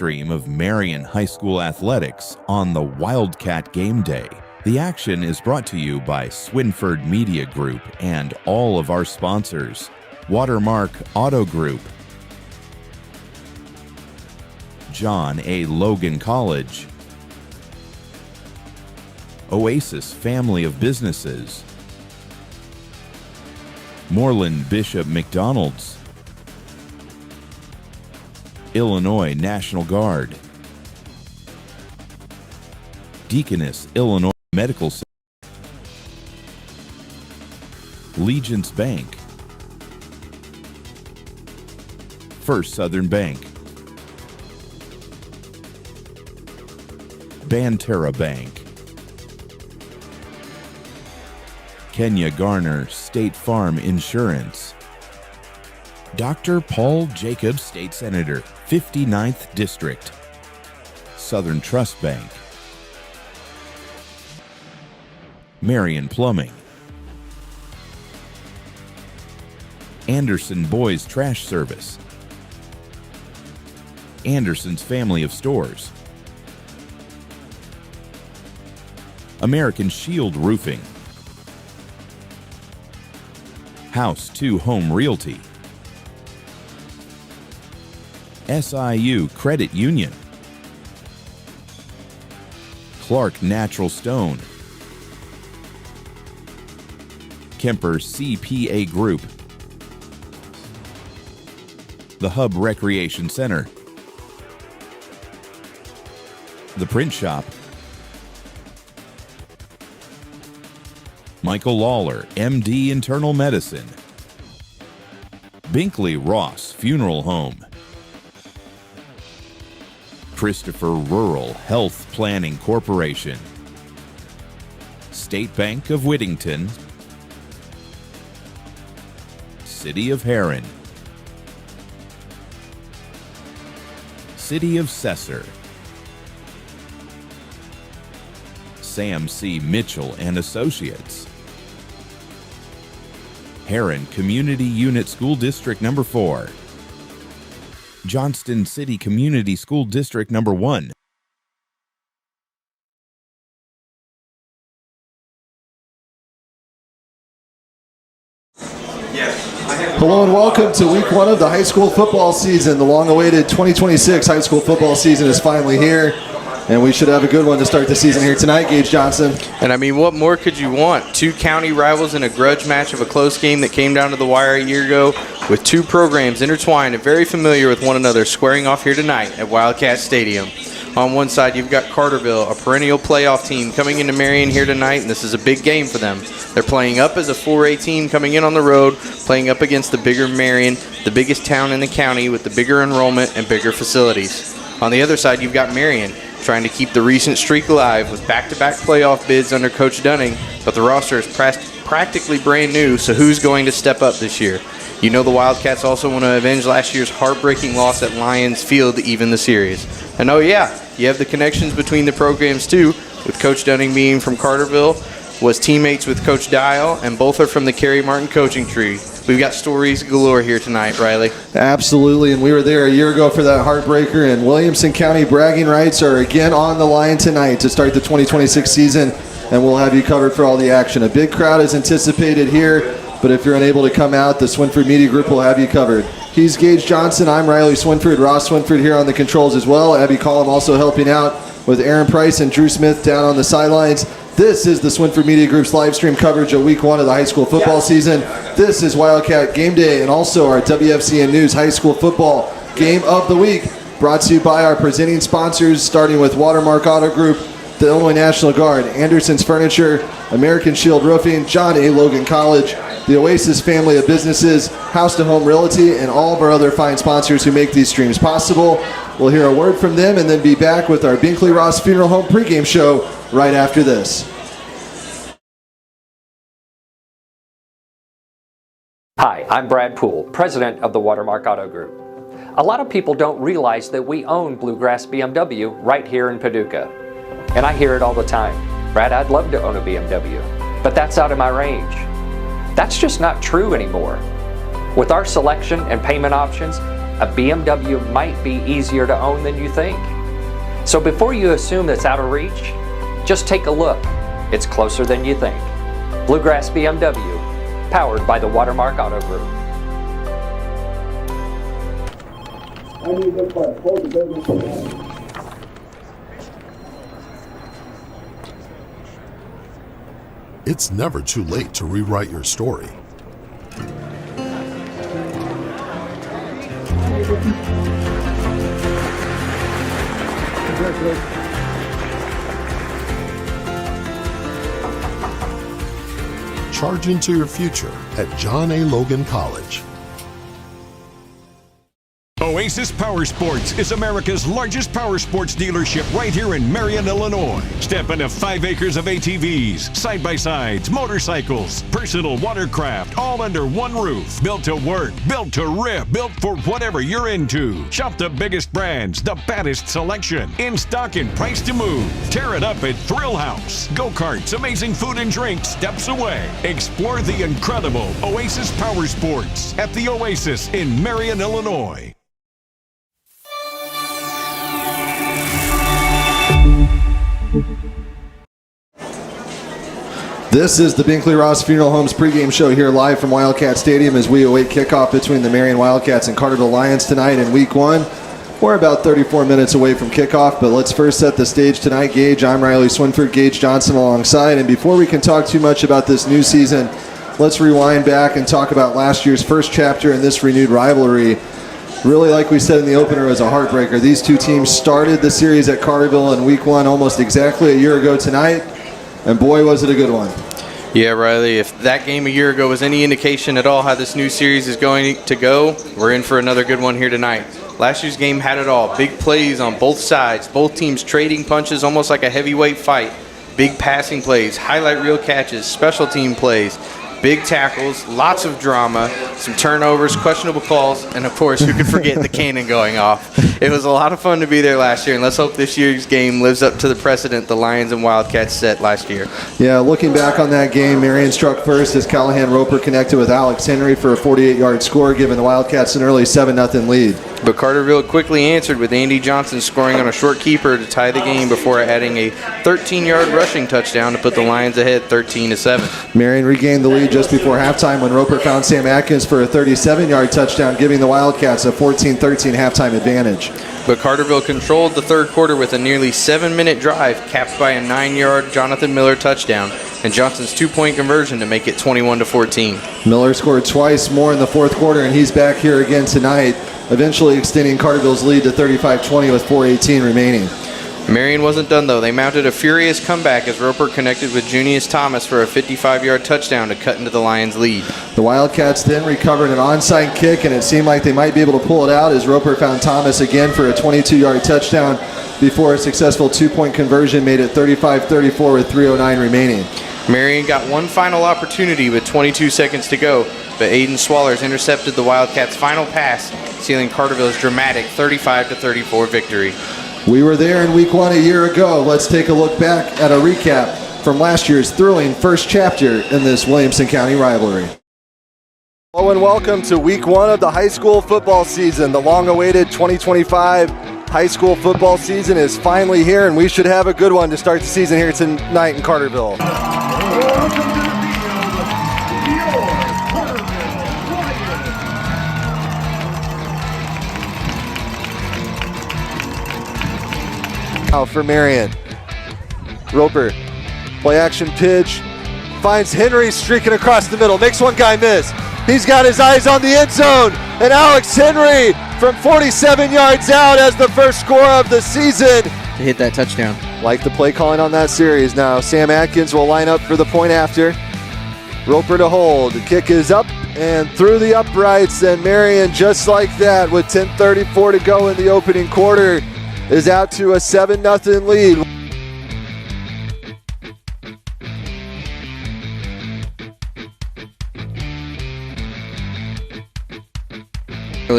stream of Marion High School athletics on the Wildcat Gameday. The action is brought to you by Swinford Media Group and all of our sponsors. Watermark Auto Group, John A. Logan College, Oasis Family of Businesses, Moreland Bishop McDonald's, Illinois National Guard, Deaconess Illinois Medical Center, Legence Bank, First Southern Bank, Banterra Bank, Garner State Farm Insurance, Dr. Paul Jacobs, State Senator, 59th District, SouthernTrust Bank, Marion Plumbing, Anderson Boys Trash Service, Anderson's Family of Stores, American Shield Roofing, House 2 Home Realty, SIU Credit Union, Clark Natural Stone, Kemper CPA Group, the Hub Recreation Center, the Print Shop, Michael Lawler, MD Internal Medicine, Binkley-Ross Funeral Home, Christopher Rural Health Planning Corporation, State Bank of Whittington, City of Herrin, City of Sesser, Sam C. Mitchell and Associates, Herrin Community Unit School District Number 4, Johnston City Community School District Number 1, Hello and welcome to week one of the high school football season. The long-awaited 2026 high school football season is finally here, and we should have a good one to start the season here tonight, Gage Johnston. And I mean, what more could you want? Two county rivals in a grudge match of a close game that came down to the wire a year ago, with two programs intertwined and very familiar with one another squaring off here tonight at Wildcat Stadium. On one side, you've got Carterville, a perennial playoff team, coming into Marion here tonight, and this is a big game for them. They're playing up as a 4A team coming in on the road, playing up against the bigger Marion, the biggest town in the county with the bigger enrollment and bigger facilities. On the other side, you've got Marion, trying to keep the recent streak alive with back-to-back playoff bids under Coach Dunning, but the roster is practically brand new, so who's going to step up this year? You know the Wildcats also want to avenge last year's heartbreaking loss at Lions Field to even the series. And oh yeah, you have the connections between the programs too, with Coach Dunning being from Carterville, was teammates with Coach Dial, and both are from the Kerry Martin coaching tree. We've got stories galore here tonight, Riley. Absolutely, and we were there a year ago for that heartbreaker, and Williamson County bragging rights are again on the line tonight to start the 2026 season, and we'll have you covered for all the action. A big crowd is anticipated here, but if you're unable to come out, the Swinford Media Group will have you covered. He's Gage Johnson. I'm Riley Swinford. Ross Swinford here on the controls as well. Abby Collum also helping out with Aaron Price and Drew Smith down on the sidelines. This is the Swinford Media Group's live stream coverage of week one of the high school football season. This is Wildcat Game Day and also our WFCN News High School Football Game of the Week, brought to you by our presenting sponsors, starting with Watermark Auto Group, the Illinois National Guard, Anderson's Furniture, American Shield Roofing, John A. Logan College, the Oasis Family of Businesses, House to Home Realty, and all of our other fine sponsors who make these streams possible. We'll hear a word from them and then be back with our Binkley-Ross Funeral Home pregame show right after this. Hi, I'm Brad Poole, president of the Watermark Auto Group. A lot of people don't realize that we own Bluegrass BMW right here in Paducah. And I hear it all the time. Brad, I'd love to own a BMW, but that's out of my range. That's just not true anymore. With our selection and payment options, a BMW might be easier to own than you think. So before you assume it's out of reach, just take a look. It's closer than you think. Bluegrass BMW, powered by the Watermark Auto Group. It's never too late to rewrite your story. Charge into your future at John A. Logan College. Oasis Power Sports is America's largest power sports dealership right here in Marion, Illinois. Step into 5 acres of ATVs, side-by-sides, motorcycles, personal watercraft, all under one roof. Built to work, built to rip, built for whatever you're into. Shop the biggest brands, the baddest selection, in stock and price to move. Tear it up at Thrill House. Go-karts, amazing food and drink steps away. Explore the incredible Oasis Power Sports at the Oasis in Marion, Illinois. This is the Binkley-Ross Funeral Homes pregame show here live from Wildcat Stadium as we await kickoff between the Marion Wildcats and Carterville Lions tonight in Week 1. We're about 34 minutes away from kickoff, but let's first set the stage tonight. Gage, I'm Riley Swinford, Gage Johnston alongside, and before we can talk too much about this new season, let's rewind back and talk about last year's first chapter in this renewed rivalry. Really, like we said in the opener, it was a heartbreaker. These two teams started the series at Carterville in Week 1 almost exactly a year ago tonight, and boy, was it a good one. Yeah, Riley, if that game a year ago was any indication at all how this new series is going to go, we're in for another good one here tonight. Last year's game had it all. Big plays on both sides, both teams trading punches almost like a heavyweight fight. Big passing plays, highlight reel catches, special team plays. Big tackles, lots of drama, some turnovers, questionable calls, and of course, who could forget the cannon going off. It was a lot of fun to be there last year, and let's hope this year's game lives up to the precedent the Lions and Wildcats set last year. Yeah, looking back on that game, Marion struck first as Callahan Roper connected with Alex Henry for a 48-yard score, giving the Wildcats an early 7-0 lead. But Carterville quickly answered with Andy Johnson scoring on a short keeper to tie the game before adding a 13-yard rushing touchdown to put the Lions ahead 13-7. Marion regained the lead just before halftime when Roper found Sam Atkins for a 37-yard touchdown, giving the Wildcats a 14-13 halftime advantage. But Carterville controlled the third quarter with a nearly 7-minute drive capped by a 9-yard Jonathan Miller touchdown and Johnson's 2-point conversion to make it 21-14. Miller scored twice more in the fourth quarter, and he's back here again tonight, eventually extending Carterville's lead to 35-20 with 4:18 remaining. Marion wasn't done, though. They mounted a furious comeback as Roper connected with Junius Thomas for a 55-yard touchdown to cut into the Lions' lead. The Wildcats then recovered an onside kick, and it seemed like they might be able to pull it out as Roper found Thomas again for a 22-yard touchdown before a successful 2-point conversion made it 35-34 with 3:09 remaining. Marion got one final opportunity with 22 seconds to go, but Aiden Swallers intercepted the Wildcats' final pass, sealing Carterville's dramatic 35-34 victory. We were there in Week 1 a year ago. Let's take a look back at a recap from last year's thrilling first chapter in this Williamson County rivalry. Hello and welcome to Week 1 of the high school football season. The long-awaited 2025 high school football season is finally here, and we should have a good one to start the season here tonight in Carterville. Out for Marion. Roper, play action pitch, finds Henry streaking across the middle, makes one guy miss. He's got his eyes on the end zone, and Alex Henry from 47 yards out has the first score of the season. To hit that touchdown. Like the play calling on that series now. Sam Atkins will line up for the point after. Roper to hold. The kick is up and through the uprights, and Marion, just like that, with 10:34 to go in the opening quarter, is out to a 7-0 lead.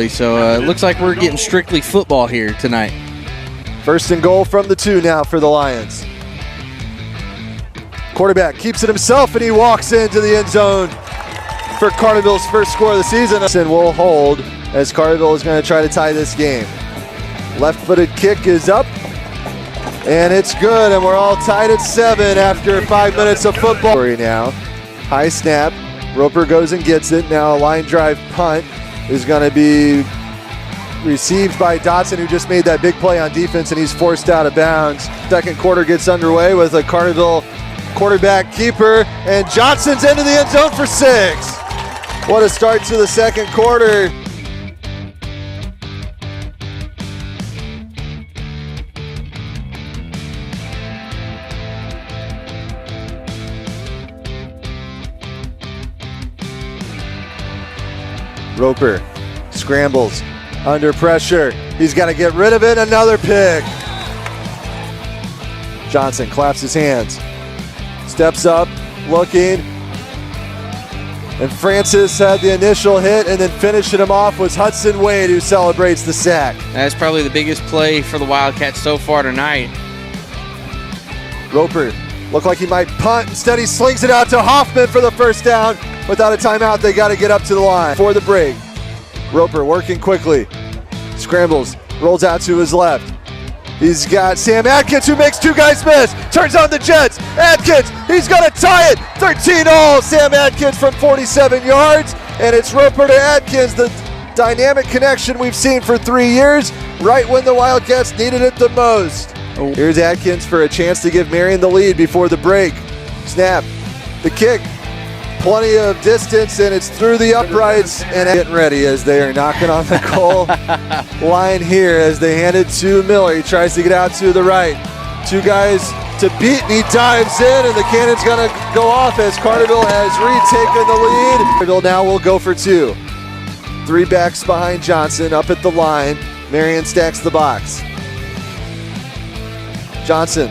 So it looks like we're getting strictly football here tonight. First and goal from the 2 now for the Lions. Quarterback keeps it himself, and he walks into the end zone for Carterville's first score of the season. And will hold as Carterville is going to try to tie this game. Left-footed kick is up, and it's good, and we're all tied at 7 after 5 minutes of football. Now, high snap, Roper goes and gets it. Now a line drive punt is going to be received by Dotson, who just made that big play on defense, and he's forced out of bounds. Second quarter gets underway with a Carterville quarterback keeper, and Johnston's into the end zone for 6. What a start to the second quarter. Roper scrambles under pressure. He's got to get rid of it. Another pick. Johnston claps his hands. Steps up, looking. And Francis had the initial hit, and then finishing him off was Hudson Wade, who celebrates the sack. That's probably the biggest play for the Wildcats so far tonight. Roper looked like he might punt. Instead, he slings it out to Hoffman for the first down. Without a timeout, they got to get up to the line for the break. Roper working quickly. Scrambles, rolls out to his left. He's got Sam Adkins, who makes 2 guys miss. Turns on the Jets. Adkins, he's going to tie it. 13-all. Sam Adkins from 47 yards. And it's Roper to Adkins, the dynamic connection we've seen for 3 years, right when the Wildcats needed it the most. Here's Adkins for a chance to give Marion the lead before the break. Snap. The kick. Plenty of distance, and it's through the uprights, and getting ready as they are knocking on the goal line here as they hand it to Miller. He tries to get out to the right. 2 guys to beat, and he dives in, and the cannon's going to go off as Carterville has retaken the lead. Carterville now will go for 2. 3 backs behind Johnston up at the line. Marion stacks the box. Johnston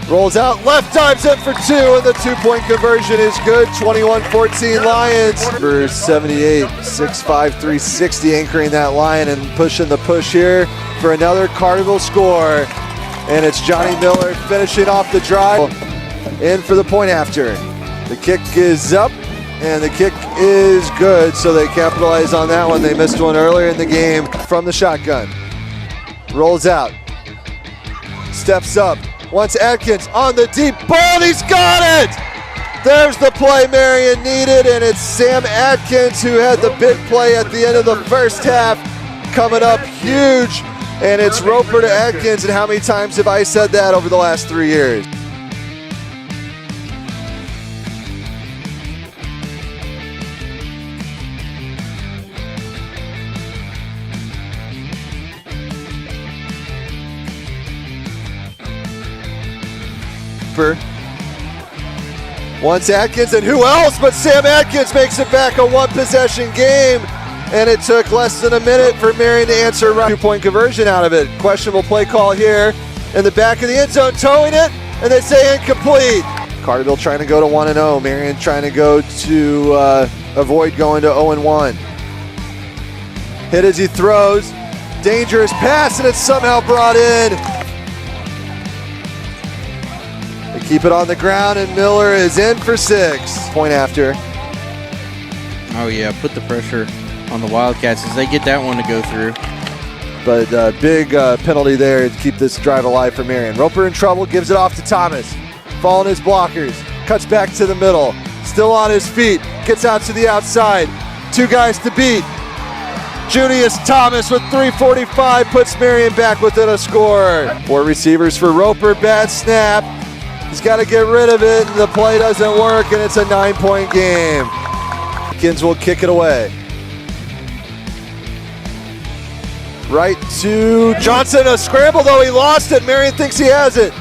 rolls out, left, dives in for 2, and the 2-point conversion is good. 21-14 Lions. For 78, 6'5", 360, anchoring that line and pushing the push here for another Carterville score. And it's Johnny Miller finishing off the drive. In for the point after. The kick is up, and the kick is good, so they capitalize on that one. They missed one earlier in the game from the shotgun. Rolls out. Steps up. Wants Adkins on the deep ball, and he's got it! There's the play Marion needed, and it's Sam Adkins who had the big play at the end of the first half. Coming up huge, and it's Roper to Adkins, and how many times have I said that over the last 3 years? Wants Adkins, and who else but Sam Adkins makes it back a 1-possession game, and it took less than a minute for Marion to answer right. 2-point conversion out of it. Questionable play call here in the back of the end zone, towing it, and they say incomplete. Carterville trying to go to 1-0. Marion trying to go to avoid going to 0-1. Hit as he throws. Dangerous pass, and it's somehow brought in. They keep it on the ground, and Miller is in for 6. Point after. Oh yeah, put the pressure on the Wildcats as they get that one to go through. But big penalty there to keep this drive alive for Marion. Roper in trouble, gives it off to Thomas. Following his blockers, cuts back to the middle. Still on his feet, gets out to the outside. 2 guys to beat. Junius Thomas with 3:45 puts Marion back within a score. 4 receivers for Roper, bad snap. He's got to get rid of it, and the play doesn't work, and it's a 9-point game. Adkins will kick it away. Right to Johnston, a scramble, though he lost it. Marion thinks he has it.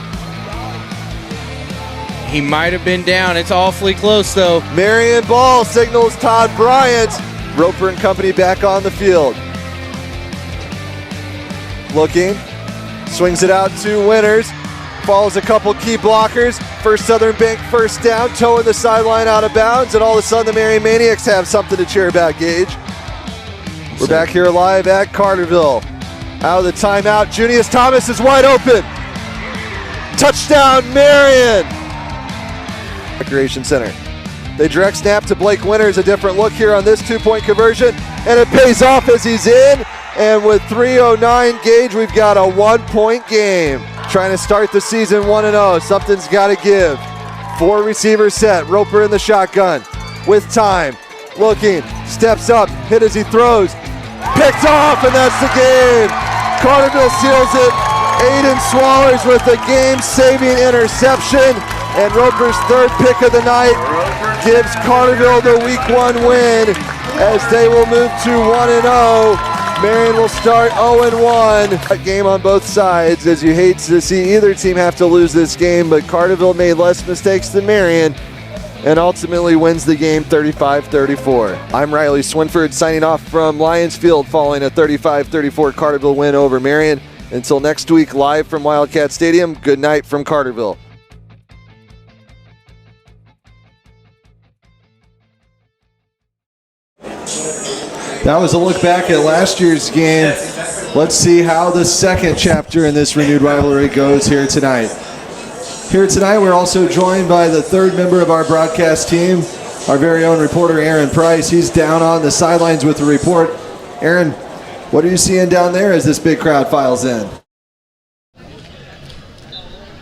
He might have been down. It's awfully close, though. Marion ball signals Todd Bryant. Roper and company back on the field. Looking, swings it out to Winters. Follows a couple key blockers. First Southern Bank first down, towing the sideline out of bounds, and all of a sudden the Marion Maniacs have something to cheer about, Gage. We're back here live at Carterville. Out of the timeout, Junius Thomas is wide open. Touchdown, Marion! Recreation Center. They direct snap to Blake Winters, a different look here on this two-point conversion, and it pays off as he's in. And with 3:09 gauge, we've got a 1-point game. Trying to start the season 1-0. Something's got to give. 4 receivers set. Roper in the shotgun with time. Looking, steps up, hit as he throws. Picked off, and that's the game. Carterville seals it. Aiden Swallers with a game-saving interception. And Roper's third pick of the night gives Carterville the Week 1 win as they will move to 1-0. Marion will start 0-1. A game on both sides, as you hate to see either team have to lose this game, but Carterville made less mistakes than Marion and ultimately wins the game 35-34. I'm Riley Swinford signing off from Lions Field following a 35-34 Carterville win over Marion. Until next week, live from Wildcat Stadium, good night from Carterville. That was a look back at last year's game. Let's see how the second chapter in this renewed rivalry goes here tonight. Here tonight, we're also joined by the third member of our broadcast team, our very own reporter, Aaron Price. He's down on the sidelines with the report. Aaron, what are you seeing down there as this big crowd files in?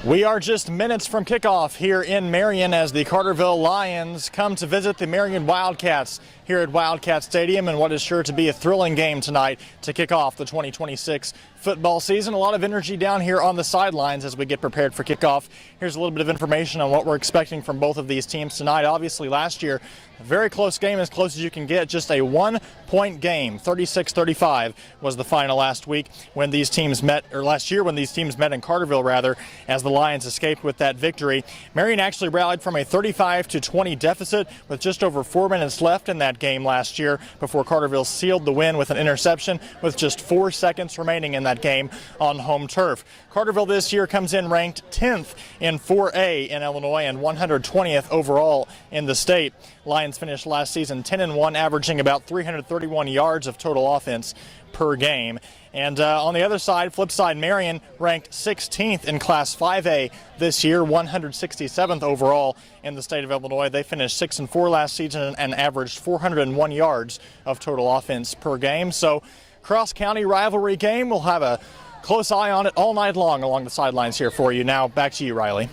We are just minutes from kickoff here in Marion as the Carterville Lions come to visit the Marion Wildcats here at Wildcat Stadium in what is sure to be a thrilling game tonight to kick off the 2026 football season. A lot of energy down here on the sidelines as we get prepared for kickoff. Here's a little bit of information on what we're expecting from both of these teams tonight. Obviously last year, a very close game, as close as you can get, just a 1-point game. 36-35 was the final last week when these teams met, or last year when these teams met in Carterville rather, as the Lions escaped with that victory. Marion actually rallied from a 35-20 deficit with just over 4 minutes left in that game last year before Carterville sealed the win with an interception with just 4 seconds remaining in that game on home turf. Carterville this year comes in ranked 10th in 4A in Illinois and 120th overall in the state. Lions finished last season 10-1, averaging about 331 yards of total offense per game. And on the other side, flip side, Marion ranked 16th in Class 5A this year, 167th overall in the state of Illinois. They finished 6-4 last season and averaged 401 yards of total offense per game. So cross-county rivalry game. We'll have a close eye on it all night long along the sidelines here for you. Now back to you, Riley.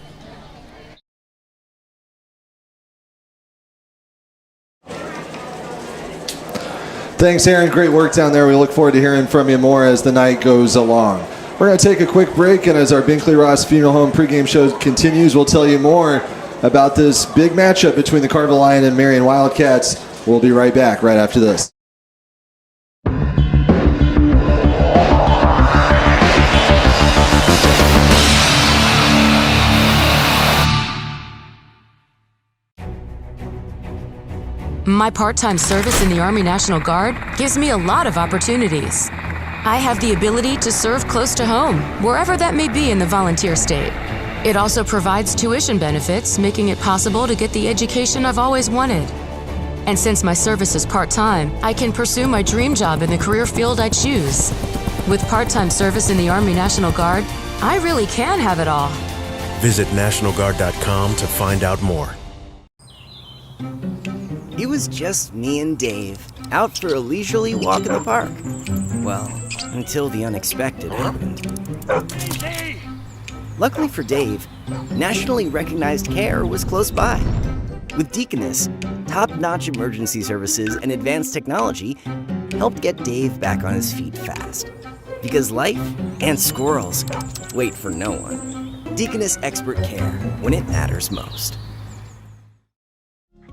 Thanks, Aaron. Great work down there. We look forward to hearing from you more as the night goes along. We're going to take a quick break, and as our Binkley-Ross Funeral Home pregame show continues, we'll tell you more about this big matchup between the Carterville Lions and Marion Wildcats. We'll be right back right after this. My part-time service in the Army National Guard gives me a lot of opportunities. I have the ability to serve close to home, wherever that may be in the volunteer state. It also provides tuition benefits, making it possible to get the education I've always wanted. And since my service is part-time, I can pursue my dream job in the career field I choose. With part-time service in the Army National Guard, I really can have it all. Visit NationalGuard.com to find out more. It was just me and Dave, out for a leisurely walk in the park. Well, until the unexpected happened. Luckily for Dave, nationally recognized care was close by. With Deaconess, top-notch emergency services and advanced technology helped get Dave back on his feet fast. Because life and squirrels wait for no one. Deaconess expert care when it matters most.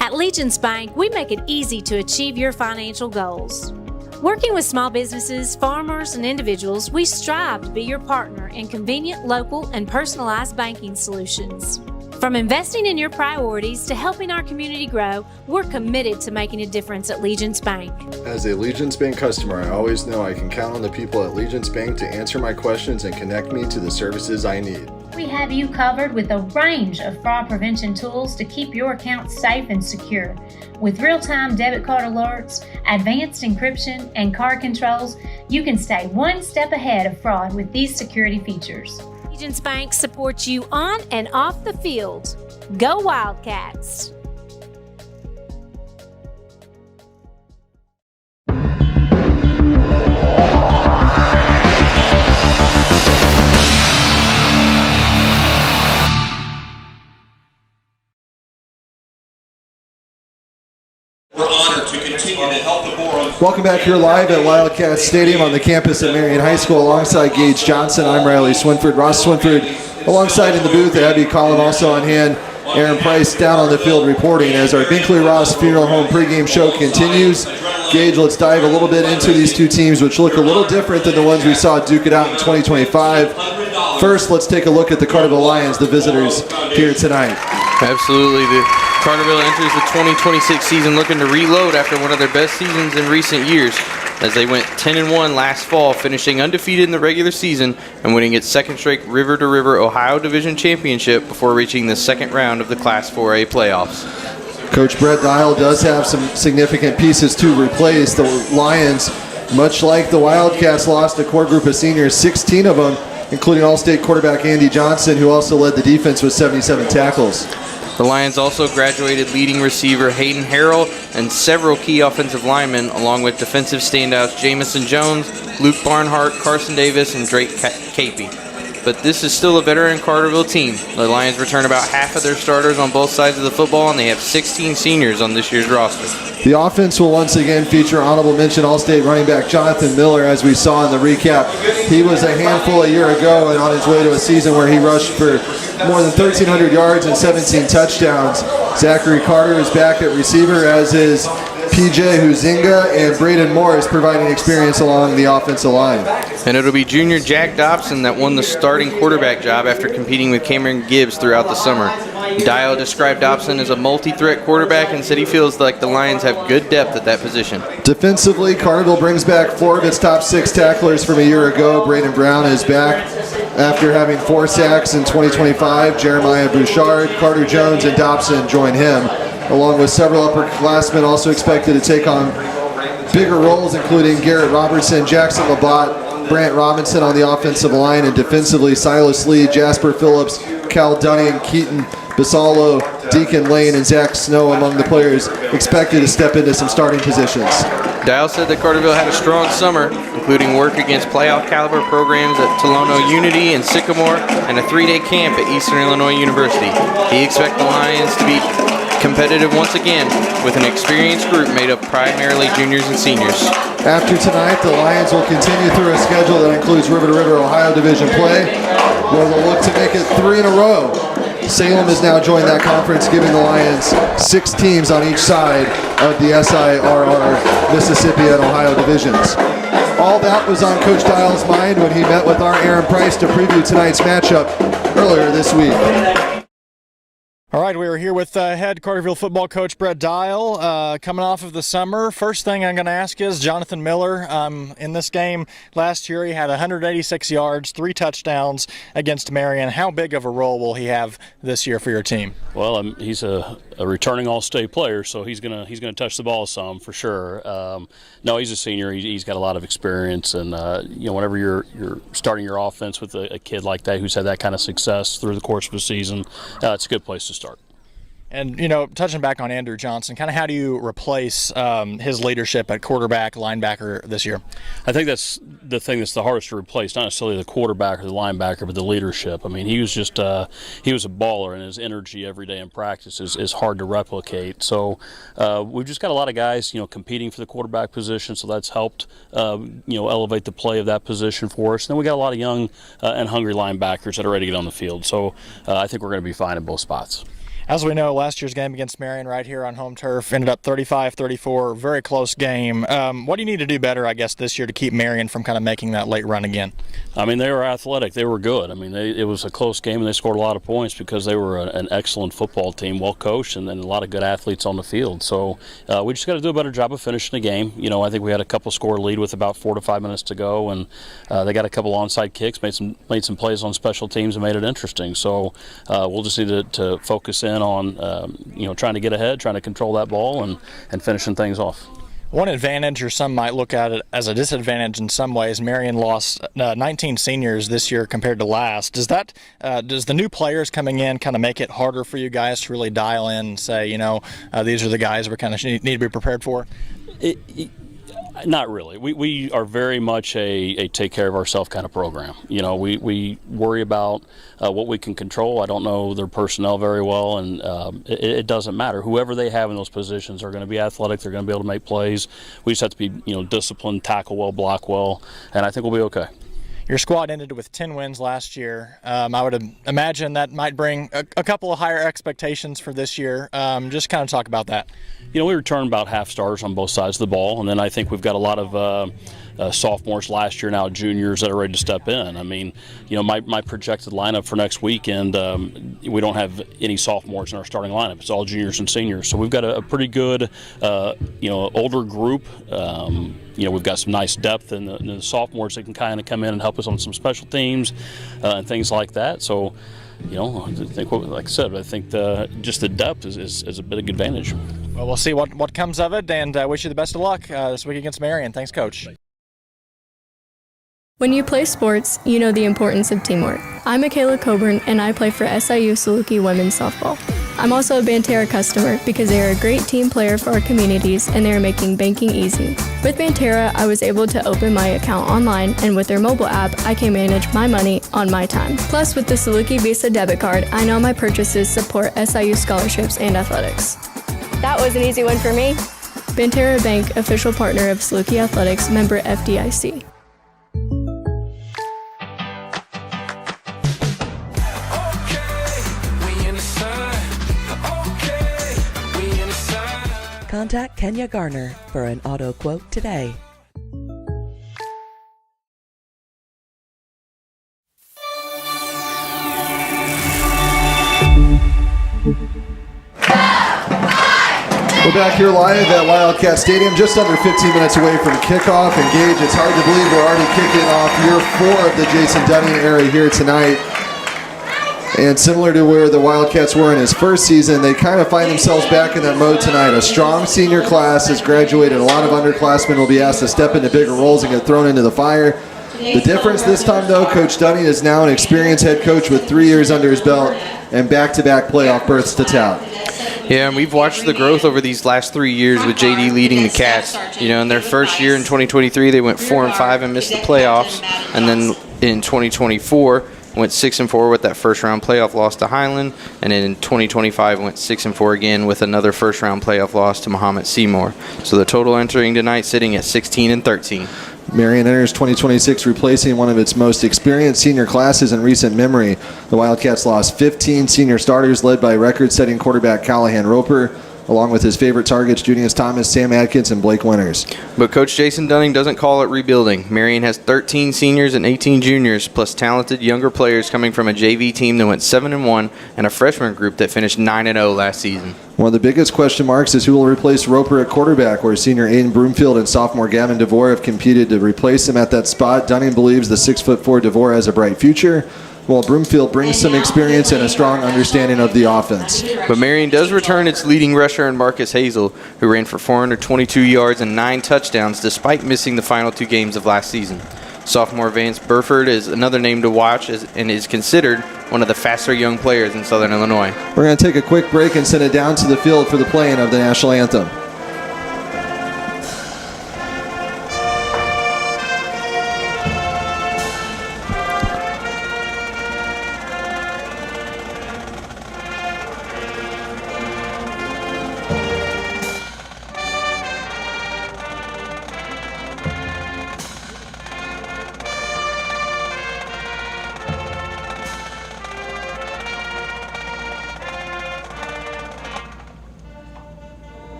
At Legence Bank, we make it easy to achieve your financial goals. Working with small businesses, farmers, and individuals, we strive to be your partner in convenient, local, and personalized banking solutions. From investing in your priorities to helping our community grow, we're committed to making a difference at Legence Bank. As a Legence Bank customer, I always know I can count on the people at Legence Bank to answer my questions and connect me to the services I need. We have you covered with a range of fraud prevention tools to keep your accounts safe and secure. With real-time debit card alerts, advanced encryption, and card controls, you can stay one step ahead of fraud with these security features. Legence Bank supports you on and off the field. Go Wildcats! Welcome back here live at Wildcat Stadium on the campus at Marion High School alongside Gage Johnson. I'm Riley Swinford. Ross Swinford alongside in the booth. Abby Collin also on hand. Aaron Price down on the field reporting as our Binkley-Ross Funeral Home pregame show continues. Gage, let's dive a little bit into these two teams, which look a little different than the ones we saw duke it out in 2025. First, let's take a look at the Carterville Lions, the visitors here tonight. Absolutely. The Carterville enters the 2026 season looking to reload after one of their best seasons in recent years, as they went 10-1 last fall, finishing undefeated in the regular season and winning its second straight river-to-river Ohio Division Championship before reaching the second round of the Class 4A playoffs. Coach Brett Dial does have some significant pieces to replace. The Lions, much like the Wildcats, lost a core group of seniors, 16 of them, including All-State quarterback Andy Johnston, who also led the defense with 77 tackles. The Lions also graduated leading receiver Hayden Harrell and several key offensive linemen, along with defensive standouts Jamison Jones, Luke Barnhart, Carson Davis, and Drake Capey. But this is still a veteran Carterville team. The Lions return about half of their starters on both sides of the football, and they have 16 seniors on this year's roster. The offense will once again feature honorable mention All-State running back Jonathan Miller, as we saw in the recap. He was a handful a year ago and on his way to a season where he rushed for more than 1,300 yards and 17 touchdowns. Zachary Carter is back at receiver, as is PJ Huzinga, and Braden Morris providing experience along the offensive line. And it'll be junior Jack Dobson that won the starting quarterback job after competing with Cameron Gibbs throughout the summer. Dial described Dobson as a multi-threat quarterback and said he feels like the Lions have good depth at that position. Defensively, Carterville brings back 4 of its top 6 tacklers from a year ago. Braden Brown is back after having 4 sacks in 2025. Jeremiah Bouchard, Carter Jones, and Dobson join him, along with several upperclassmen also expected to take on bigger roles, including Garrett Robertson, Jackson Labatt, Brant Robinson on the offensive line, and defensively Silas Lee, Jasper Phillips, Cal Dunning, Keaton Basalo, Deacon Lane, and Zach Snow among the players expected to step into some starting positions. Dial said that Carterville had a strong summer, including work against playoff caliber programs at Tolono Unity and Sycamore, and a 3-day camp at Eastern Illinois University. He expects the Lions to be competitive once again with an experienced group made up primarily juniors and seniors. After tonight, the Lions will continue through a schedule that includes river-to-river Ohio Division play, where they'll look to make it 3 in a row. Salem has now joined that conference, giving the Lions 6 teams on each side of the SIRR Mississippi and Ohio divisions. All that was on Coach Dial's mind when he met with our Aaron Price to preview tonight's matchup earlier this week. All right, we are here with head Carterville football coach Brett Dial, coming off of the summer. First thing I'm going to ask is Jonathan Miller. In this game last year, he had 186 yards, 3 touchdowns against Marion. How big of a role will he have this year for your team? Well, he's a returning All-State player, so he's gonna touch the ball some for sure. No, he's a senior. He's got a lot of experience, and whenever you're starting your offense with a kid like that who's had that kind of success through the course of a season, it's a good place to start. And, touching back on Andrew Johnson, kind of how do you replace his leadership at quarterback, linebacker this year? I think that's the thing that's the hardest to replace, not necessarily the quarterback or the linebacker, but the leadership. I mean, he was just he was a baller, and his energy every day in practice is hard to replicate. So we've just got a lot of guys, competing for the quarterback position, so that's helped, elevate the play of that position for us. And then we got a lot of young and hungry linebackers that are ready to get on the field. So I think we're going to be fine in both spots. As we know, last year's game against Marion right here on home turf ended up 35-34, very close game. What do you need to do better, I guess, this year to keep Marion from kind of making that late run again? I mean, they were athletic. They were good. I mean, it was a close game, and they scored a lot of points because they were an excellent football team, well coached, and then a lot of good athletes on the field. So we just got to do a better job of finishing the game. I think we had a couple score lead with about 4 to 5 minutes to go, and they got a couple onside kicks, made some plays on special teams, and made it interesting. So we'll just need to focus in on trying to get ahead, trying to control that ball, and finishing things off. One advantage, or some might look at it as a disadvantage in some ways, Marion lost 19 seniors this year compared to last. Does the new players coming in kind of make it harder for you guys to really dial in and say, these are the guys we kind of need to be prepared for? Not really. We are very much a take care of ourselves kind of program. You know, we worry about what we can control. I don't know their personnel very well, and it doesn't matter. Whoever they have in those positions are going to be athletic. They're going to be able to make plays. We just have to be, disciplined, tackle well, block well, and I think we'll be okay. Your squad ended with 10 wins last year. I would imagine that might bring a couple of higher expectations for this year. Just kind of talk about that. We returned about half starters on both sides of the ball, and then I think we've got a lot of sophomores last year now, juniors that are ready to step in. I mean, my projected lineup for next weekend, we don't have any sophomores in our starting lineup. It's all juniors and seniors. So we've got a pretty good, older group. We've got some nice depth in the sophomores that can kind of come in and help us on some special teams and things like that. So, I think, like I said, I think just the depth is a big advantage. Well, we'll see what comes of it, and wish you the best of luck this week against Marion. Thanks, Coach. When you play sports, you know the importance of teamwork. I'm Michaela Coburn, and I play for SIU Saluki Women's Softball. I'm also a Banterra customer because they are a great team player for our communities, and they are making banking easy. With Banterra, I was able to open my account online, and with their mobile app, I can manage my money on my time. Plus, with the Saluki Visa debit card, I know my purchases support SIU scholarships and athletics. That was an easy one for me. Banterra Bank, official partner of Saluki Athletics, member FDIC. Contact Kenya Garner for an auto quote today. We're back here live at Wildcat Stadium, just under 15 minutes away from kickoff. Engage, it's hard to believe we're already kicking off year 4 of the Jason Dunning era here tonight. And similar to where the Wildcats were in his first season, they kind of find themselves back in that mode tonight. A strong senior class has graduated. A lot of underclassmen will be asked to step into bigger roles and get thrown into the fire. The difference this time, though, Coach Dunning is now an experienced head coach with 3 years under his belt and back-to-back playoff berths to tout. Yeah, and we've watched the growth over these last 3 years with JD leading the Cats. In their first year in 2023, they went 4-5 and missed the playoffs. And then in 2024, went 6-4 with that first-round playoff loss to Highland, and then in 2025 went 6-4 again with another first-round playoff loss to Mahomet Seymour. So the total entering tonight sitting at 16-13. Marion enters 2026 replacing one of its most experienced senior classes in recent memory. The Wildcats lost 15 senior starters led by record-setting quarterback Callahan Roper, along with his favorite targets, Junius Thomas, Sam Adkins, and Blake Winters. But Coach Jason Dunning doesn't call it rebuilding. Marion has 13 seniors and 18 juniors, plus talented younger players coming from a JV team that went 7-1 and a freshman group that finished 9-0 last season. One of the biggest question marks is who will replace Roper at quarterback, where senior Aiden Broomfield and sophomore Gavin DeVore have competed to replace him at that spot. Dunning believes the 6'4" DeVore has a bright future, while Broomfield brings some experience and a strong understanding of the offense. But Marion does return its leading rusher in Marcus Hazel, who ran for 422 yards and 9 touchdowns despite missing the final 2 games of last season. Sophomore Vance Burford is another name to watch and is considered one of the faster young players in Southern Illinois. We're going to take a quick break and send it down to the field for the playing of the national anthem.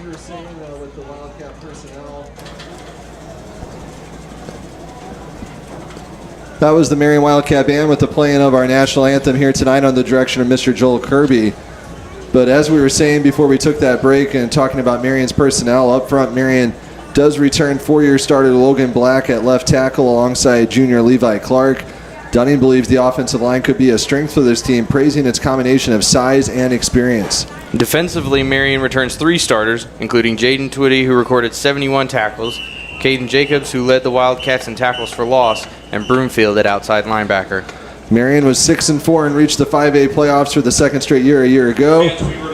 we were saying with the Wildcat personnel. That was the Marion Wildcat Band with the playing of our national anthem here tonight on the direction of Mr. Joel Kirby. But as we were saying before we took that break and talking about Marion's personnel, up front Marion does return four-year starter Logan Black at left tackle alongside junior Levi Clark. Dunning believes the offensive line could be a strength for this team, praising its combination of size and experience. Defensively, Marion returns three starters, including Jaden Twitty, who recorded 71 tackles, Caden Jacobs, who led the Wildcats in tackles for loss, and Broomfield at outside linebacker. Marion was 6-4 and reached the 5A playoffs for the second straight year a year ago.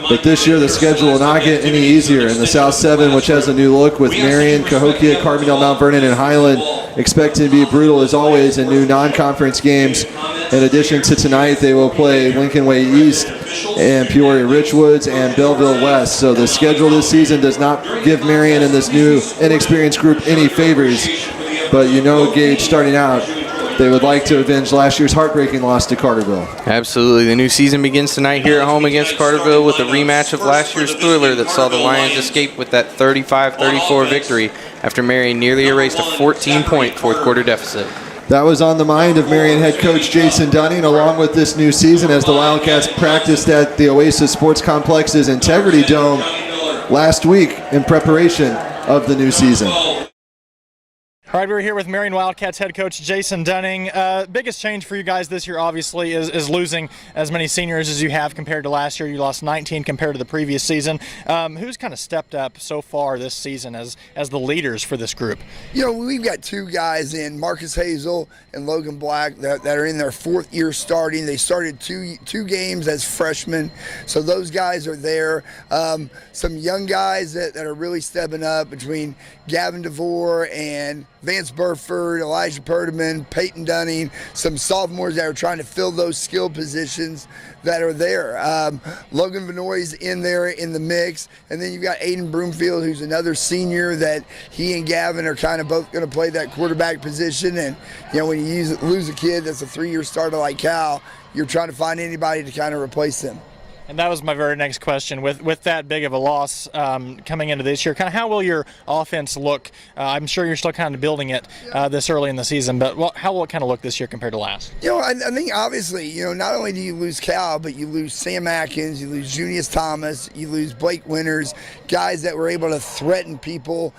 But this year the schedule will not get any easier. In the South 7, which has a new look with Marion, Cahokia, Carbondale, Mount Vernon, and Highland expected to be brutal as always in new non-conference games. In addition to tonight, they will play Lincoln Way East and Peoria Richwoods and Belleville West. So the schedule this season does not give Marion and this new inexperienced group any favors. But you know, Gage, starting out, they would like to avenge last year's heartbreaking loss to Carterville. Absolutely. The new season begins tonight here at home against Carterville with a rematch of last year's thriller that saw the Lions escape with that 35-34 victory after Marion nearly erased a 14-point fourth-quarter deficit. That was on the mind of Marion head coach Jason Dunning, along with this new season, as the Wildcats practiced at the Oasis Sports Complex's Integrity Dome last week in preparation of the new season. All right, we're here with Marion Wildcats head coach Jason Dunning. Biggest change for you guys this year, obviously, is losing as many seniors as you have compared to last year. You lost 19 compared to the previous season. Who's kind of stepped up so far this season as the leaders for this group? You know, we've got two guys in Marcus Hazel and Logan Black that are in their fourth year starting. They started two games as freshmen, so those guys are there. Some young guys that are really stepping up between Gavin DeVore and Vance Burford, Elijah Perdeman, Peyton Dunning, some sophomores that are trying to fill those skill positions that are there. Logan Vinoy's in there in the mix, and then you've got Aiden Broomfield, who's another senior that he and Gavin are kind of both going to play that quarterback position. And you know, when you lose a kid that's a 3-year starter like Cal, you're trying to find anybody to kind of replace them. And that was my very next question. With that big of a loss coming into this year, kind of how will your offense look? I'm sure you're still kind of building it this early in the season, but how will it kind of look this year compared to last? You know, I think obviously, you know, not only do you lose Cal, but you lose Sam Atkins, you lose Junius Thomas, you lose Blake Winters, guys that were able to threaten people,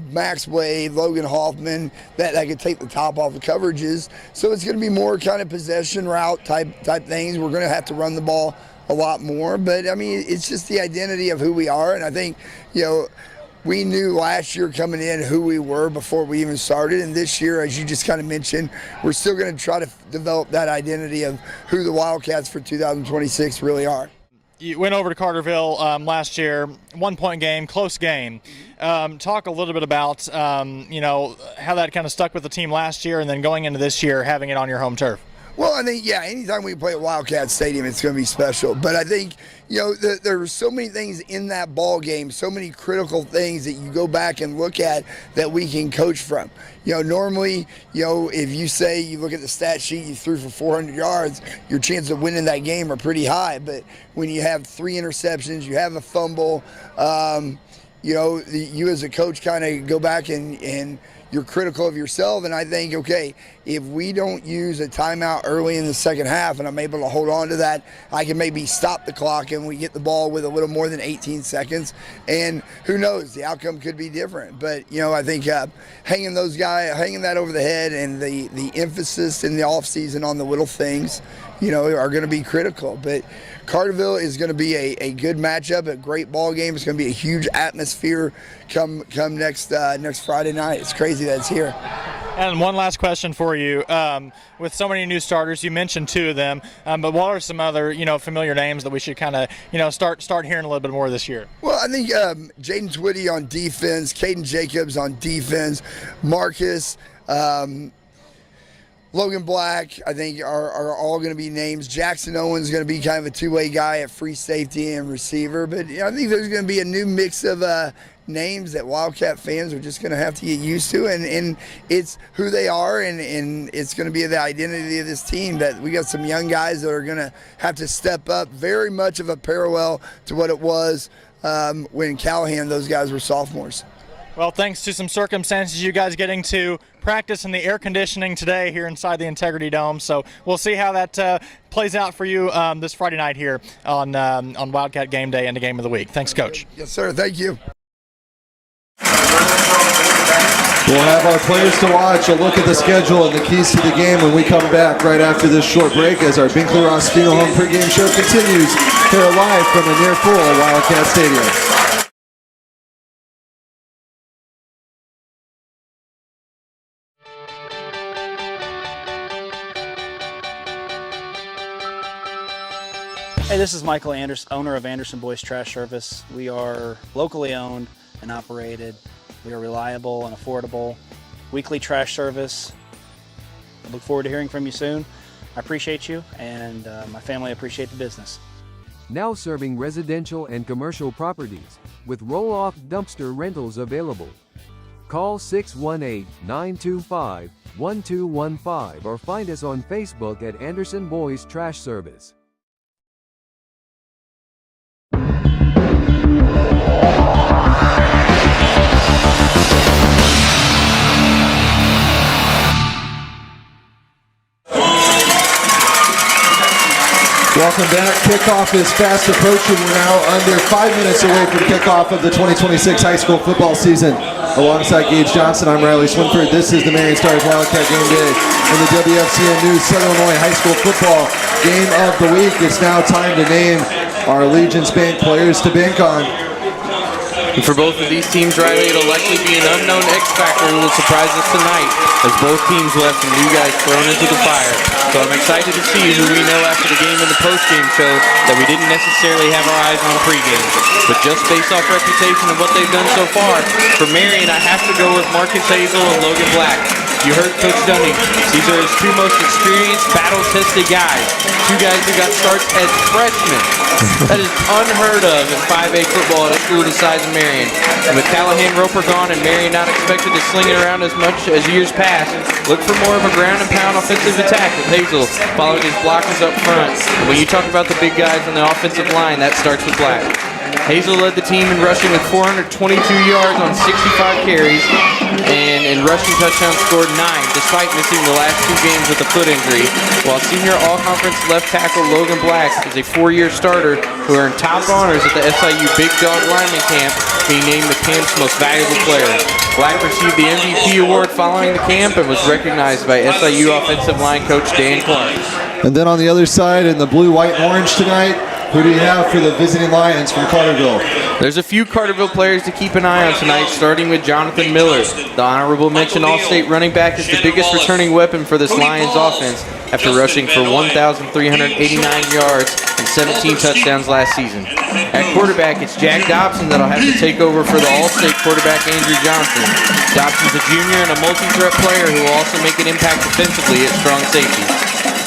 Max Wade, Logan Hoffman, that could take the top off the coverages. So it's going to be more kind of possession route type things. We're going to have to run the ball a lot more, but I mean, it's just the identity of who we are. And I think, you know, we knew last year coming in who we were before we even started, and this year, as you just kind of mentioned, we're still going to try to develop that identity of who the Wildcats for 2026 really are. You went over to Carterville last year, 1-point game, close game. Talk a little bit about you know, how that kind of stuck with the team last year, and then going into this year having it on your home turf. Well, I think, yeah, anytime we play at Wildcat Stadium, it's going to be special. But I think, you know, there are so many things in that ball game, so many critical things that you go back and look at that we can coach from. You know, normally, you know, if you say you look at the stat sheet, you threw for 400 yards, your chances of winning that game are pretty high. But when you have 3 interceptions, you have a fumble, you know, you as a coach kind of go back and you're critical of yourself, and I think, okay, if we don't use a timeout early in the second half and I'm able to hold on to that, I can maybe stop the clock and we get the ball with a little more than 18 seconds, and who knows, the outcome could be different. But, you know, I think hanging that over the head and the emphasis in the offseason on the little things, you know, are going to be critical. But Carterville is going to be a good matchup, a great ball game. It's going to be a huge atmosphere come next Friday night. It's crazy that it's here. And one last question for you. With so many new starters, you mentioned 2 of them, but what are some other, you know, familiar names that we should kind of, you know, start hearing a little bit more this year? Well, I think Jaden Twitty on defense, Caden Jacobs on defense, Marcus, Logan Black, I think, are all going to be names. Jackson Owens is going to be kind of a two-way guy at free safety and receiver. But you know, I think there's going to be a new mix of names that Wildcat fans are just going to have to get used to. And it's who they are, and it's going to be the identity of this team, that we got some young guys that are going to have to step up, very much of a parallel to what it was when Callahan, those guys were sophomores. Well, thanks to some circumstances, you guys getting to practice in the air conditioning today here inside the Integrity Dome. So we'll see how that plays out for you this Friday night here on Wildcat Game Day and the Game of the Week. Thanks, Coach. Yes, sir. Thank you. We'll have our players to watch, a look at the schedule and the keys to the game when we come back right after this short break as our Binkley-Ross Funeral Home pregame show continues here live from the near full Wildcat Stadium. Hey, this is Michael Anderson, owner of Anderson Boys Trash Service. We are locally owned and operated. We are reliable and affordable. Weekly trash service. I look forward to hearing from you soon. I appreciate you, and my family appreciate the business. Now serving residential and commercial properties with roll-off dumpster rentals available. Call 618-925-1215 or find us on Facebook at Anderson Boys Trash Service. Welcome back. Kickoff is fast approaching. We're now under 5 minutes away from kickoff of the 2026 high school football season. Alongside Gage Johnston, I'm Riley Swinford. This is the Marion Stars Wildcat Game Day in the WFCN News Southern Illinois High School Football Game of the Week. It's now time to name our Legence Bank players to bank on. And for both of these teams, Riley, it'll likely be an unknown X factor who will surprise us tonight, as both teams will have some new guys thrown into the fire. So I'm excited to see who we know after the game and the post-game show that we didn't necessarily have our eyes on pre-game. But just based off reputation of what they've done so far, for Marion, I have to go with Marcus Hazel and Logan Black. You heard Coach Dunning. These are his two most experienced, battle-tested guys. Two guys who got starts as freshmen. That is unheard of in 5A football at a school the size of Marion. And with Callahan, Roper gone, and Marion not expected to sling it around as much as years past, look for more of a ground-and-pound offensive attack with Hazel following his blockers up front. And when you talk about the big guys on the offensive line, that starts with Black. Hazel led the team in rushing with 422 yards on 65 carries, and in rushing touchdowns scored 9, despite missing the last 2 games with a foot injury, while senior all-conference left tackle Logan Black is a 4-year starter who earned top honors at the SIU Big Dog Lineman Camp, being named the camp's most valuable player. Black received the MVP award following the camp and was recognized by SIU offensive line coach Dan Clark. And then on the other side in the blue, white, and orange tonight, who do you have for the visiting Lions from Carterville? There's a few Carterville players to keep an eye on tonight, starting with Jonathan Miller. The honorable mention All-State running back is the biggest returning weapon for this Lions offense after rushing for 1,389 yards and 17 touchdowns last season. At quarterback, it's Jack Dobson that'll have to take over for the All-State quarterback Andrew Johnston. Dobson's a junior and a multi-threat player who will also make an impact defensively at strong safety.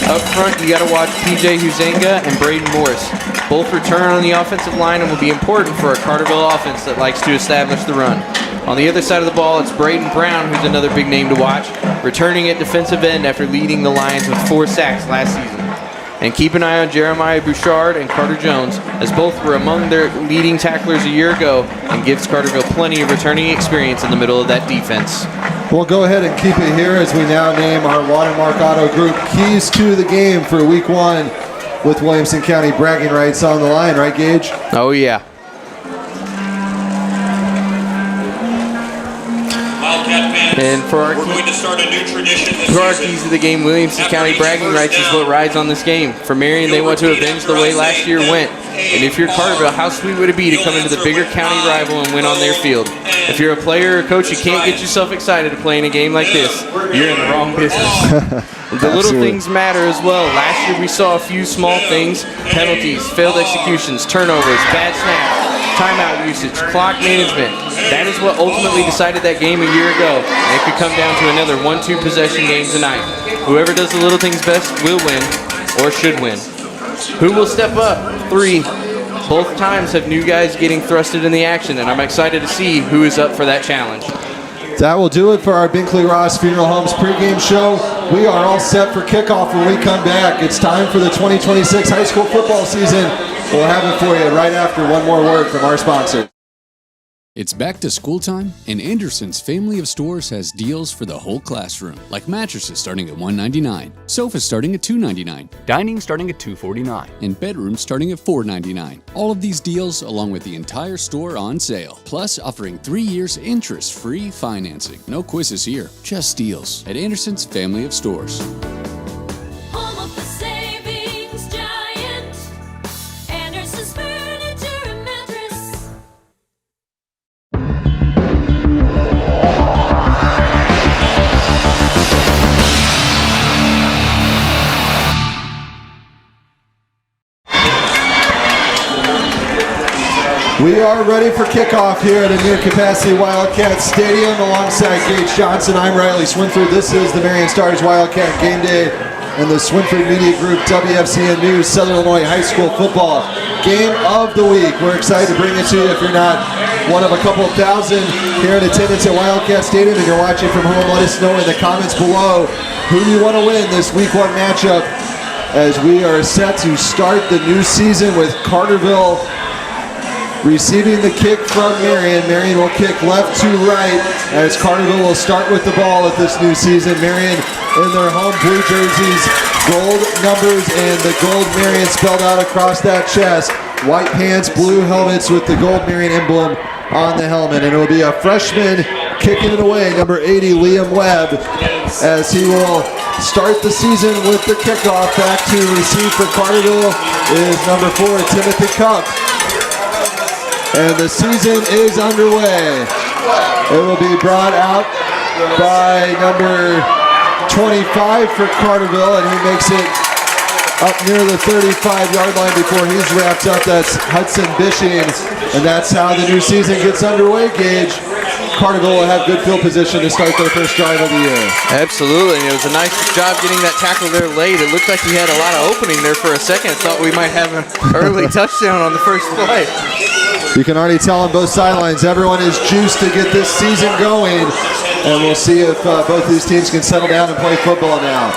Up front, you got to watch PJ Huzenga and Braden Morris. Both return on the offensive line and will be important for a Carterville offense that likes to establish the run. On the other side of the ball, it's Braden Brown, who's another big name to watch, returning at defensive end after leading the Lions with 4 sacks last season. And keep an eye on Jeremiah Bouchard and Carter Jones, as both were among their leading tacklers a year ago and gives Carterville plenty of returning experience in the middle of that defense. We'll go ahead and keep it here as we now name our Watermark Auto Group keys to the game for Week 1 with Williamson County bragging rights on the line, right, Gage? Oh, yeah. And for our keys to the game, Williamson County bragging rights is what rides on this game. For Marion, they want to avenge the way last year went. And if you're Carterville, how sweet would it be to come into the bigger county rival and win on their field? If you're a player or coach, you can't get yourself excited to play in a game like this. You're in the wrong business. The little things matter as well. Last year we saw a few small things: penalties, failed executions, turnovers, bad snaps, timeout usage, clock management. That is what ultimately decided that game a year ago. And it could come down to another 1-2 possession game tonight. Whoever does the little things best will win, or should win. Who will step up? 3. Both times have new guys getting thrusted in the action, and I'm excited to see who is up for that challenge. That will do it for our Binkley-Ross Funeral Homes pregame show. We are all set for kickoff when we come back. It's time for the 2026 high school football season We'll have it for you right after one more word from our sponsor. It's back to school time, and Anderson's family of stores has deals for the whole classroom, like mattresses starting at $199, sofas starting at $299, dining starting at $249, and bedrooms starting at $499. All of these deals, along with the entire store, on sale, plus offering 3 years interest-free financing. No quizzes here, just deals at Anderson's family of stores. We are ready for kickoff here at a near-capacity Wildcat Stadium alongside Gage Johnson. I'm Riley Swinford. This is the Marion Stars Wildcat Game Day and the Swinford Media Group WFCN News Southern Illinois High School Football Game of the Week. We're excited to bring it to you. If you're not one of a couple thousand here in attendance at Wildcat Stadium and you're watching from home, let us know in the comments below who you want to win this Week 1 matchup as we are set to start the new season with Carterville receiving the kick from Marion. Marion will kick left to right as Carterville will start with the ball at this new season. Marion in their home blue jerseys, gold numbers, and the gold Marion spelled out across that chest. White pants, blue helmets with the gold Marion emblem on the helmet. And it will be a freshman kicking it away, number 80, Liam Webb, as he will start the season with the kickoff. Back to receive for Carterville is number 4, Timothy Cup. And the season is underway. It will be brought out by number 25 for Carterville, and he makes it up near the 35-yard line before he's wrapped up. That's Hudson Bishing, and that's how the new season gets underway, Gage. Carterville will have good field position to start their first drive of the year. Absolutely, and it was a nice job getting that tackle there late. It looked like he had a lot of opening there for a second. I thought we might have an early touchdown on the first play. You can already tell on both sidelines, everyone is juiced to get this season going, and we'll see if both these teams can settle down and play football now.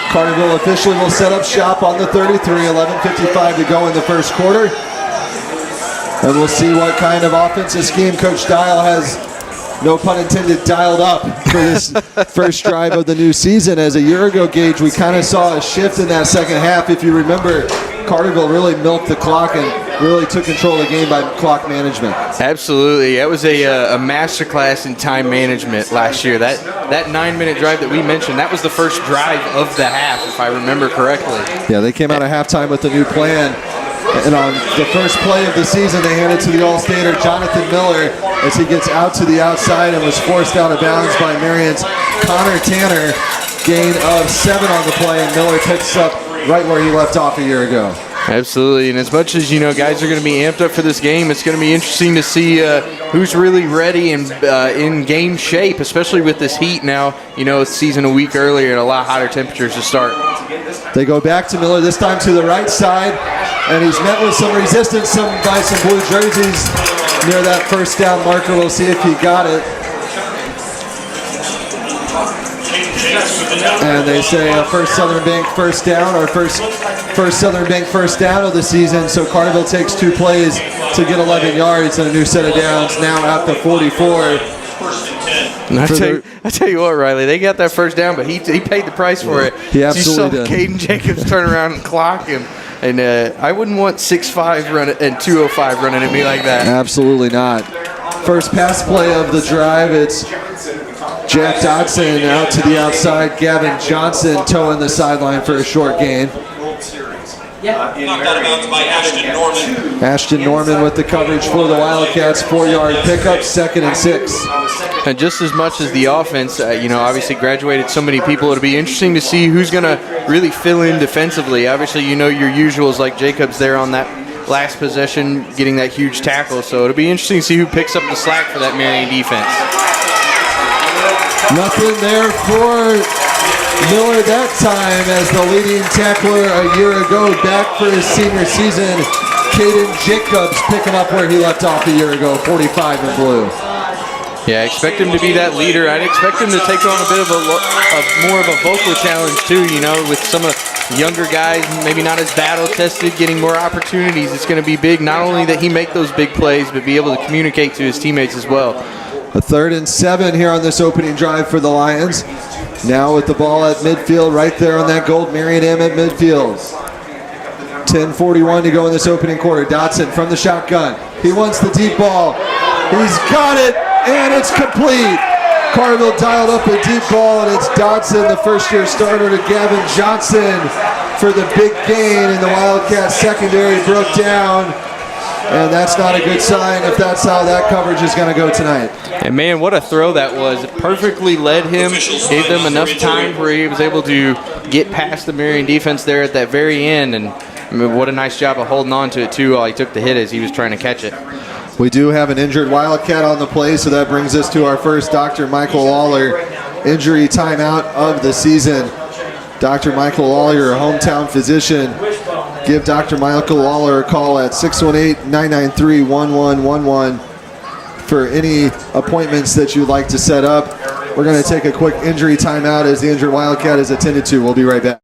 Carterville officially will set up shop on the 33, 11:55 to go in the first quarter. And we'll see what kind of offensive scheme Coach Dial has, no pun intended, dialed up for this first drive of the new season. As a year ago, Gage, we kind of saw a shift in that second half. If you remember, Carterville really milked the clock and really took control of the game by clock management. Absolutely. That was a masterclass in time management last year. That 9-minute drive that we mentioned, that was the first drive of the half, if I remember correctly. Yeah, they came out of halftime with a new plan. And on the first play of the season, they handed to the All-Stater Jonathan Miller as he gets out to the outside and was forced out of bounds by Marion's Connor Tanner. Gain of 7 on the play, and Miller picks up right where he left off a year ago. Absolutely, and as much as, you know, guys are going to be amped up for this game, it's going to be interesting to see who's really ready and in game shape, especially with this heat now. You know, it's season a week earlier and a lot hotter temperatures to start. They go back to Miller, this time to the right side, and he's met with some resistance by some blue jerseys near that first down marker. We'll see if he got it. And they say first Southern Bank first down, or first Southern Bank first down of the season. So Carterville takes 2 plays to get 11 yards and a new set of downs now at the 44. And I tell you what, Riley, they got that first down, but he paid the price for it. He absolutely did. You saw Caden Jacobs turn around and clock him. And I wouldn't want 6'5" running and 205 running at me like that. Absolutely not. First pass play of the drive, it's Jack Dodson out to the outside. Gavin Johnson towing the sideline for a short gain. Knocked out of bounds by Ashton Norman. Ashton Norman with the coverage for the Wildcats. 4-yard pickup, 2nd and 6. And just as much as the offense, obviously graduated so many people, it'll be interesting to see who's going to really fill in defensively. Obviously, you know your usuals like Jacobs there on that last possession, getting that huge tackle. So it'll be interesting to see who picks up the slack for that Marion defense. Nothing there for Miller that time as the leading tackler a year ago back for his senior season. Caden Jacobs picking up where he left off a year ago, 45 in blue. Yeah, I expect him to be that leader. I'd expect him to take on a bit of more of a vocal challenge too, with some of younger guys, maybe not as battle-tested, getting more opportunities. It's going to be big, not only that he make those big plays, but be able to communicate to his teammates as well. A 3rd and 7 here on this opening drive for the Lions. Now with the ball at midfield, right there on that gold Marion M at midfield. 10:41 to go in this opening quarter. Dotson from the shotgun. He wants the deep ball. He's got it, and it's complete. Carterville dialed up a deep ball, and it's Dotson, the first-year starter, to Gavin Johnston for the big gain, and the Wildcat secondary broke down. And that's not a good sign if that's how that coverage is going to go tonight. And man, what a throw that was. It perfectly led him, gave them enough time where he was able to get past the Marion defense there at that very end. And I mean, what a nice job of holding on to it too while he took the hit as he was trying to catch it. We do have an injured Wildcat on the play, so that brings us to our first Dr. Michael Lawler injury timeout of the season. Dr. Michael Lawler, your hometown physician. Give Dr. Michael Lawler a call at 618-993-1111 for any appointments that you'd like to set up. We're going to take a quick injury timeout as the injured Wildcat is attended to. We'll be right back.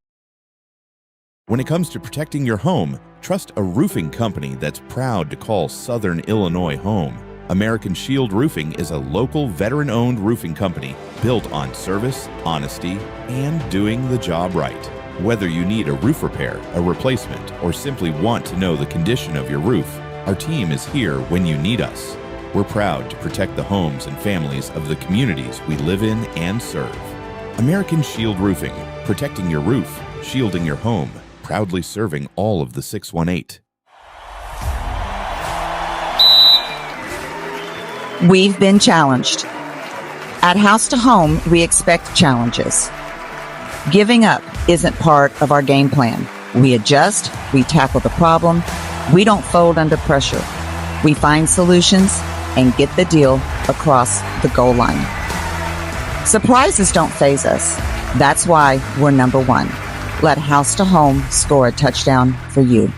When it comes to protecting your home, trust a roofing company that's proud to call Southern Illinois home. American Shield Roofing is a local veteran-owned roofing company built on service, honesty, and doing the job right. Whether you need a roof repair, a replacement, or simply want to know the condition of your roof, our team is here when you need us. We're proud to protect the homes and families of the communities we live in and serve. American Shield Roofing, protecting your roof, shielding your home, proudly serving all of the 618. We've been challenged. At House to Home, we expect challenges. Giving up isn't part of our game plan. We adjust, we tackle the problem, we don't fold under pressure. We find solutions and get the deal across the goal line. Surprises don't faze us. That's why we're number one. Let House to Home score a touchdown for you.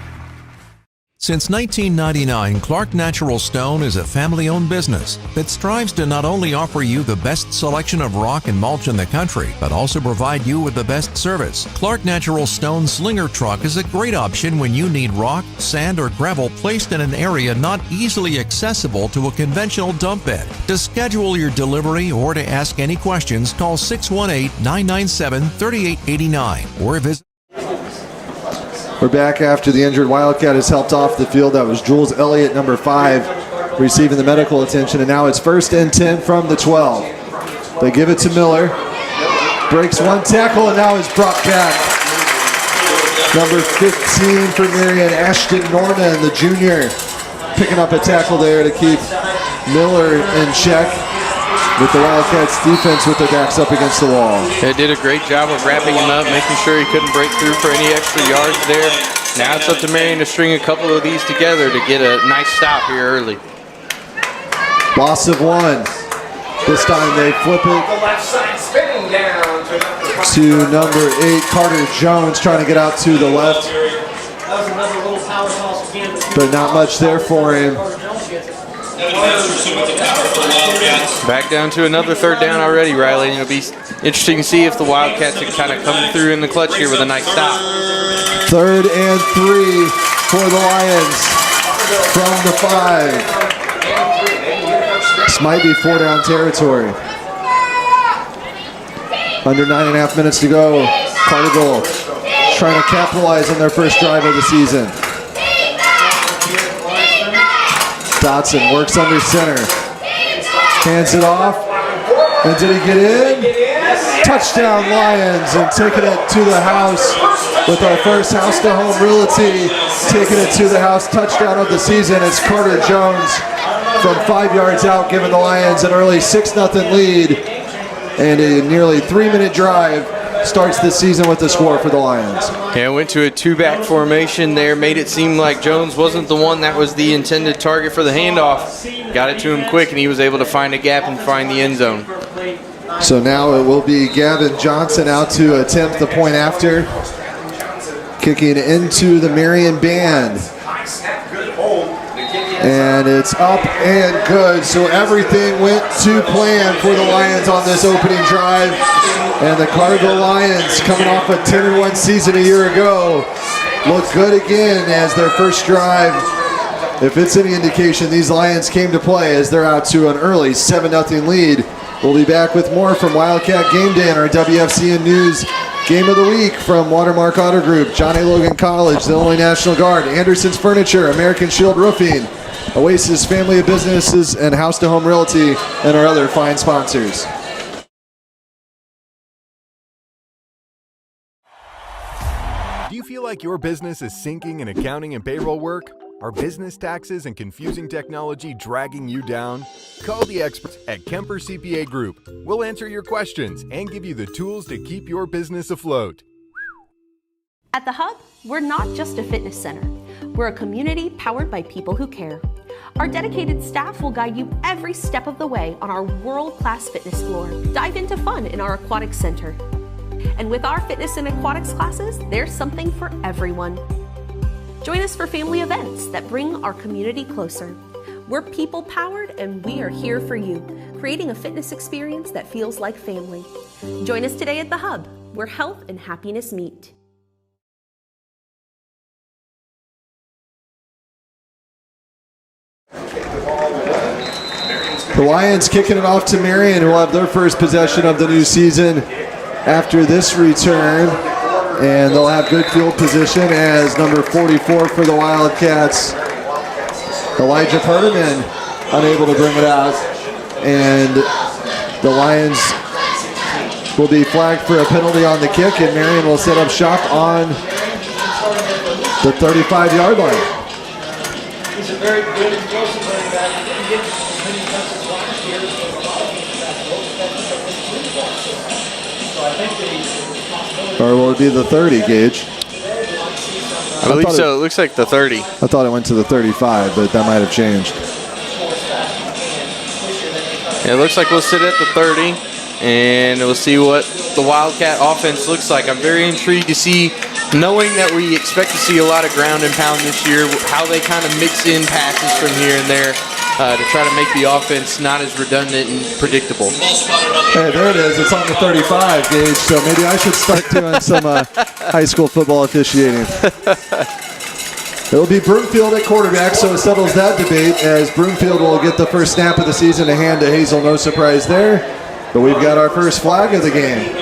Since 1999, Clark Natural Stone is a family-owned business that strives to not only offer you the best selection of rock and mulch in the country, but also provide you with the best service. Clark Natural Stone Slinger Truck is a great option when you need rock, sand, or gravel placed in an area not easily accessible to a conventional dump bed. To schedule your delivery or to ask any questions, call 618-997-3889 or visit. We're back after the injured Wildcat is helped off the field. That was Jules Elliott, number 5, receiving the medical attention. And now it's 1st and 10 from the 12. They give it to Miller. Breaks one tackle and now is brought back. Number 15 for Marion, Ashton Norman, the junior, picking up a tackle there to keep Miller in check. With the Wildcats defense with their backs up against the wall. They did a great job of wrapping him up, making sure he couldn't break through for any extra yards there. Now it's up to Marion to string a couple of these together to get a nice stop here early. Loss of 1. This time they flip it to number 8, Carter Jones, trying to get out to the left. But not much there for him. Back down to another 3rd down already, Riley. It'll be interesting to see if the Wildcats can kind of come through in the clutch here with a nice stop. 3rd and 3 for the Lions from the 5. This might be 4-down territory. Under 9.5 minutes to go. Carterville trying to capitalize on their first drive of the season. Dotson works under center. Hands it off. And did he get in? Touchdown Lions, and taking it to the house with our first House to Home Realty. Taking it to the house touchdown of the season. It's Carter Jones from 5 yards out, giving the Lions an early 6-0 lead. And a nearly 3-minute drive starts this season with the score for the Lions. Yeah, went to a 2-back formation there, made it seem like Jones wasn't the one that was the intended target for the handoff. Got it to him quick, and he was able to find a gap and find the end zone. So now it will be Gavin Johnson out to attempt the point after. Kicking into the Marion band. And it's up and good. So everything went to plan for the Lions on this opening drive. And the Carterville Lions, coming off a 10-1 season a year ago, look good again as their first drive. If it's any indication, these Lions came to play as they're out to an early 7-0 lead. We'll be back with more from Wildcat Gameday and our WFCN News Game of the Week from Watermark Auto Group, John A. Logan College, the Illinois National Guard, Anderson's Furniture, American Shield Roofing, Oasis Family of Businesses, and House to Home Realty, and our other fine sponsors. Do you feel like your business is sinking in accounting and payroll work? Are business taxes and confusing technology dragging you down? Call the experts at Kemper CPA Group. We'll answer your questions and give you the tools to keep your business afloat. At The Hub, we're not just a fitness center. We're a community powered by people who care. Our dedicated staff will guide you every step of the way on our world-class fitness floor. Dive into fun in our aquatics center. And with our fitness and aquatics classes, there's something for everyone. Join us for family events that bring our community closer. We're people-powered and we are here for you, creating a fitness experience that feels like family. Join us today at The Hub, where health and happiness meet. The Lions kicking it off to Marion, who will have their first possession of the new season after this return. And they'll have good field position as number 44 for the Wildcats, Elijah Herrin, unable to bring it out. And the Lions will be flagged for a penalty on the kick, and Marion will set up shop on the 35-yard line. He's a very good explosive running back. He didn't get as many touches last year, so I think Or will it be the 30, Gage? I believe so. It looks like the 30. I thought it went to the 35, but that might have changed. Yeah, it looks like we'll sit at the 30, and we'll see what the Wildcat offense looks like. I'm very intrigued to see, knowing that we expect to see a lot of ground and pound this year, how they kind of mix in passes from here and there to try to make the offense not as redundant and predictable. Hey, there it is. It's on the 35, Gage, so maybe I should start doing some high school football officiating. It'll be Broomfield at quarterback, so it settles that debate as Broomfield will get the first snap of the season to hand to Hazel. No surprise there, but we've got our first flag of the game.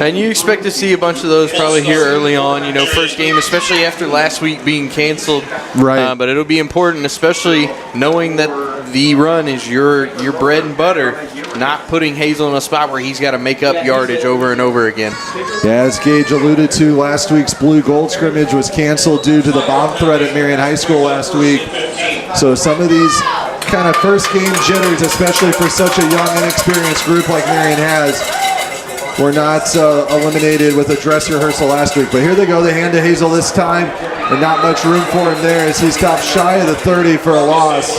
And you expect to see a bunch of those probably here early on, you know, first game, especially after last week being canceled. Right. But it'll be important, especially knowing that the run is your bread and butter, not putting Hazel in a spot where he's got to make up yardage over and over again. Yeah, as Gage alluded to, last week's blue-gold scrimmage was canceled due to the bomb threat at Marion High School last week. So some of these kind of first-game jitters, especially for such a young, inexperienced group like Marion has, were not eliminated with a dress rehearsal last week. But here they go. They hand to Hazel this time, and not much room for him there as he stops shy of the 30 for a loss.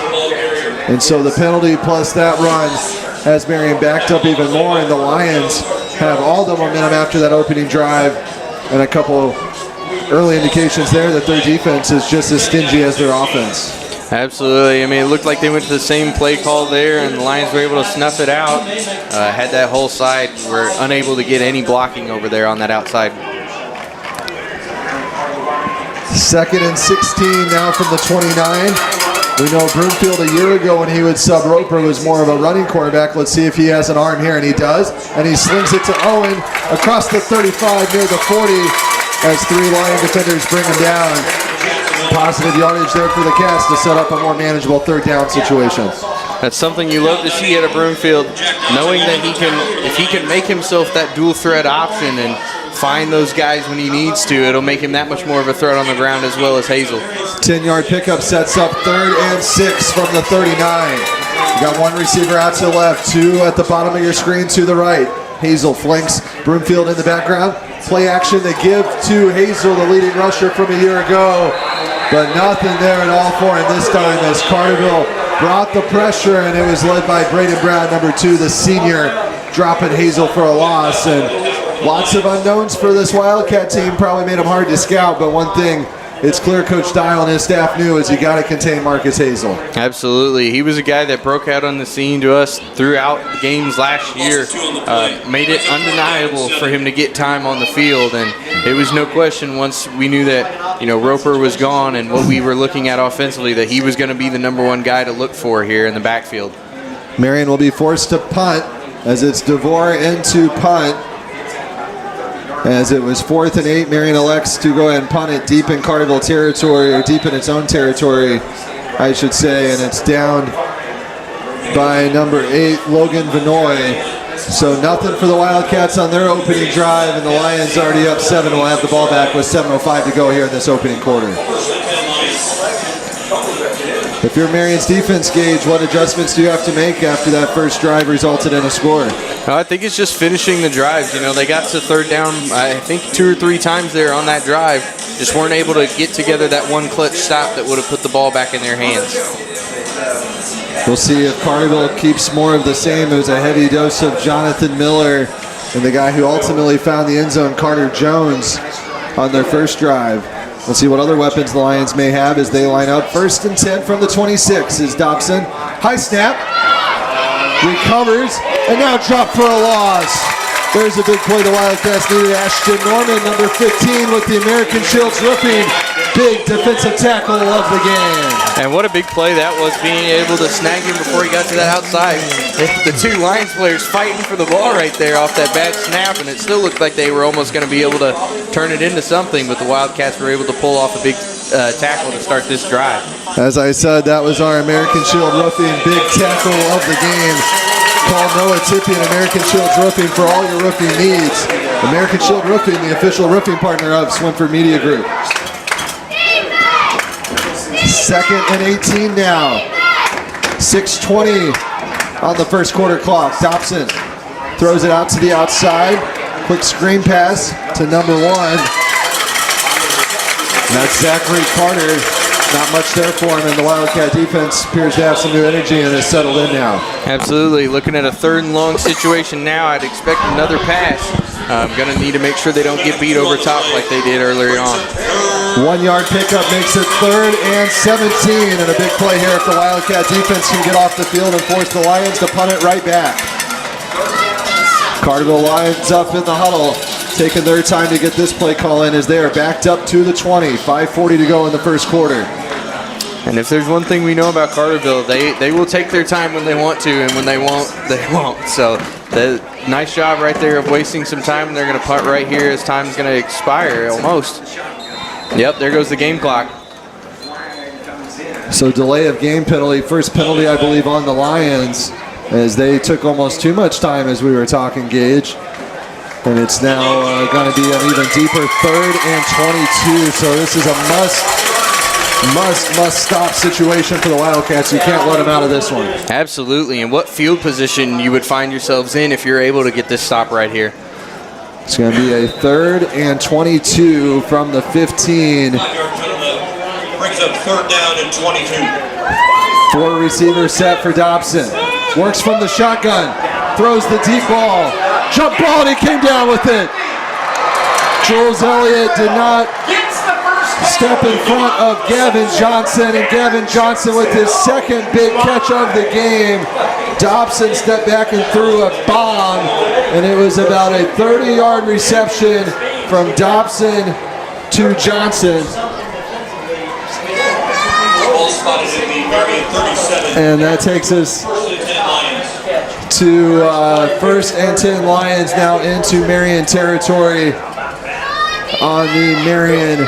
And so the penalty plus that run has Marion backed up even more, and the Lions have all the momentum after that opening drive, and a couple early indications there that their defense is just as stingy as their offense. Absolutely. I mean, it looked like they went to the same play call there, and the Lions were able to snuff it out. Had that whole side, were unable to get any blocking over there on that outside. 2nd and 16 now from the 29. We know Broomfield a year ago when he would sub Roper was more of a running quarterback. Let's see if he has an arm here, and he does. And he slings it to Owen across the 35 near the 40 as 3 Lion defenders bring him down. Positive yardage there for the Cats to set up a more manageable 3rd down situation. That's something you love to see at a Broomfield, knowing that if he can make himself that dual threat option and find those guys when he needs to, it'll make him that much more of a threat on the ground as well as Hazel. 10-yard pickup sets up 3rd and 6 from the 39. You got 1 receiver out to the left, 2 at the bottom of your screen to the right. Hazel flanks Broomfield in the background. Play action to give to Hazel, the leading rusher from a year ago. But nothing there at all for him this time as Carterville brought the pressure, and it was led by Braden Brown, number 2, the senior, dropping Hazel for a loss. And lots of unknowns for this Wildcat team, probably made them hard to scout, but one thing it's clear Coach Dial and his staff knew is you got to contain Marcus Hazel. Absolutely. He was a guy that broke out on the scene to us throughout the games last year, made it undeniable for him to get time on the field, and it was no question once we knew that, you know, Roper was gone and what we were looking at offensively, that he was going to be the #1 guy to look for here in the backfield. Marion will be forced to punt as it's DeVore into punt. As it was 4th and 8, Marion elects to go ahead and punt it deep in Carterville territory, or deep in its own territory, I should say, and it's down by number 8, Logan Vinoy. So nothing for the Wildcats on their opening drive, and the Lions already up 7. Will have the ball back with 7:05 to go here in this opening quarter. If you're Marion's defense, Gage, what adjustments do you have to make after that first drive resulted in a score? I think it's just finishing the drives. You know, they got to third down, I think 2 or 3 times there on that drive. Just weren't able to get together that one clutch stop that would have put the ball back in their hands. We'll see if Carterville keeps more of the same. It was a heavy dose of Jonathan Miller and the guy who ultimately found the end zone, Carter Jones, on their first drive. Let's see what other weapons the Lions may have as they line up. 1st and 10 from the 26 is Dobson. High snap. Recovers. And now dropped for a loss. There's a big play the Wildcats needed. Ashton Norman, number 15 with the American Shields Roofing. Big defensive tackle of the game. And what a big play that was, being able to snag him before he got to that outside. The 2 Lions players fighting for the ball right there off that bad snap, and it still looked like they were almost going to be able to turn it into something, but the Wildcats were able to pull off a big tackle to start this drive. As I said, that was our American Shield Roofing big tackle of the game. Call Noah Tippy and American Shield Roofing for all your roofing needs. American Shield Roofing, the official roofing partner of Swinford Media Group. 2nd and 18 now. 6:20 on the first quarter clock. Dobson throws it out to the outside. Quick screen pass to number 1. That's Zachary Carter. Not much there for him, and the Wildcat defense appears to have some new energy and is settled in now. Absolutely. Looking at a 3rd and long situation now, I'd expect another pass. Going to need to make sure they don't get beat over top like they did earlier on. 1-yard pickup makes it 3rd and 17, and a big play here if the Wildcat defense can get off the field and force the Lions to punt it right back. Carterville Lions up in the huddle, taking their time to get this play call in as they are backed up to the 20. 5:40 to go in the first quarter. And if there's one thing we know about Carterville, they will take their time when they want to, and when they won't, they won't. So nice job right there of wasting some time, and they're going to punt right here as time's going to expire almost. Yep, there goes the game clock. So delay of game penalty, first penalty I believe on the Lions, as they took almost too much time as we were talking, Gage. And it's now going to be an even deeper 3rd and 22. So this is a must stop situation for the Wildcats. You can't let them out of this one. Absolutely. And what field position you would find yourselves in if you're able to get this stop right here. It's going to be a 3rd and 22 from the 15. Brings up 3rd down and 22. 4 receivers set for Dobson. Works from the shotgun. Throws the deep ball. Jump ball, and he came down with it. Jules Elliott did not step in front of Gavin Johnson, and Gavin Johnson with his 2nd big catch of the game. Dobson stepped back and threw a bomb, and it was about a 30-yard reception from Dobson to Johnson. And that takes us to 1st and 10 Lions now into Marion territory on the Marion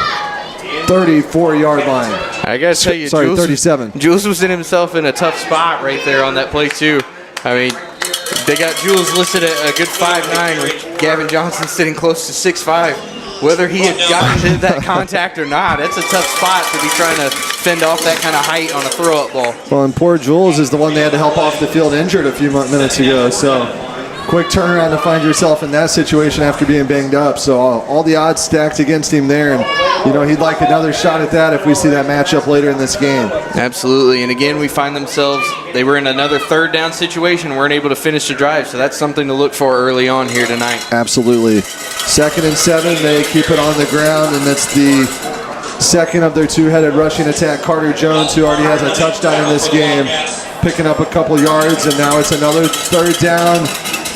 34-yard line. I gotta tell you, sorry, Jules, 37. Jules was in himself in a tough spot right there on that play too. I mean, they got Jules listed at a good 5'9", with Gavin Johnson sitting close to 6'5". Whether he had gotten to that contact or not, it's a tough spot to be trying to fend off that kind of height on a throw-up ball. Well, and poor Jules is the one they had to help off the field injured a few minutes ago. So quick turnaround to find yourself in that situation after being banged up. So all the odds stacked against him there. And, you know, he'd like another shot at that if we see that matchup later in this game. Absolutely. And again, we find themselves, they were in another 3rd down situation, weren't able to finish the drive. So that's something to look for early on here tonight. Absolutely. 2nd and 7, they keep it on the ground, and that's the second of their two-headed rushing attack. Carter Jones, who already has a touchdown in this game, picking up a couple yards, and now it's another third down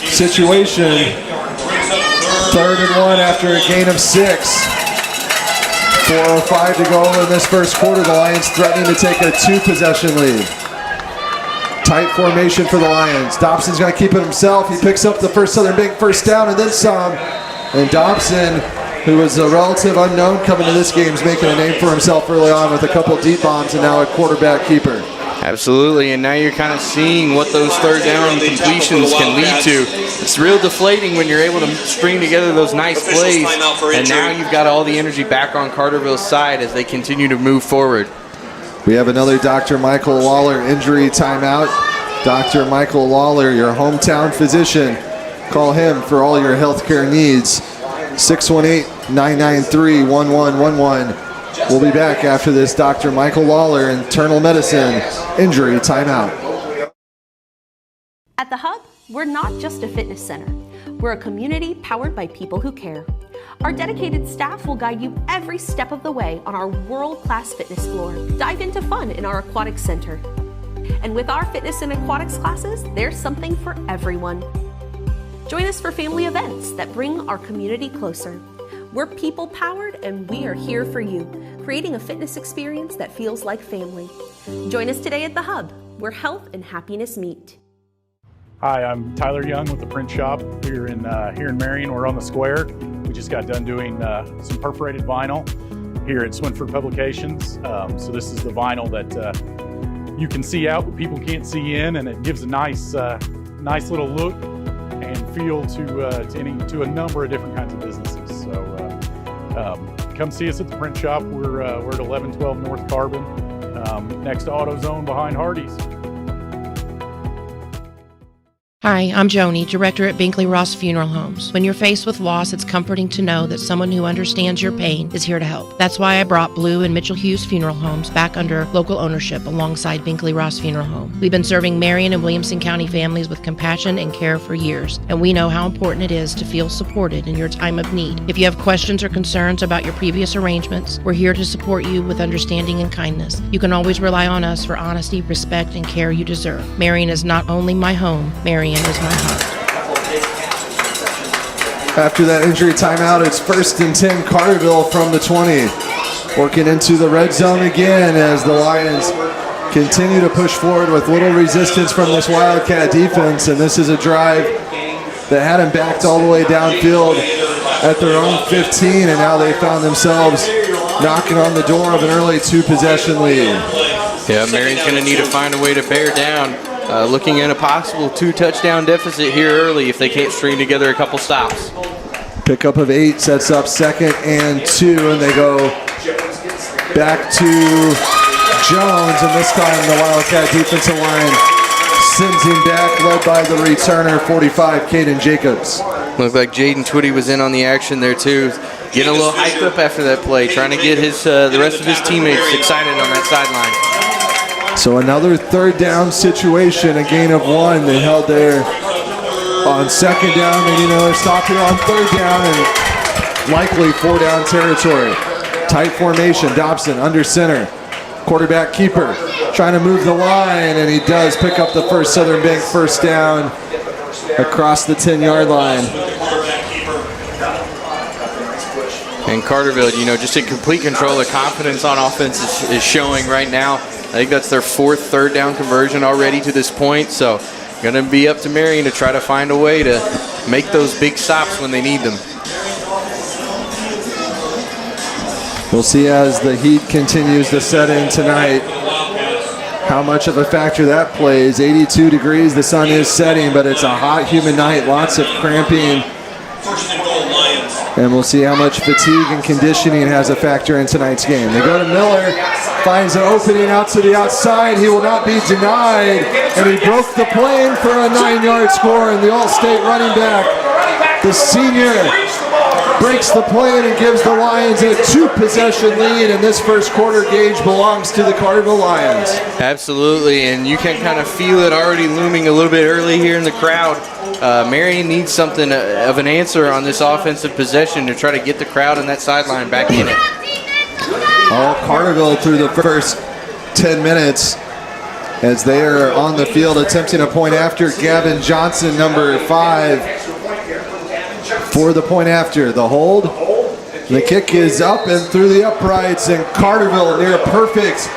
situation. 3rd and 1 after a gain of 6. 4:05 to go in this first quarter. The Lions threatening to take a 2-possession lead. Tight formation for the Lions. Dobson's going to keep it himself. He picks up the first Southern Bank first down and then some. And Dobson, who was a relative unknown coming to this game, is making a name for himself early on with a couple deep bombs and now a quarterback keeper. Absolutely, and now you're kind of seeing what those third down completions can lead to. It's real deflating when you're able to string together those nice plays, and now you've got all the energy back on Carterville's side as they continue to move forward. We have another Dr. Michael Lawler injury timeout. Dr. Michael Lawler, your hometown physician. Call him for all your healthcare needs. 618-993-1111. We'll be back after this Dr. Michael Lawler internal medicine injury timeout. At the Hub, we're not just a fitness center. We're a community powered by people who care. Our dedicated staff will guide you every step of the way on our world-class fitness floor. Dive into fun in our aquatic center. And with our fitness and aquatics classes, there's something for everyone. Join us for family events that bring our community closer. We're people-powered and we are here for you, creating a fitness experience that feels like family. Join us today at the Hub, where health and happiness meet. Hi, I'm Tyler Young with the print shop here in Marion. We're on the square. We just got done doing some perforated vinyl here at Swinford Publications. So this is the vinyl that you can see out, but people can't see in, and it gives a nice little look and feel to a number of different kinds of businesses. So come see us at the print shop. We're at 1112 North Carbon, next to AutoZone behind Hardee's. Hi, I'm Joni, director at Binkley-Ross Funeral Homes. When you're faced with loss, it's comforting to know that someone who understands your pain is here to help. That's why I brought Blue and Mitchell Hughes Funeral Homes back under local ownership alongside Binkley-Ross Funeral Home. We've been serving Marion and Williamson County families with compassion and care for years, and we know how important it is to feel supported in your time of need. If you have questions or concerns about your previous arrangements, we're here to support you with understanding and kindness. You can always rely on us for honesty, respect, and care you deserve. Marion is not only my home, Marion is my heart. After that injury timeout, it's 1st and 10 Carterville from the 20. Working into the red zone again as the Lions continue to push forward with little resistance from this Wildcat defense. And this is a drive that had them backed all the way downfield at their own 15, and now they found themselves knocking on the door of an early 2-possession lead. Yeah, Marion's going to need to find a way to bear down. Looking at a possible 2-touchdown deficit here early if they can't string together a couple stops. Pickup of 8 sets up 2nd and 2, and they go back to Jones, and this time the Wildcat defensive line sends him back, led by the returner, 45, Caden Jacobs. Looked like Jaden Twitty was in on the action there too. Getting a little hyped up after that play, trying to get the rest of his teammates excited on that sideline. So another 3rd down situation, a gain of 1. They held there on 2nd down, maybe another stop here on 3rd down, and likely 4-down territory. Tight formation, Dobson under center. Quarterback keeper trying to move the line, and he does pick up the first Southern Bank first down across the 10-yard line. And Carterville, just in complete control. The confidence on offense is showing right now. I think that's their 4th 3rd down conversion already to this point. So going to be up to Marion to try to find a way to make those big stops when they need them. We'll see as the heat continues to set in tonight how much of a factor that plays. 82 degrees, the sun is setting, but it's a hot, humid night. Lots of cramping. And we'll see how much fatigue and conditioning has a factor in tonight's game. They go to Miller, finds an opening out to the outside. He will not be denied, and he broke the plane for a 9-yard score. And the All-State running back, the senior, breaks the plane and gives the Lions a 2-possession lead, and this first quarter gauge belongs to the Carterville Lions. Absolutely, and you can kind of feel it already looming a little bit early here in the crowd. Marion needs something of an answer on this offensive possession to try to get the crowd on that sideline back in it. All Carterville through the first 10 minutes as they are on the field attempting a point after. Gavin Johnson, number 5, for the point after. The hold. The kick is up and through the uprights, and Carterville near perfect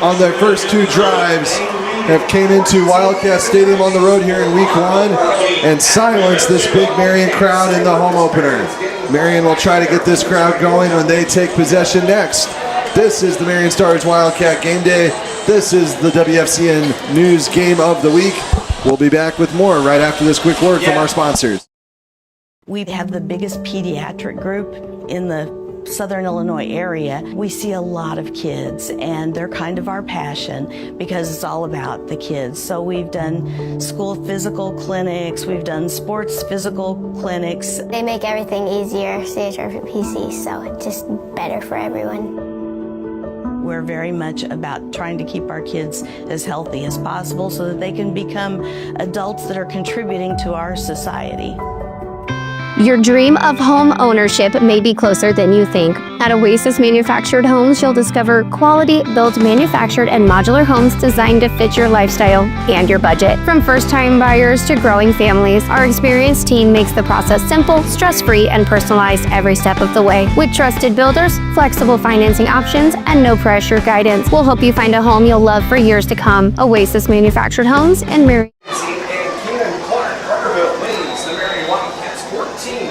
on their first 2 drives. Have came into Wildcat Stadium on the road here in week 1 and silenced this big Marion crowd in the home opener. Marion will try to get this crowd going when they take possession next. This is the Marion Stars Wildcat Game Day. This is the WFCN News Game of the Week. We'll be back with more right after this quick word from our sponsors. We have the biggest pediatric group in the Southern Illinois area. We see a lot of kids, and they're kind of our passion because it's all about the kids. So we've done school physical clinics, we've done sports physical clinics. They make everything easier, CHRPC, so it's just better for everyone. We're very much about trying to keep our kids as healthy as possible so that they can become adults that are contributing to our society. Your dream of home ownership may be closer than you think. At Oasis Manufactured Homes, you'll discover quality, built, manufactured, and modular homes designed to fit your lifestyle and your budget. From first-time buyers to growing families, our experienced team makes the process simple, stress-free, and personalized every step of the way. With trusted builders, flexible financing options, and no-pressure guidance, we'll help you find a home you'll love for years to come. Oasis Manufactured Homes in Marion.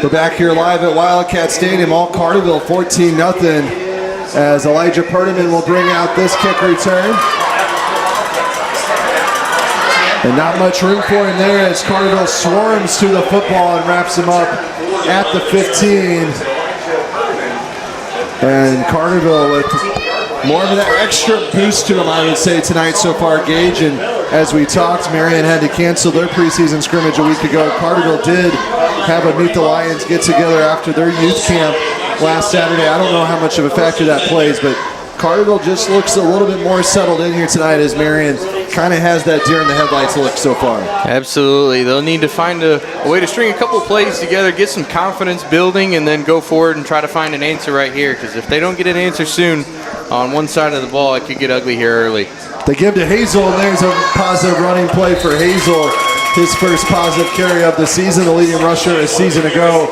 We're back here live at Wildcat Stadium. All Carterville 14-0 as Elijah Perdeman will bring out this kick return. And not much room for him there as Carterville swarms to the football and wraps him up at the 15. And Carterville with more of an extra boost to them, I would say, tonight so far, Gage. And as we talked, Marion had to cancel their preseason scrimmage a week ago. Carterville did have a Meet the Lions get together after their youth camp last Saturday. I don't know how much of a factor that plays, but Carterville just looks a little bit more settled in here tonight as Marion kind of has that deer in the headlights look so far. Absolutely. They'll need to find a way to string a couple plays together, get some confidence building, and then go forward and try to find an answer right here, because if they don't get an answer soon on one side of the ball, it could get ugly here early. They give to Hazel, and there's a positive running play for Hazel. His first positive carry of the season, the leading rusher a season ago.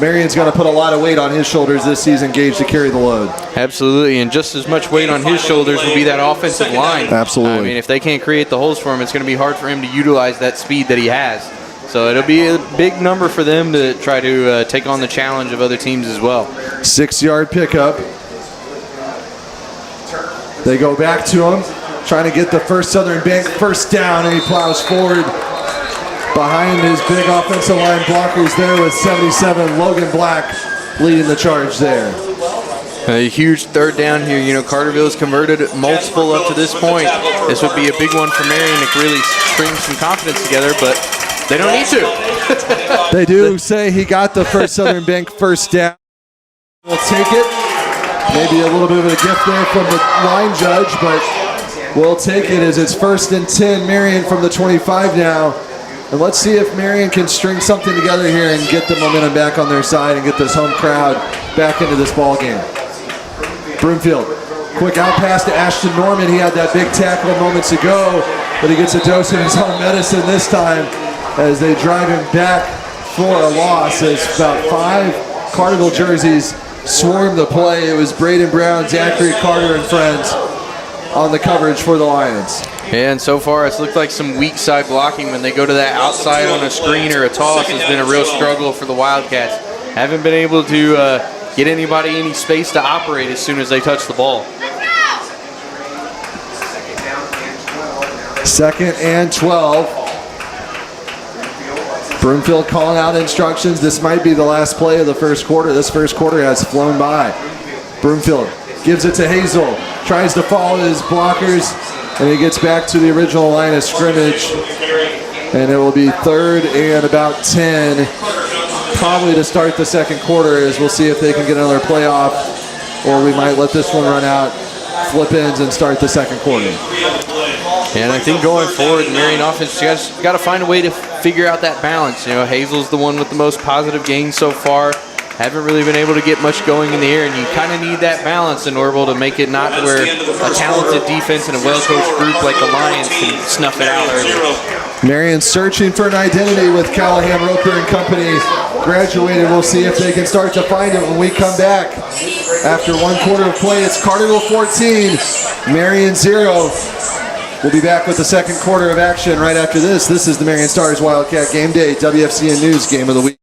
Marion's going to put a lot of weight on his shoulders this season, Gage, to carry the load. Absolutely, and just as much weight on his shoulders will be that offensive line. Absolutely. I mean, if they can't create the holes for him, it's going to be hard for him to utilize that speed that he has. So it'll be a big number for them to try to take on the challenge of other teams as well. 6-yard pickup. They go back to him, trying to get the first Southern Bank first down, and he plows forward behind his big offensive line blockers there with 77, Logan Black leading the charge there. A huge third down here. You know, Carterville's converted multiple up to this point. This would be a big one for Marion to really string some confidence together, but they don't need to. They do say he got the first Southern Bank first down. We'll take it. Maybe a little bit of a gift there from the line judge, but we'll take it as it's 1st and 10. Marion from the 25 now. And let's see if Marion can string something together here and get the momentum back on their side and get this home crowd back into this ball game. Broomfield, quick out pass to Ashton Norman. He had that big tackle moments ago, but he gets a dose of his own medicine this time as they drive him back for a loss. As about 5 Carterville jerseys swarmed the play. It was Braden Brown, Zachary Carter, and friends on the coverage for the Lions. And so far it's looked like some weak side blocking when they go to that outside on a screen or a toss has been a real struggle for the Wildcats. Haven't been able to get anybody any space to operate as soon as they touch the ball. 2nd and 12. Broomfield calling out instructions. This might be the last play of the first quarter. This first quarter has flown by. Broomfield gives it to Hazel. Tries to follow his blockers, and he gets back to the original line of scrimmage. And it will be 3rd and about 10, probably to start the second quarter, as we'll see if they can get another play off, or we might let this one run out, flip ends, and start the second quarter. And I think going forward, the Marion offense just got to find a way to figure out that balance. You know, Hazel's the one with the most positive gains so far. haven't really been able to get much going in the air, and you kind of need that balance in order to make it not where a talented defense and a well-coached group like the Lions can snuff it out early. Marion searching for an identity with Callahan, Roper, and company. Graduated. We'll see if they can start to find it when we come back. After 1 quarter of play, it's Carterville 14, Marion 0. We'll be back with the second quarter of action right after this. This is the Marion Stars Wildcat Game Day WFCN News Game of the Week.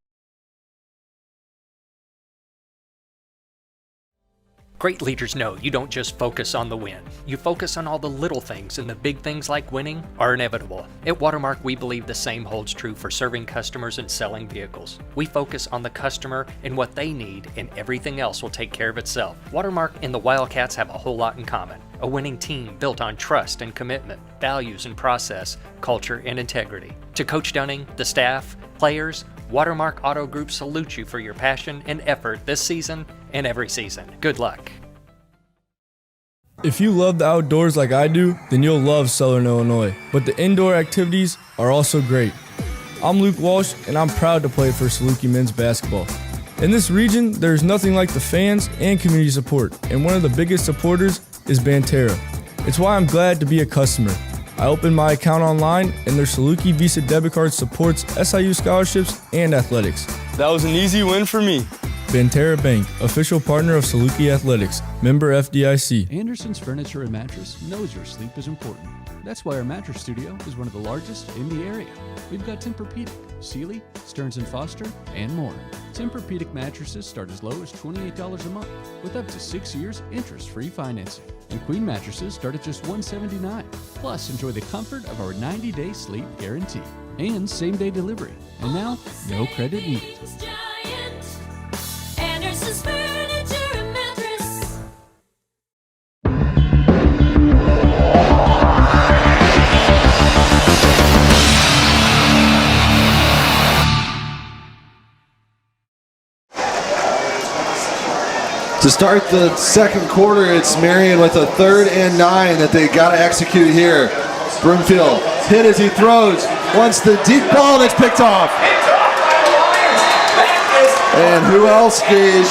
Great leaders know you don't just focus on the win. You focus on all the little things, and the big things like winning are inevitable. At Watermark, we believe the same holds true for serving customers and selling vehicles. We focus on the customer and what they need, and everything else will take care of itself. Watermark and the Wildcats have a whole lot in common. A winning team built on trust and commitment, values and process, culture and integrity. To Coach Dunning, the staff, players, Watermark Auto Group salutes you for your passion and effort this season and every season. Good luck. If you love the outdoors like I do, then you'll love Southern Illinois. But the indoor activities are also great. I'm Luke Walsh, and I'm proud to play for Saluki men's basketball. In this region, there's nothing like the fans and community support, and one of the biggest supporters is Banterra. It's why I'm glad to be a customer. I opened my account online, and their Saluki Visa debit card supports SIU scholarships and athletics. That was an easy win for me. Banterra Bank, official partner of Saluki Athletics, member FDIC. Anderson's Furniture and Mattress knows your sleep is important. That's why our mattress studio is one of the largest in the area. We've got Tempur-Pedic, Sealy, Stearns & Foster, and more. Tempur-Pedic mattresses start as low as $28 a month with up to 6 years interest-free financing. And Queen mattresses start at just $179. Plus, enjoy the comfort of our 90-day sleep guarantee and same-day delivery. And now, no credit needed. Anderson's Furniture and Mattress. To start the second quarter, it's Marion with a 3rd and 9 that they got to execute here. Broomfield hit as he throws. Wants the deep ball, and it's picked off. And who else, Gage,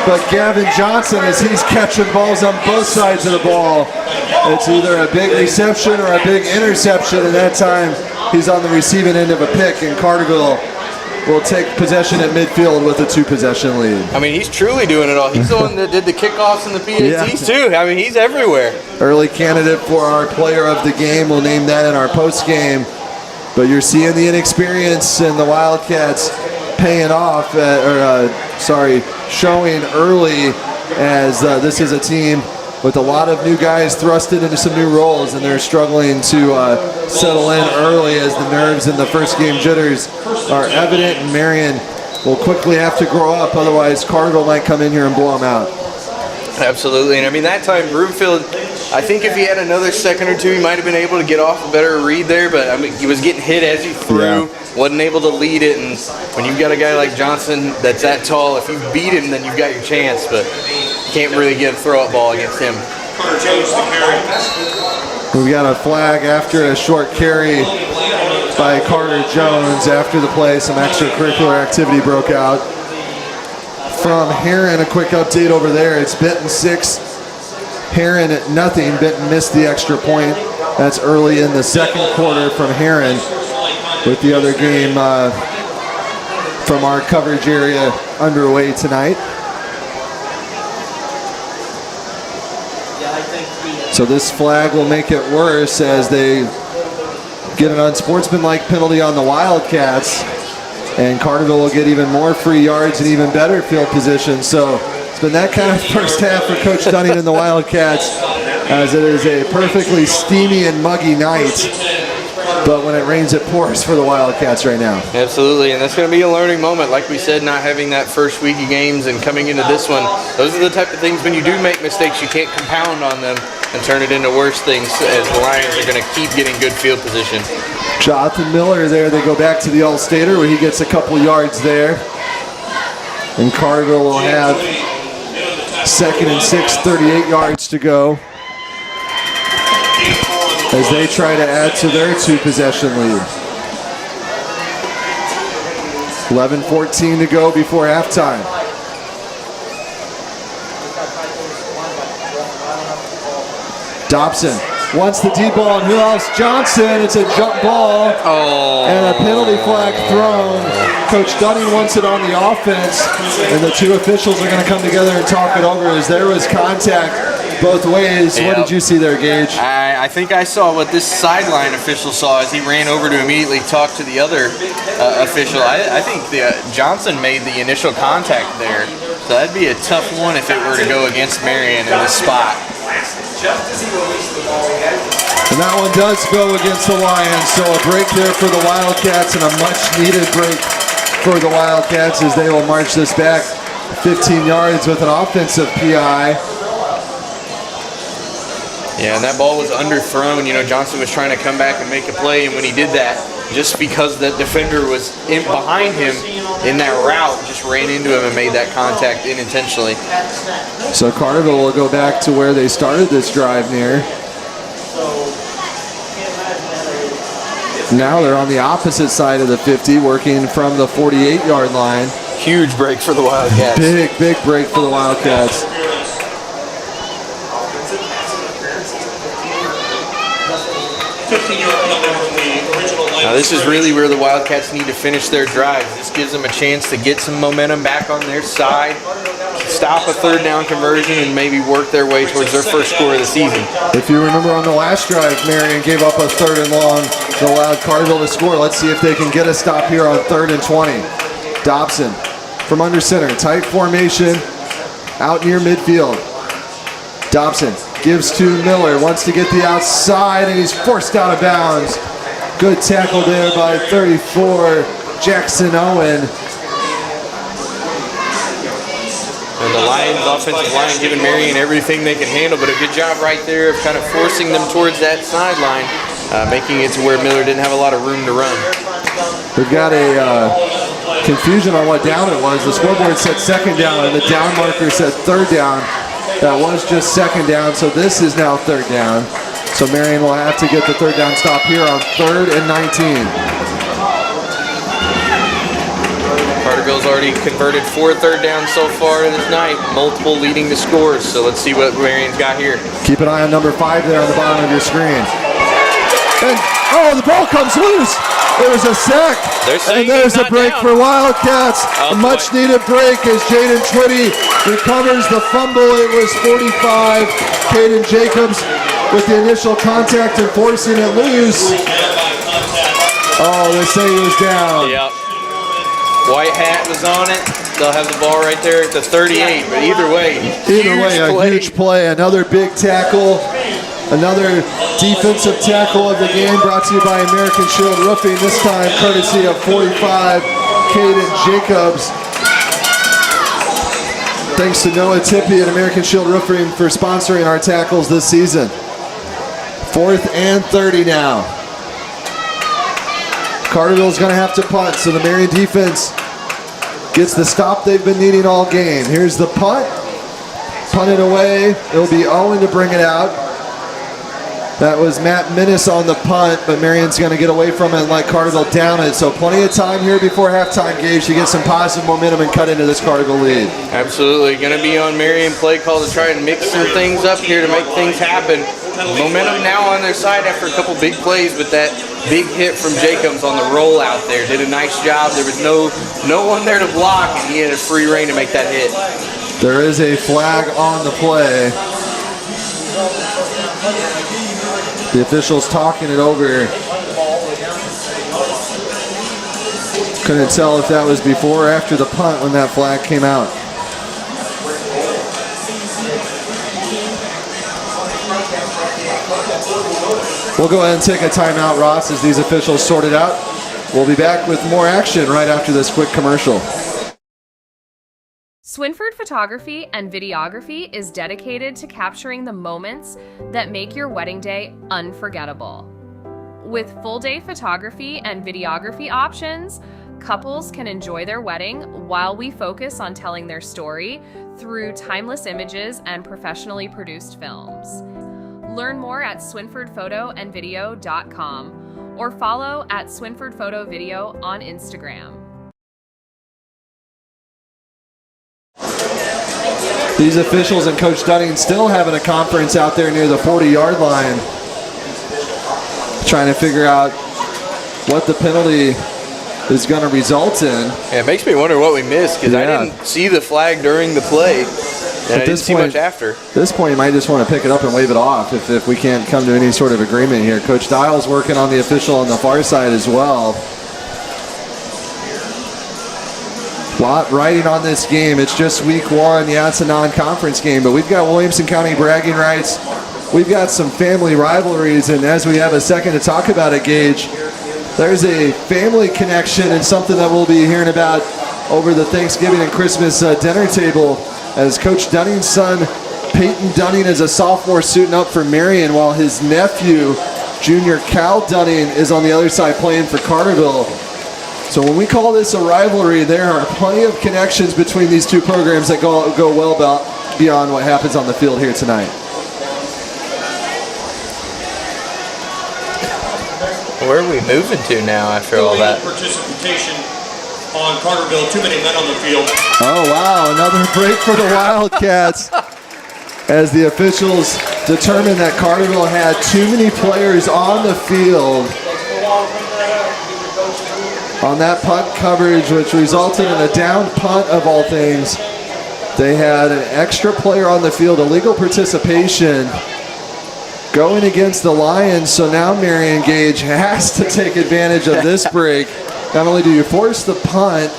but Gavin Johnston as he's catching balls on both sides of the ball. It's either a big reception or a big interception, and that time he's on the receiving end of a pick, and Carterville will take possession at midfield with a 2-possession lead. I mean, he's truly doing it all. He's the one that did the kickoffs and the PATs too. I mean, he's everywhere. Early candidate for our player of the game. We'll name that in our post game. But you're seeing the inexperience and the Wildcats paying off, showing early as this is a team with a lot of new guys thrusted into some new roles, and they're struggling to settle in early as the nerves in the first game jitters are evident, and Marion will quickly have to grow up, otherwise Carterville might come in here and blow them out. Absolutely, and I mean that time Broomfield, I think if he had another second or two, he might have been able to get off a better read there, but I mean he was getting hit as he threw, wasn't able to lead it, and when you've got a guy like Johnston that's that tall, if you beat him, then you've got your chance, but you can't really get a throw-up ball against him. We've got a flag after a short carry by Carter Jones. After the play, some extracurricular activity broke out. From Herrin, a quick update over there. It's Benton 6, Herrin at nothing. Benton missed the extra point. That's early in the second quarter from Herrin, with the other game from our coverage area underway tonight. So this flag will make it worse as they get an unsportsmanlike penalty on the Wildcats, and Carterville will get even more free yards and even better field position. So it's been that kind of first half for Coach Dunning and the Wildcats, as it is a perfectly steamy and muggy night. But when it rains, it pours for the Wildcats right now. Absolutely, and that's going to be a learning moment. Like we said, not having that first week of games and coming into this one, those are the type of things when you do make mistakes, you can't compound on them and turn it into worse things, as the Lions are going to keep getting good field position. Jonathan Miller there, they go back to the All-Stater where he gets a couple yards there. And Carterville will have 2nd and 6, 38 yards to go, as they try to add to their 2-possession lead. 11-14 to go before halftime. Dobson wants the deep ball, and who else? Johnston. It's a jump ball and a penalty flag thrown. Coach Dunning wants it on the offense, and the two officials are going to come together and talk it over as there was contact both ways. What did you see there, Gage? I think I saw what this sideline official saw as he ran over to immediately talk to the other official. I think Johnson made the initial contact there, so that'd be a tough one if it were to go against Marion in this spot. And that one does go against the Lions, so a break there for the Wildcats and a much-needed break for the Wildcats as they will march this back 15 yards with an offensive PI. Yeah, and that ball was underthrown. You know, Johnson was trying to come back and make a play, and when he did that, just because the defender was in behind him in that route, just ran into him and made that contact unintentionally. So Carterville will go back to where they started this drive near. Now they're on the opposite side of the 50, working from the 48-yard line. Huge break for the Wildcats. Big break for the Wildcats. Now this is really where the Wildcats need to finish their drives. This gives them a chance to get some momentum back on their side, stop a third down conversion, and maybe work their way towards their first score of the season. If you remember on the last drive, Marion gave up a 3rd and long that allowed Carterville to score. Let's see if they can get a stop here on 3rd and 20. Dobson from under center, tight formation, out near midfield. Dobson gives to Miller, wants to get the outside, and he's forced out of bounds. Good tackle there by 34, Jackson Owen. And the Lions offensive line giving Marion everything they can handle, but a good job right there of kind of forcing them towards that sideline, making it to where Miller didn't have a lot of room to run. We've got a confusion on what down it was. The scoreboard said 2nd down, and the down marker said 3rd down. That was just 2nd down, so this is now 3rd down. So Marion will have to get the 3rd down stop here on 3rd and 19. Carterville's already converted 4 third downs so far this night, multiple leading to scores. So let's see what Marion's got here. Keep an eye on number 5 there on the bottom of your screen. And the ball comes loose. There's a sack, and there's a break for Wildcats. A much-needed break as Jaden Twitty recovers the fumble. It was 45. Caden Jacobs with the initial contact and forcing it loose. Oh, they say he was down. Yep. White hat was on it. They'll have the ball right there at the 38, but either way, a huge play. Another big tackle. Another defensive tackle of the game brought to you by American Shield Roofing, this time courtesy of 45, Caden Jacobs. Thanks to Noah Tippy and American Shield Roofing for sponsoring our tackles this season. 4th and 30 now. Carterville's going to have to punt, so the Marion defense gets the stop they've been needing all game. Here's the punt. Punted away. It'll be Owen to bring it out. That was Matt Minnis on the punt, but Marion's going to get away from it and let Carterville down it. So plenty of time here before halftime, Gage, to get some positive momentum and cut into this Carterville lead. Absolutely. Going to be on Marion play call to try and mix some things up here to make things happen. Momentum now on their side after a couple big plays, but that big hit from Jacobs on the roll out there did a nice job. There was no one there to block, and he had a free rein to make that hit. There is a flag on the play. The officials talking it over. Couldn't tell if that was before or after the punt when that flag came out. We'll go ahead and take a timeout, Ross, as these officials sort it out. We'll be back with more action right after this quick commercial. Swinford Photography and Videography is dedicated to capturing the moments that make your wedding day unforgettable. With full-day photography and videography options, couples can enjoy their wedding while we focus on telling their story through timeless images and professionally produced films. Learn more at swinfordphotoandvideo.com or follow at Swinford Photo Video on Instagram. These officials and Coach Dunning still having a conference out there near the 40-yard line, trying to figure out what the penalty is going to result in. Yeah, it makes me wonder what we missed because I didn't see the flag during the play, and I didn't see much after. At this point, you might just want to pick it up and wave it off if we can't come to any sort of agreement here. Coach Dial's working on the official on the far side as well. Lot riding on this game. It's just week one. Yeah, it's a non-conference game, but we've got Williamson County bragging rights. We've got some family rivalries, and as we have a second to talk about it, Gage, there's a family connection and something that we'll be hearing about over the Thanksgiving and Christmas dinner table as Coach Dunning's son, Peyton Dunning, is a sophomore suiting up for Marion, while his nephew, junior Cal Dunning, is on the other side playing for Carterville. So when we call this a rivalry, there are plenty of connections between these two programs that go well beyond what happens on the field here tonight. Where are we moving to now after all that? Participation on Carterville. Too many men on the field. Oh, wow. Another break for the Wildcats as the officials determined that Carterville had too many players on the field on that punt coverage, which resulted in a down punt of all things. They had an extra player on the field, illegal participation, going against the Lions. So now Marion Gage has to take advantage of this break. Not only do you force the punt,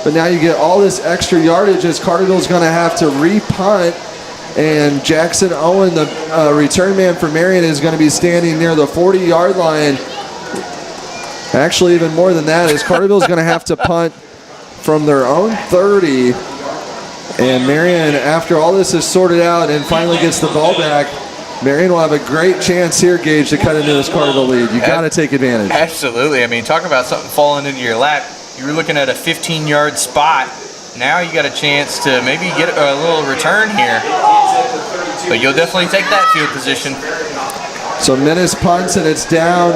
but now you get all this extra yardage as Carterville's going to have to re-punt. And Jackson Owen, the return man for Marion, is going to be standing near the 40-yard line. Actually, even more than that, is Carterville's going to have to punt from their own 30. And Marion, after all this is sorted out and finally gets the ball back, Marion will have a great chance here, Gage, to cut into this Carterville lead. You got to take advantage. Absolutely. I mean, talk about something falling into your lap. You were looking at a 15-yard spot. Now you got a chance to maybe get a little return here. But you'll definitely take that field position. So Menace punts, and it's down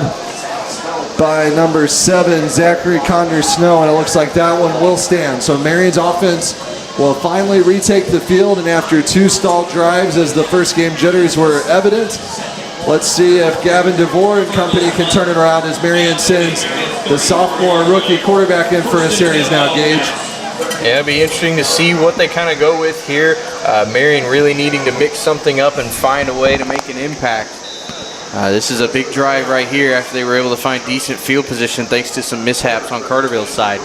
by number 7, Zachary Condor-Snow, and it looks like that one will stand. So Marion's offense will finally retake the field, and after 2 stalled drives as the first game jitters were evident, let's see if Gavin DeVore and company can turn it around as Marion sends the sophomore rookie quarterback in for a series now, Gage. Yeah, it'll be interesting to see what they kind of go with here. Marion really needing to mix something up and find a way to make an impact. This is a big drive right here after they were able to find decent field position thanks to some mishaps on Carterville's side.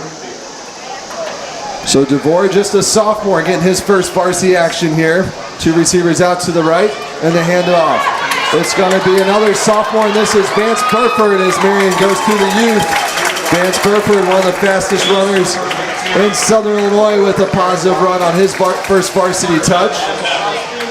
So DeVore, just a sophomore, getting his first varsity action here. 2 receivers out to the right, and the handoff. It's going to be another sophomore, and this is Vance Burford as Marion goes through the youth. Vance Burford, one of the fastest runners in Southern Illinois, with a positive run on his first varsity touch.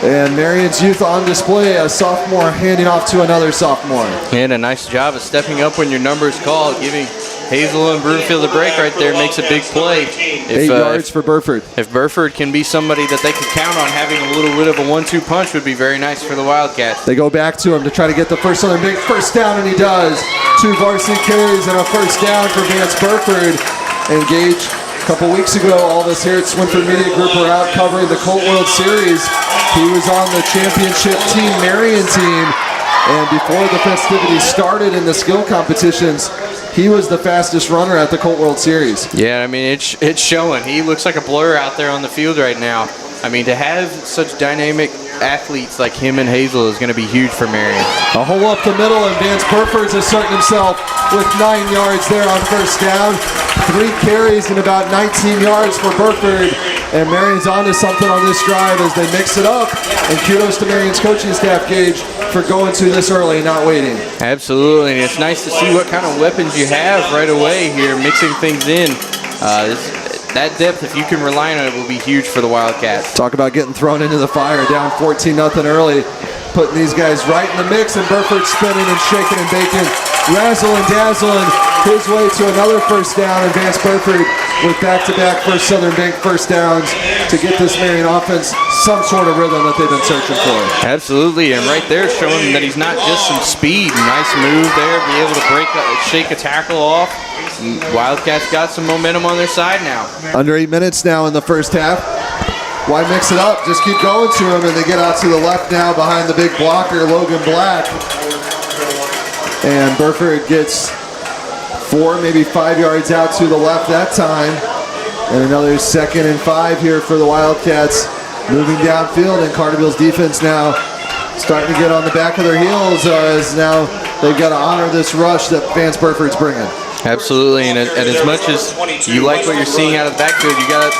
And Marion's youth on display, a sophomore handing off to another sophomore. And a nice job of stepping up when your number is called, giving Hazel and Broomfield a break right there, makes a big play. 8 yards for Burford. If Burford can be somebody that they can count on having a little bit of a 1-2 punch, would be very nice for the Wildcats. They go back to him to try to get the first other big first down, and he does. 2 varsity carries and a first down for Vance Burford. And a couple weeks ago, all of us here at Swinford Media Group were out covering the Colt World Series. He was on the championship team, Marion team, and before the festivities started in the skill competitions, he was the fastest runner at the Colt World Series. Yeah, I mean, it's showing. He looks like a blur out there on the field right now. I mean, to have such dynamic athletes like him and Hazel is going to be huge for Marion. A hole up the middle, and Vance Burford's asserting himself with 9 yards there on first down. 3 carries and about 19 yards for Burford. And Marion's onto something on this drive as they mix it up. And kudos to Marion's coaching staff, Gage, for going to this early and not waiting. Absolutely, and it's nice to see what kind of weapons you have right away here, mixing things in. That depth, if you can rely on it, will be huge for the Wildcats. Talk about getting thrown into the fire, down 14-0 early, putting these guys right in the mix, and Burford spinning and shaking and baking, razzle and dazzling his way to another first down, and Vance Burford with back-to-back First Southern Bank first downs to get this Marion offense some sort of rhythm that they've been searching for. Absolutely, and right there showing that he's not just some speed. Nice move there, be able to shake a tackle off. Wildcats got some momentum on their side now. Under 8 minutes now in the first half. Why mix it up? Just keep going to him, and they get out to the left now behind the big blocker, Logan Black. And Burford gets 4, maybe 5 yards out to the left that time. And another 2nd and 5 here for the Wildcats. Moving downfield, and Carterville's defense now starting to get on the back of their heels as now they've got to honor this rush that Vance Burford's bringing. Absolutely, and as much as you like what you're seeing out of the backfield, you got to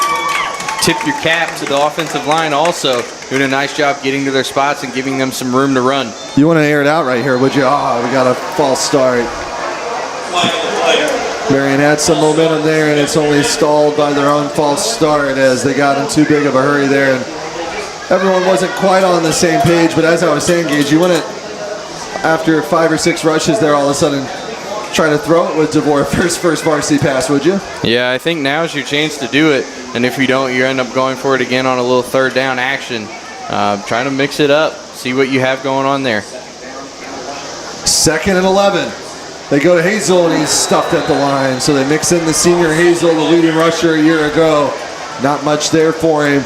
tip your cap to the offensive line also. Doing a nice job getting to their spots and giving them some room to run. You want to air it out right here, would you? Oh, we got a false start. Marion had some momentum there, and it's only stalled by their own false start as they got in too big of a hurry there. And everyone wasn't quite on the same page, but as I was saying, Gage, you wouldn't, after 5 or 6 rushes there, all of a sudden try to throw it with DeVore first varsity pass, would you? Yeah, I think now's your chance to do it. And if you don't, you end up going for it again on a little 3rd down action. Trying to mix it up, see what you have going on there. 2nd and 11. They go to Hazel, and he's stuffed at the line. So they mix in the senior Hazel, the leading rusher a year ago. Not much there for him.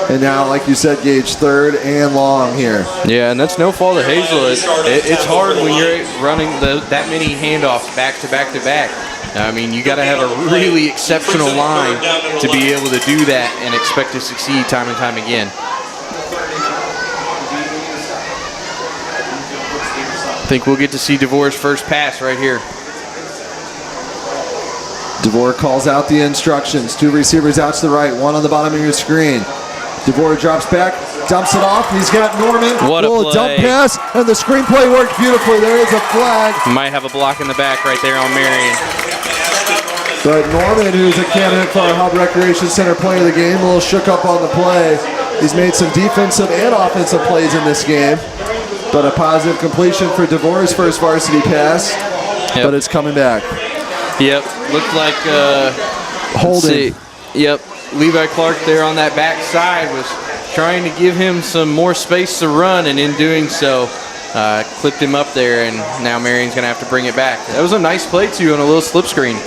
And now, like you said, Gage, 3rd and long here. Yeah, and that's no fault of Hazel. It's hard when you're running that many handoffs back to back to back. I mean, you got to have a really exceptional line to be able to do that and expect to succeed time and time again. I think we'll get to see DeVore's first pass right here. DeVore calls out the instructions. 2 receivers out to the right, 1 on the bottom of your screen. DeVore drops back, dumps it off. He's got Norman. What a play. Dump pass, and the screenplay worked beautifully. There is a flag. Might have a block in the back right there on Marion. But Norman, who's a candidate for our Hub Recreation Center player of the game, a little shook up on the play. He's made some defensive and offensive plays in this game. But a positive completion for DeVore's first varsity pass. Yep. But it's coming back. Yep, looked like holding. Yep, Levi Clark there on that back side was trying to give him some more space to run, and in doing so, clipped him up there, and now Marion's going to have to bring it back. That was a nice play, too, on a little slip screen.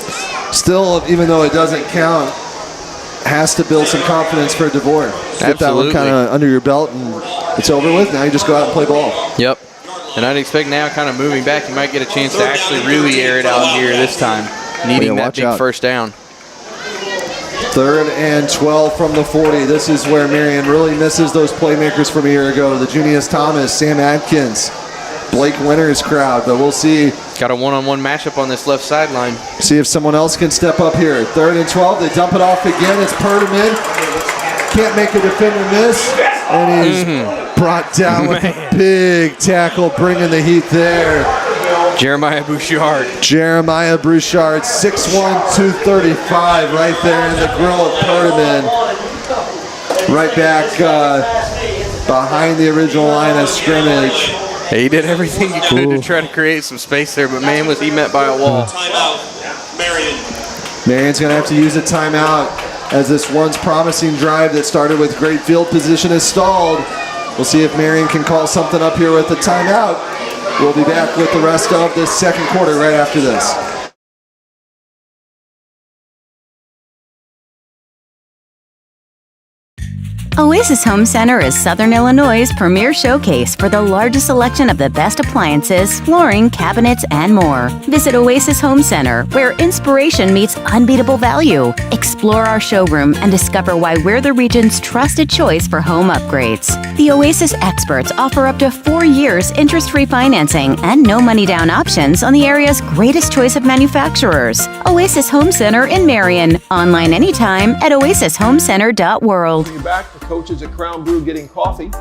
Still, even though it doesn't count, has to build some confidence for DeVore. Get that one kind of under your belt, and it's over with. Now you just go out and play ball. Yep. And I'd expect now, kind of moving back, you might get a chance to actually really air it out here this time, needing that big first down. 3rd and 12 from the 40. This is where Marion really misses those playmakers from a year ago. The Junius Thomas, Sam Atkins, Blake Winters crowd, but we'll see. Got a one-on-one matchup on this left sideline. See if someone else can step up here. 3rd and 12, they dump it off again. It's Perdaman. Can't make a defender miss. And he's brought down with a big tackle, bringing the heat there. Jeremiah Bouchard. Jeremiah Bouchard, 6'1", 235, right there in the grill of Perdaman. Right back behind the original line of scrimmage. He did everything he could to try to create some space there, but man, was he met by a wall. Timeout, Marion. Marion's going to have to use a timeout as this once promising drive that started with great field position is stalled. We'll see if Marion can call something up here with the timeout. We'll be back with the rest of this second quarter right after this. Oasis Home Center is Southern Illinois' premier showcase for the largest selection of the best appliances, flooring, cabinets, and more. Visit Oasis Home Center, where inspiration meets unbeatable value. Explore our showroom and discover why we're the region's trusted choice for home upgrades. The Oasis experts offer up to 4 years interest-free financing and no money down options on the area's greatest choice of manufacturers. Oasis Home Center in Marion. Online anytime at oasishomecenter.world. Back, the coaches at Crown Brew getting coffee.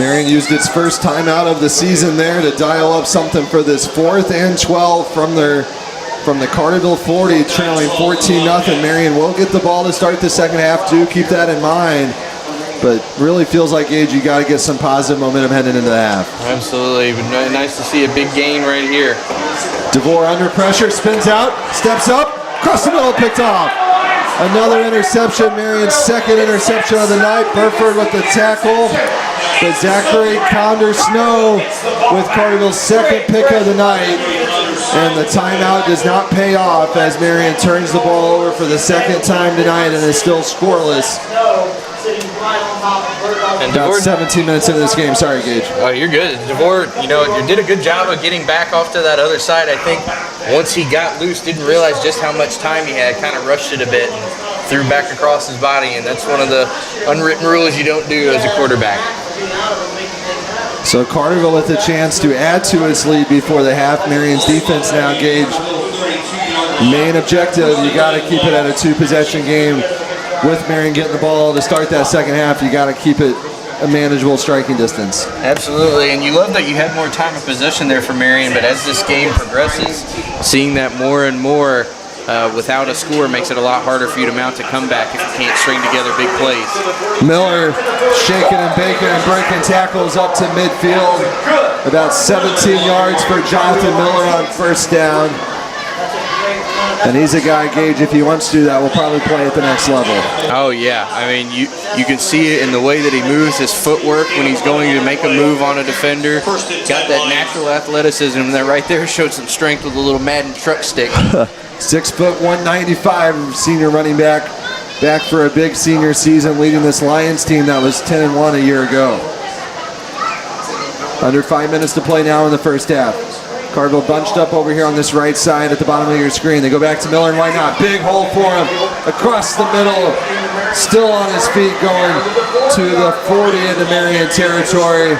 Marion used its first timeout of the season there to dial up something for this 4th and 12 from the Carterville 40, trailing 14-0. Marion will get the ball to start the second half. Do keep that in mind. But really feels like, Gage, you got to get some positive momentum heading into the half. Absolutely. Nice to see a big gain right here. DeVore under pressure, spins out, steps up, across the middle, picked off. Another interception, Marion's second interception of the night. Burford with the tackle. But Zachary Condor-Snow with Carterville's second pick of the night. And the timeout does not pay off as Marion turns the ball over for the second time tonight and is still scoreless. And About DeVore, 17 minutes into this game. Sorry, Gage. Oh, you're good. DeVore, you did a good job of getting back off to that other side. I think once he got loose, didn't realize just how much time he had, kind of rushed it a bit and threw back across his body, and that's one of the unwritten rules you don't do as a quarterback. So Carterville with a chance to add to its lead before the half. Marion's defense now, Gage. Main objective, you got to keep it at a 2-possession game. With Marion getting the ball to start that second half, you got to keep it a manageable striking distance. Absolutely, and you love that you had more time of possession there for Marion, but as this game progresses, seeing that more and more without a score makes it a lot harder for you to mount a comeback if you can't string together big plays. Miller shaking and baking and breaking tackles up to midfield. About 17 yards for Jonathan Miller on first down. And he's a guy, Gage, if he wants to do that, will probably play at the next level. Oh, yeah. I mean, you can see it in the way that he moves, his footwork when he's going to make a move on a defender. Got that natural athleticism, and that right there showed some strength with a little Madden truck stick. 6 foot 195, senior running back for a big senior season, leading this Lions team that was 10-1 a year ago. Under 5 minutes to play now in the first half. Carterville bunched up over here on this right side at the bottom of your screen. They go back to Miller, and why not? Big hole for him across the middle. Still on his feet, going to the 40 into Marion territory.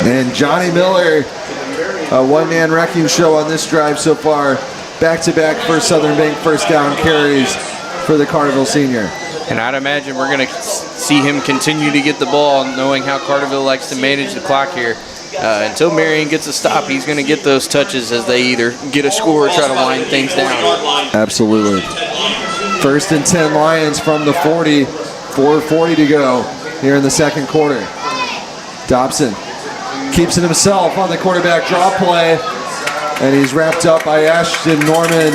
And Johnny Miller, a one-man wrecking show on this drive so far. Back-to-back for Southern Bank first down carries for the Carterville senior. And I'd imagine we're going to see him continue to get the ball, knowing how Carterville likes to manage the clock here. Until Marion gets a stop, he's going to get those touches as they either get a score or try to wind things down. Absolutely. 1st and 10 Lions from the 40. 4:40 to go here in the second quarter. Dobson keeps it himself on the quarterback draw play. And he's wrapped up by Ashton Norman,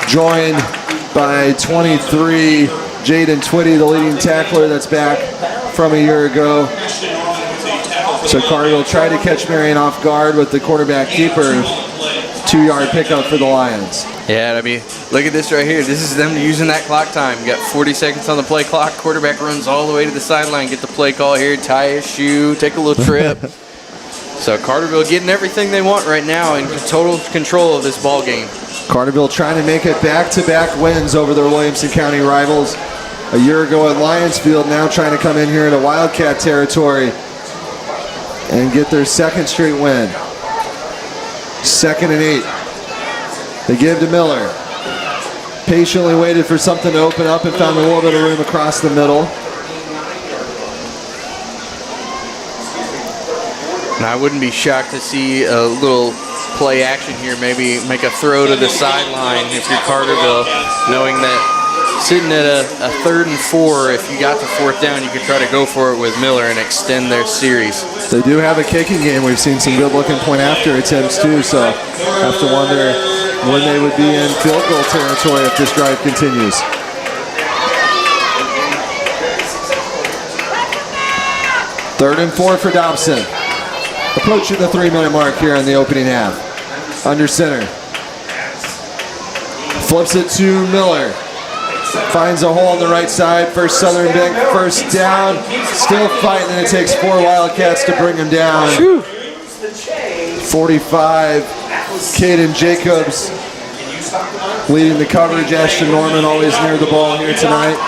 joined by 23, Jaden Twitty, the leading tackler that's back from a year ago. So Carterville tried to catch Marion off guard with the quarterback keeper. 2-yard pickup for the Lions. Yeah, I mean, look at this right here. This is them using that clock time. You got 40 seconds on the play clock. Quarterback runs all the way to the sideline, get the play call here, tie his shoe, take a little trip. So Carterville getting everything they want right now in total control of this ball game. Carterville trying to make it back-to-back wins over their Williamson County rivals. A year ago at Lions Field, now trying to come in here into Wildcat territory and get their second straight win. 2nd and 8. They give to Miller. Patiently waited for something to open up and found a little bit of room across the middle. And I wouldn't be shocked to see a little play action here, maybe make a throw to the sideline if you're Carterville, knowing that sitting at a 3rd and 4, if you got the 4th down, you could try to go for it with Miller and extend their series. They do have a kicking game. We've seen some good-looking point-after attempts, too, so have to wonder when they would be in field goal territory if this drive continues. Third and 4 for Dobson. Approaching the 3-minute mark here in the opening half. Under center. Flips it to Miller. Finds a hole on the right side. First Southern Bank first down. Still fighting, and it takes 4 Wildcats to bring him down. 45, Caden Jacobs leading the coverage. Ashton Norman always near the ball here tonight.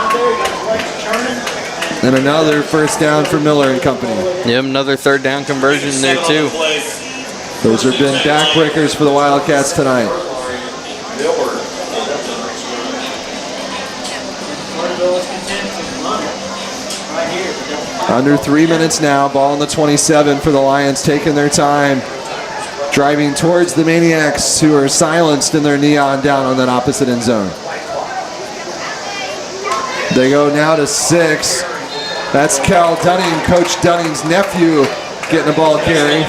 And another first down for Miller and company. Yep, another 3rd down conversion there too. Those have been backbreakers for the Wildcats tonight. Under 3 minutes now. Ball on the 27 for the Lions, taking their time, driving towards the Maniacs, who are silenced in their neon down on that opposite end zone. They go now to 6. That's Cal Dunning, Coach Dunning's nephew, getting a ball carry.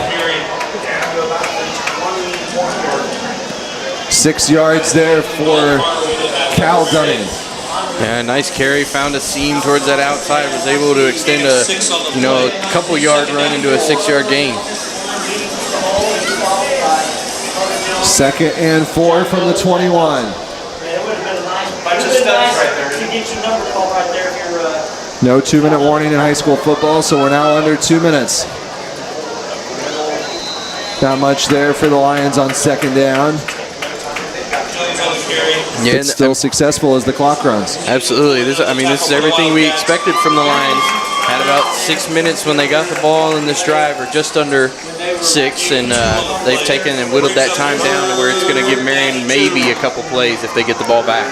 6 yards there for Cal Dunning. Yeah, nice carry. Found a seam towards that outside. Was able to extend a couple yard run into a 6-yard gain. 2nd and 4 from the 21. No 2-minute warning in high school football, so we're now under 2 minutes. Not much there for the Lions on 2nd down. Yeah, it's still successful as the clock runs. Absolutely. This is everything we expected from the Lions. Had about 6 minutes when they got the ball in this drive, or just under 6, and they've taken and whittled that time down to where it's going to give Marion maybe a couple plays if they get the ball back.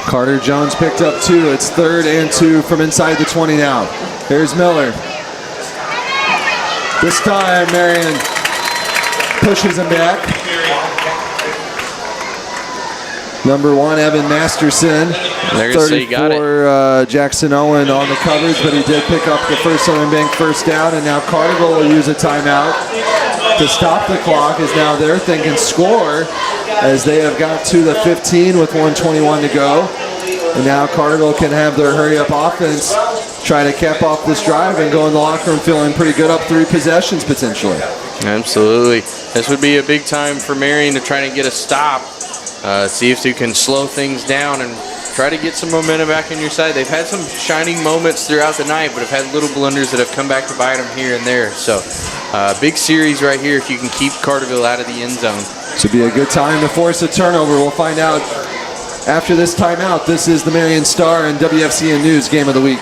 Carter Jones picked up 2. It's 3rd and 2 from inside the 20 now. Here's Miller. This time Marion pushes him back. Number 1, Evan Masterson. 34, Jackson Owen on the coverage, but he did pick up the first Southern Bank first down, and now Carterville will use a timeout to stop the clock, as now they're thinking score, as they have got to the 15 with 1:21 to go. And now Carterville can have their hurry-up offense try to cap off this drive and go in the locker room feeling pretty good, up 3 possessions potentially. Absolutely. This would be a big time for Marion to try to get a stop. See if you can slow things down and try to get some momentum back on your side. They've had some shining moments throughout the night, but have had little blunders that have come back to bite them here and there. So big series right here if you can keep Carterville out of the end zone. This would be a good time to force a turnover. We'll find out after this timeout. This is the Marion Star and WFCN News Game of the Week.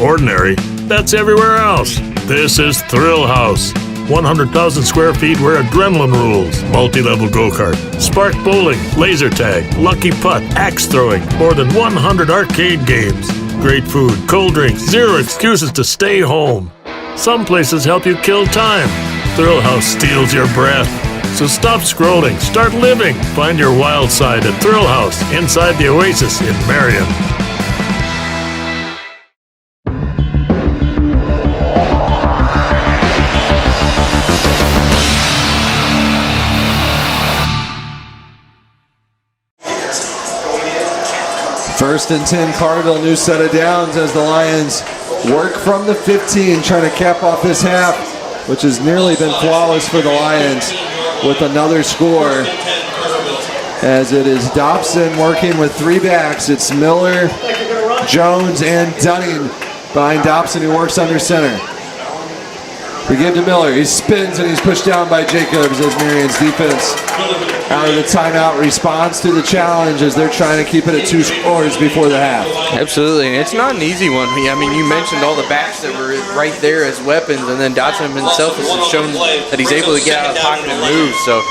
Ordinary, that's everywhere else. This is Thrill House. 100,000 square feet where adrenaline rules. Multi-level go-kart, spark bowling, laser tag, lucky putt, axe throwing, more than 100 arcade games. Great food, cold drinks, 0 excuses to stay home. Some places help you kill time. Thrill House steals your breath. So stop scrolling, start living. Find your wild side at Thrill House inside the Oasis in Marion. First and 10, Carterville, new set of downs as the Lions work from the 15, trying to cap off this half, which has nearly been flawless for the Lions, with another score. As it is Dobson working with 3 backs. It's Miller, Jones, and Dunning behind Dobson, who works under center. We give to Miller. He spins and he's pushed down by Jacobs as Marion's defense out of the timeout responds to the challenge as they're trying to keep it at 2 scores before the half. Absolutely, and it's not an easy one. I mean, you mentioned all the backs that were right there as weapons, and then Dodson himself has shown that he's able to get out of the pocket and move. So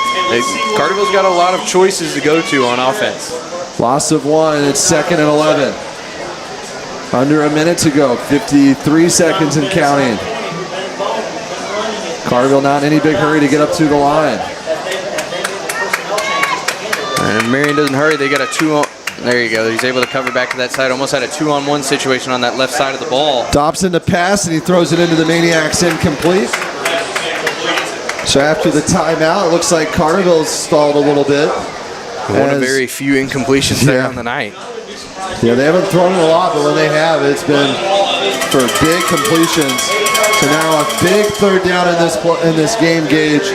Carterville's got a lot of choices to go to on offense. Loss of 1. It's 2nd and 11. Under a minute to go. 53 seconds and counting. Carterville not in any big hurry to get up to the line. And Marion doesn't hurry. They got a 2-on. There you go. He's able to cover back to that side. Almost had a 2-on-1 situation on that left side of the ball. Dobson to pass, and he throws it into the Maniacs, incomplete. So after the timeout, it looks like Carterville's stalled a little bit. One of very few incompletions there on the night. Yeah, they haven't thrown it a lot, but when they have, it's been for big completions. So now a big 3rd down in this game, Gage,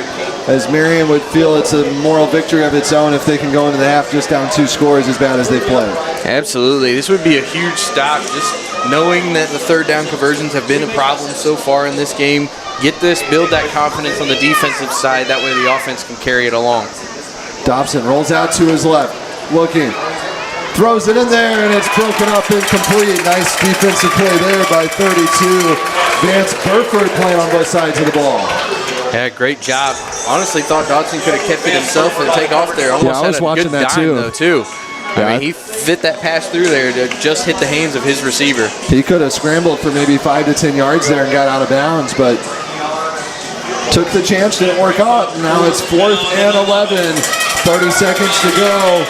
as Marion would feel it's a moral victory of its own if they can go into the half just down 2 scores as bad as they played. Absolutely. This would be a huge stop, just knowing that the 3rd down conversions have been a problem so far in this game. Get this, build that confidence on the defensive side. That way the offense can carry it along. Dobson rolls out to his left, looking. Throws it in there, and it's broken up incomplete. Nice defensive play there by 32. Vance Burford playing on both sides of the ball. Yeah, great job. Honestly, thought Dodson could have kept it himself and take off there. Almost I was had a watching good that dime, though, too. I mean, he fit that pass through there to just hit the hands of his receiver. He could have scrambled for maybe 5 to 10 yards there and got out of bounds, but took the chance, didn't work out. Now it's 4th and 11, 30 seconds to go.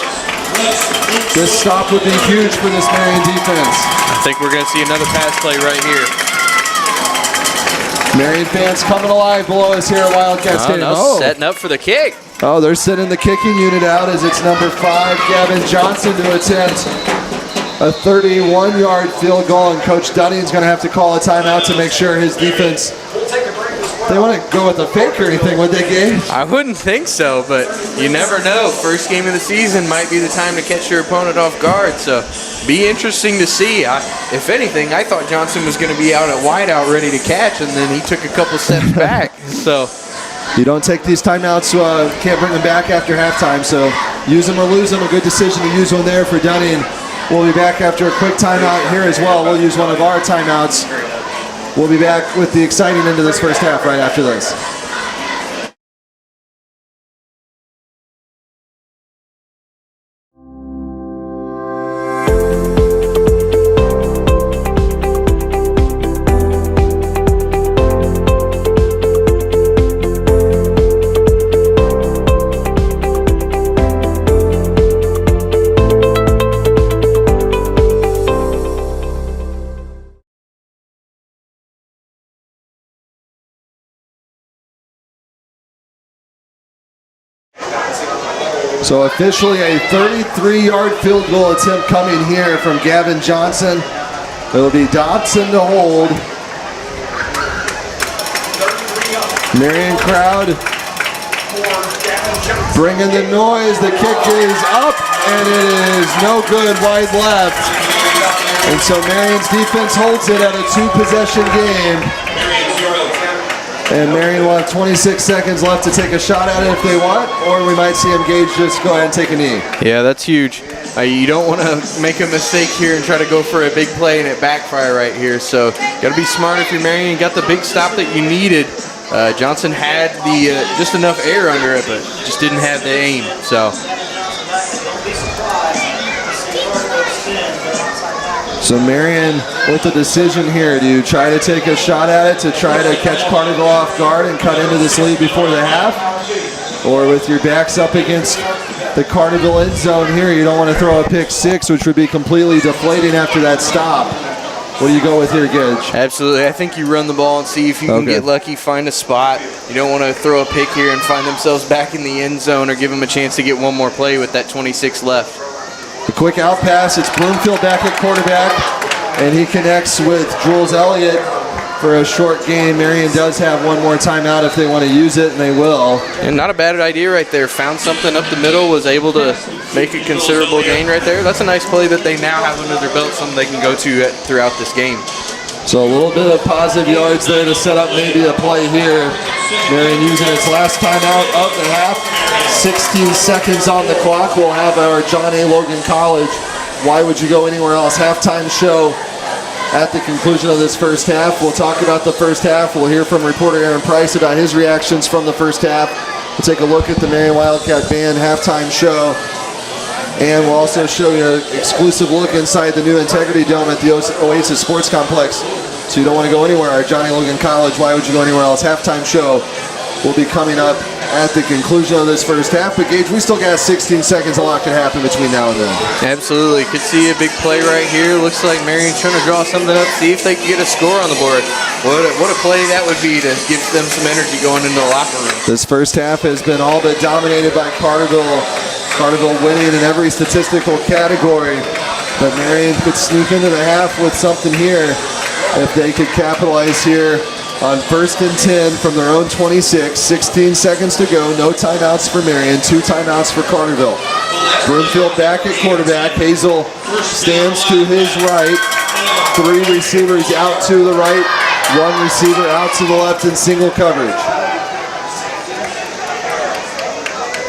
This stop would be huge for this Marion defense. I think we're going to see another pass play right here. Marion fans coming alive below us here at Wildcat Stadium. Setting up for the kick. Oh, they're sending the kicking unit out as it's number 5, Gavin Johnston, to attempt a 31-yard field goal, and Coach Dunning's going to have to call a timeout to make sure his defense. They want to go with a fake or anything, would they, Gage? I wouldn't think so, but you never know. First game of the season might be the time to catch your opponent off guard, so be interesting to see. If anything, I thought Johnston was going to be out at wideout ready to catch, and then he took a couple steps back. So you don't take these timeouts, can't bring them back after halftime, so use them or lose them. A good decision to use one there for Dunning. We'll be back after a quick timeout here as well. We'll use one of our timeouts. We'll be back with the exciting end of this first half right after this. So officially a 33-yard field goal attempt coming here from Gavin Johnson. It'll be Dobson to hold. Marion crowd bringing the noise. The kick is up, and it is no good, wide left. And so Marion's defense holds it at a 2-possession game. And Marion will have 26 seconds left to take a shot at it if they want, or we might see him, Gage, just go ahead and take a knee. Yeah, that's huge. You don't want to make a mistake here and try to go for a big play and it backfire right here. So got to be smart if you're Marion. You got the big stop that you needed. Johnson had the just enough air under it, but just didn't have the aim. So Marion with the decision here. Do you try to take a shot at it to try to catch Carterville off guard and cut into this lead before the half? Or with your backs up against the Carterville end zone here, you don't want to throw a pick six, which would be completely deflating after that stop. What do you go with here, Gage? Absolutely. I think you run the ball and see if you can get lucky, find a spot. You don't want to throw a pick here and find themselves back in the end zone or give them a chance to get one more play with that 26 left. The quick out pass, it's Broomfield back at quarterback, and he connects with Jules Elliott for a short gain. Marion does have one more timeout if they want to use it, and they will. And not a bad idea right there. Found something up the middle, was able to make a considerable gain right there. That's a nice play that they now have under their belt, something they can go to throughout this game. So a little bit of positive yards there to set up maybe a play here. Marion using its last timeout of the half. 16 seconds on the clock. We'll have our John A. Logan College Why Would You Go Anywhere Else halftime show at the conclusion of this first half. We'll talk about the first half. We'll hear from reporter Aaron Price about his reactions from the first half. We'll take a look at the Marion Wildcat Band halftime show. And we'll also show you an exclusive look inside the new Integrity Dome at the Oasis Sports Complex. So you don't want to go anywhere. Our Johnny Logan College, Why Would You Go Anywhere Else halftime show will be coming up at the conclusion of this first half. But Gage, we still got 16 seconds. A lot can happen between now and then. Absolutely. Could see a big play right here. Looks like Marion's trying to draw something up, see if they can get a score on the board. What a play that would be to give them some energy going into the locker room. This first half has been all but dominated by Carterville. Carterville winning in every statistical category. But Marion could sneak into the half with something here if they could capitalize here on 1st and 10 from their own 26. 16 seconds to go. No timeouts for Marion. 2 timeouts for Carterville. Broomfield back at quarterback. Hazel stands to his right. 3 receivers out to the right. 1 receiver out to the left in single coverage.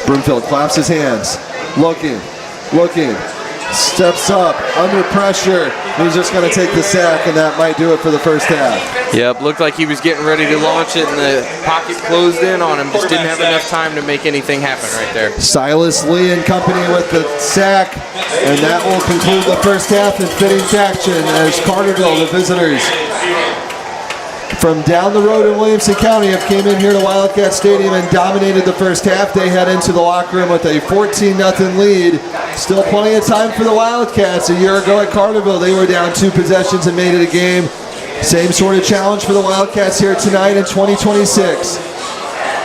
Broomfield claps his hands. Looking. steps up under pressure. He's just going to take the sack, and that might do it for the first half. Yep, looked like he was getting ready to launch it, and the pocket closed in on him. Just didn't have enough time to make anything happen right there. Silas Lee and company with the sack, and that will conclude the first half in fitting fashion as Carterville, the visitors, from down the road in Williamson County, have came in here to Wildcat Stadium and dominated the first half. They head into the locker room with a 14-0 lead. Still plenty of time for the Wildcats. A year ago at Carterville, they were down 2 possessions and made it a game. Same sort of challenge for the Wildcats here tonight in 2026.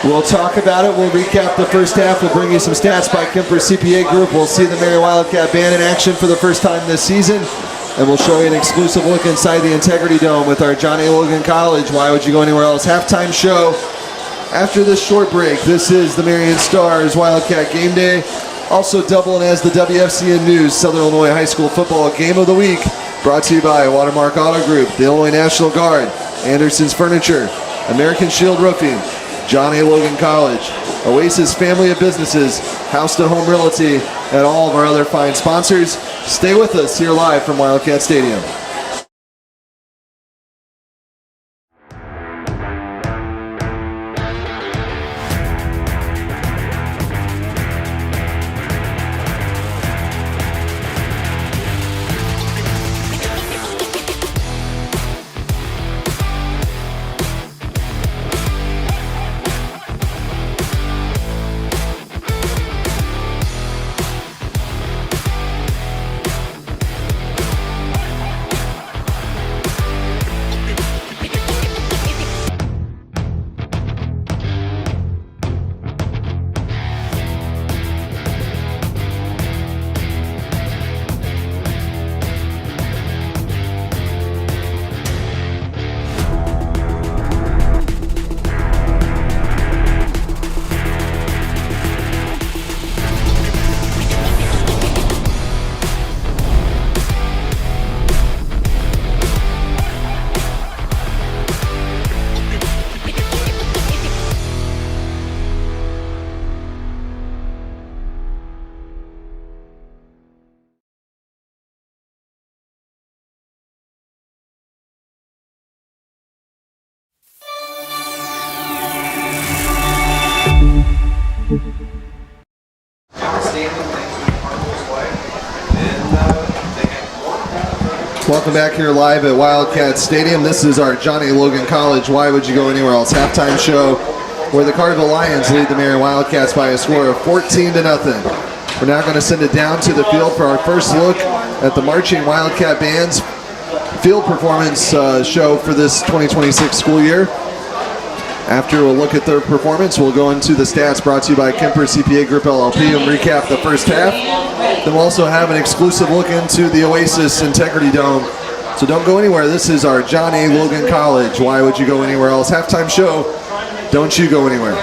We'll talk about it. We'll recap the first half. We'll bring you some stats by Kemper CPA Group. We'll see the Marion Wildcat Band in action for the first time this season. And we'll show you an exclusive look inside the Integrity Dome with our John A. Logan College. Why would you go anywhere else? Halftime show after this short break. This is the Marion Stars Wildcat Game Day. Also doubling as the WFCN News Southern Illinois High School Football Game of the Week. Brought to you by Watermark Auto Group, the Illinois National Guard, Anderson's Furniture, American Shield Roofing, John A. Logan College, Oasis Family of Businesses, House to Home Realty, and all of our other fine sponsors. Stay with us here live from Wildcat Stadium. Welcome back here live at Wildcat Stadium. This is our John A. Logan College Why Would You Go Anywhere Else halftime show where the Carterville Lions lead the Marion Wildcats by a score of 14-0. We're now going to send it down to the field for our first look at the Marching Wildcat Band's field performance show for this 2026 school year. After we'll look at their performance, we'll go into the stats brought to you by Kemper CPA Group LLP and recap the first half. Then we'll also have an exclusive look into the Oasis Integrity Dome. So don't go anywhere. This is our John A. Logan College Why Would You Go Anywhere Else halftime show. Don't you go anywhere.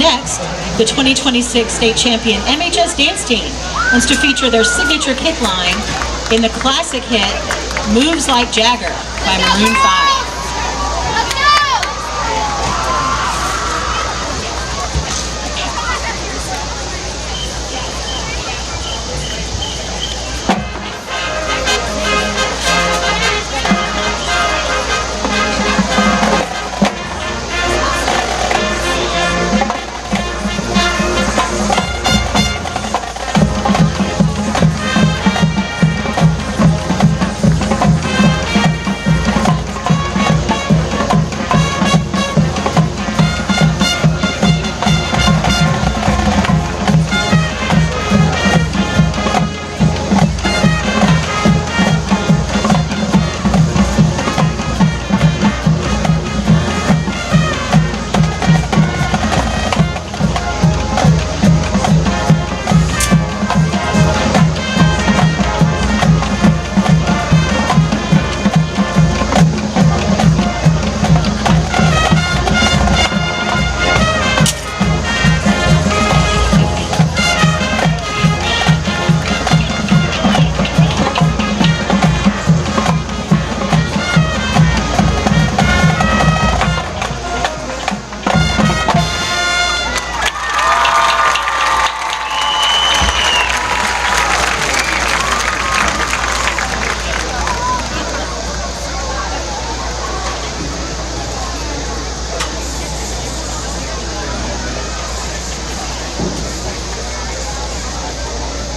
Next, the 2026 state champion MHS dance team wants to feature their signature kick line in the classic hit Moves Like Jagger by Maroon 5.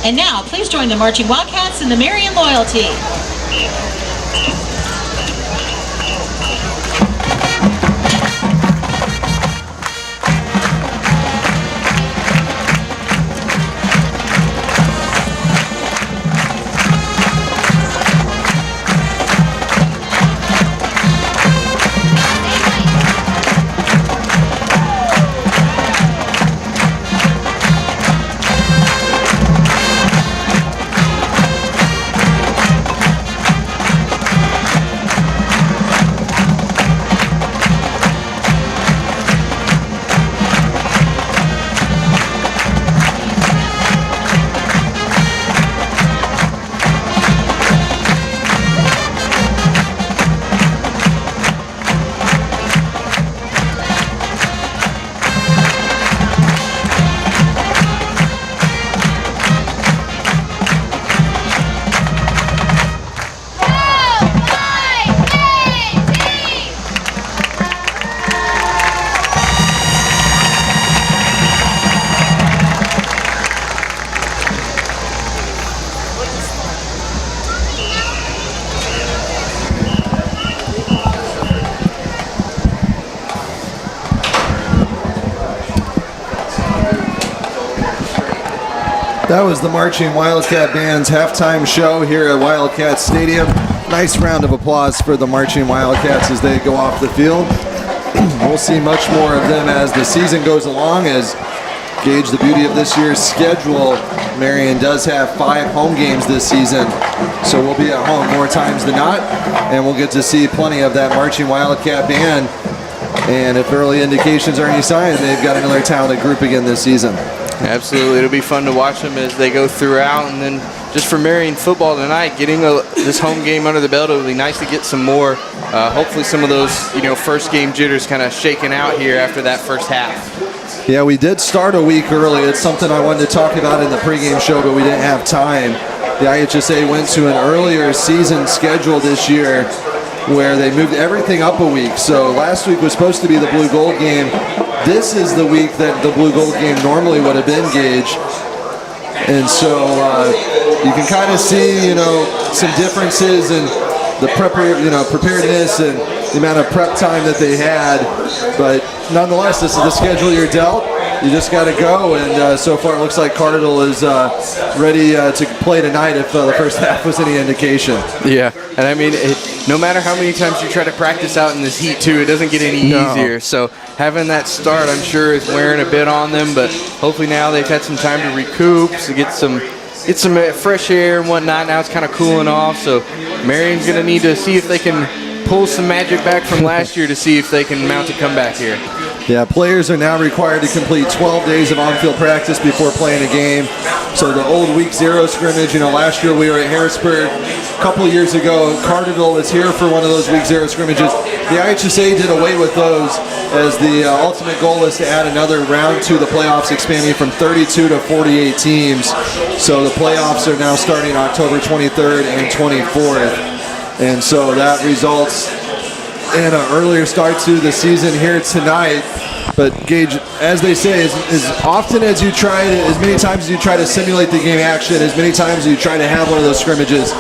And now, please join the Marching Wildcats in the Marion Loyalty. That was the Marching Wildcat Band's halftime show here at Wildcat Stadium. Nice round of applause for the Marching Wildcats as they go off the field. We'll see much more of them as the season goes along. As gauge the beauty of this year's schedule, Marion does have 5 home games this season, so we'll be at home more times than not, and we'll get to see plenty of that Marching Wildcat Band. And if early indications are any sign, they've got another talented group again this season. Absolutely. It'll be fun to watch them as they go throughout. And then just for Marion football tonight, getting this home game under the belt, it'll be nice to get some more, hopefully some of those, first game jitters kind of shaken out here after that first half. Yeah, we did start a week early. It's something I wanted to talk about in the pregame show, but we didn't have time. The IHSA went to an earlier season schedule this year where they moved everything up a week. So last week was supposed to be the Blue Gold game. This is the week that the Blue Gold game normally would have been, Gage. And so you can kind of see, some differences in the preparedness and the amount of prep time that they had. But nonetheless, this is the schedule you're dealt. You just got to go, and so far it looks like Carterville is ready to play tonight if the first half was any indication. Yeah, and I mean, no matter how many times you try to practice out in this heat too, it doesn't get any easier. So having that start, I'm sure, is wearing a bit on them, but hopefully now they've had some time to recoup, to get some fresh air and whatnot. Now it's kind of cooling off, so Marion's going to need to see if they can pull some magic back from last year to see if they can mount a comeback here. Yeah, players are now required to complete 12 days of on-field practice before playing a game. So the old week 0 scrimmage, last year we were at Harrisburg. A couple of years ago, Carterville was here for one of those week 0 scrimmages. The IHSA did away with those, as the ultimate goal is to add another round to the playoffs, expanding from 32 to 48 teams. So the playoffs are now starting October 23rd and 24th. And so that results in an earlier start to the season here tonight. But Gage, as they say, as often as you try to, as many times as you try to simulate the game action, as many times as you try to have one of those scrimmages,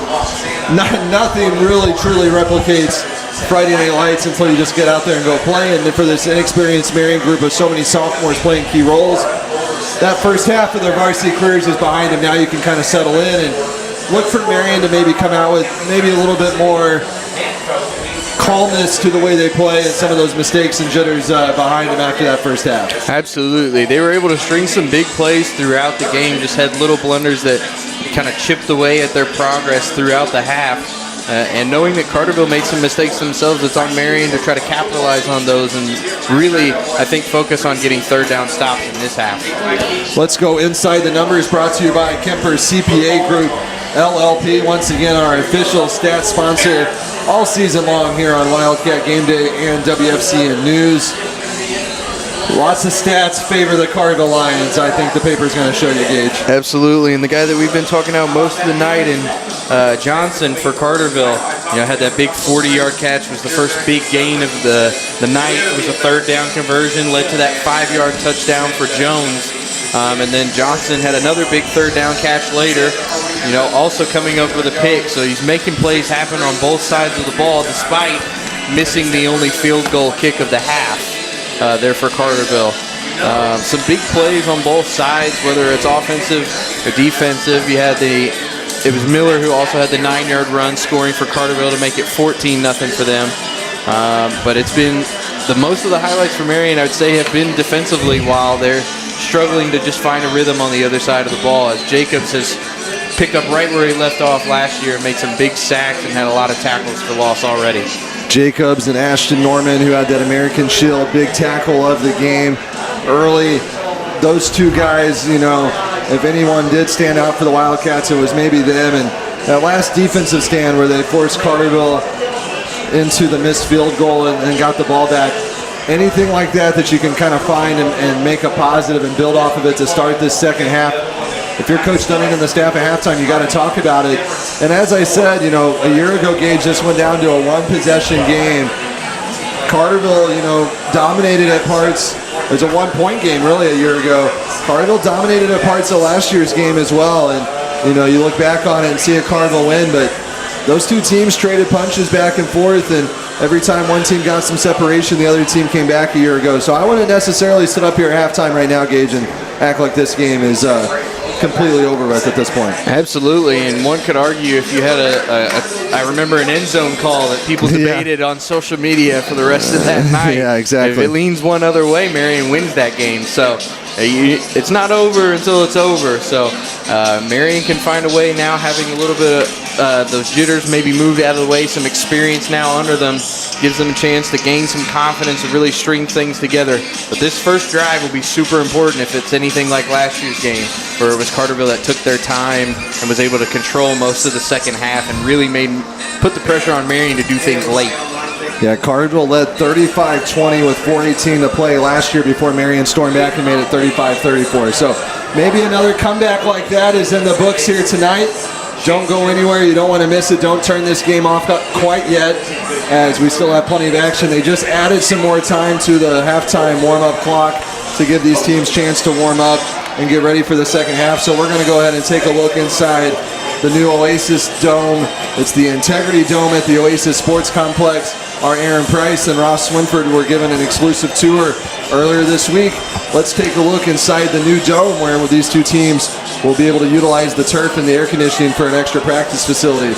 nothing really truly replicates Friday Night Lights until you just get out there and go play. And for this inexperienced Marion group of so many sophomores playing key roles, that first half of their varsity careers is behind them. Now you can kind of settle in and look for Marion to maybe come out with maybe a little bit more calmness to the way they play and some of those mistakes and jitters behind them after that first half. Absolutely. They were able to string some big plays throughout the game, just had little blunders that kind of chipped away at their progress throughout the half. And knowing that Carterville made some mistakes themselves, it's on Marion to try to capitalize on those and really, I think, focus on getting third down stops in this half. Let's go inside the numbers, brought to you by Kemper CPA Group, LLP. Once again, our official stats sponsor all season long here on Wildcat Gameday and WFCN News. Lots of stats favor the Carterville Lions. I think the paper's going to show you, Gage. Absolutely, and the guy that we've been talking about most of the night in Johnston for Carterville, had that big 40-yard catch, was the first big gain of the night. It was a third down conversion, led to that 5-yard touchdown for Jones. And then Johnston had another big third down catch later, also coming up with a pick. So he's making plays happen on both sides of the ball despite missing the only field goal kick of the half there for Carterville. Some big plays on both sides, whether it's offensive or defensive. It was Miller who also had the 9-yard run scoring for Carterville to make it 14-0 for them. But it's been most of the highlights for Marion, I would say, have been defensively, while they're struggling to just find a rhythm on the other side of the ball, as Jacobs has picked up right where he left off last year and made some big sacks and had a lot of tackles for loss already. Jacobs and Ashton Norman, who had that American Shield big tackle of the game early. Those two guys, if anyone did stand out for the Wildcats, it was maybe them. And that last defensive stand where they forced Carterville into the missed field goal and got the ball back. Anything like that you can kind of find and make a positive and build off of it to start this second half. If you're Coach Dunning and the staff at halftime, you got to talk about it. And as I said, a year ago, Gage, this went down to a one-possession game. Carterville, dominated at parts. It was a one-point game, really, a year ago. Carterville dominated at parts of last year's game as well. And, you look back on it and see a Carterville win, but those two teams traded punches back and forth, and every time one team got some separation, the other team came back a year ago. So I wouldn't necessarily sit up here at halftime right now, Gage, and act like this game is completely over with at this point. Absolutely, and one could argue if you had I remember an end zone call that people debated on social media for the rest of that night. Yeah, exactly. If it leans one other way, Marion wins that game. So it's not over until it's over. So Marion can find a way now, having a little bit of those jitters maybe moved out of the way, some experience now under them, gives them a chance to gain some confidence and really string things together. But this first drive will be super important if it's anything like last year's game, where it was Carterville that took their time and was able to control most of the second half and really put the pressure on Marion to do things late. Yeah, Carterville led 35-20 with 4:18 to play last year before Marion stormed back and made it 35-34. So maybe another comeback like that is in the books here tonight. Don't go anywhere. You don't want to miss it. Don't turn this game off quite yet, as we still have plenty of action. They just added some more time to the halftime warm-up clock to give these teams a chance to warm up and get ready for the second half. So we're going to go ahead and take a look inside the new Oasis Dome. It's the Integrity Dome at the Oasis Sports Complex. Our Aaron Price and Ross Swinford were given an exclusive tour earlier this week. Let's take a look inside the new dome, where these two teams will be able to utilize the turf and the air conditioning for an extra practice facility.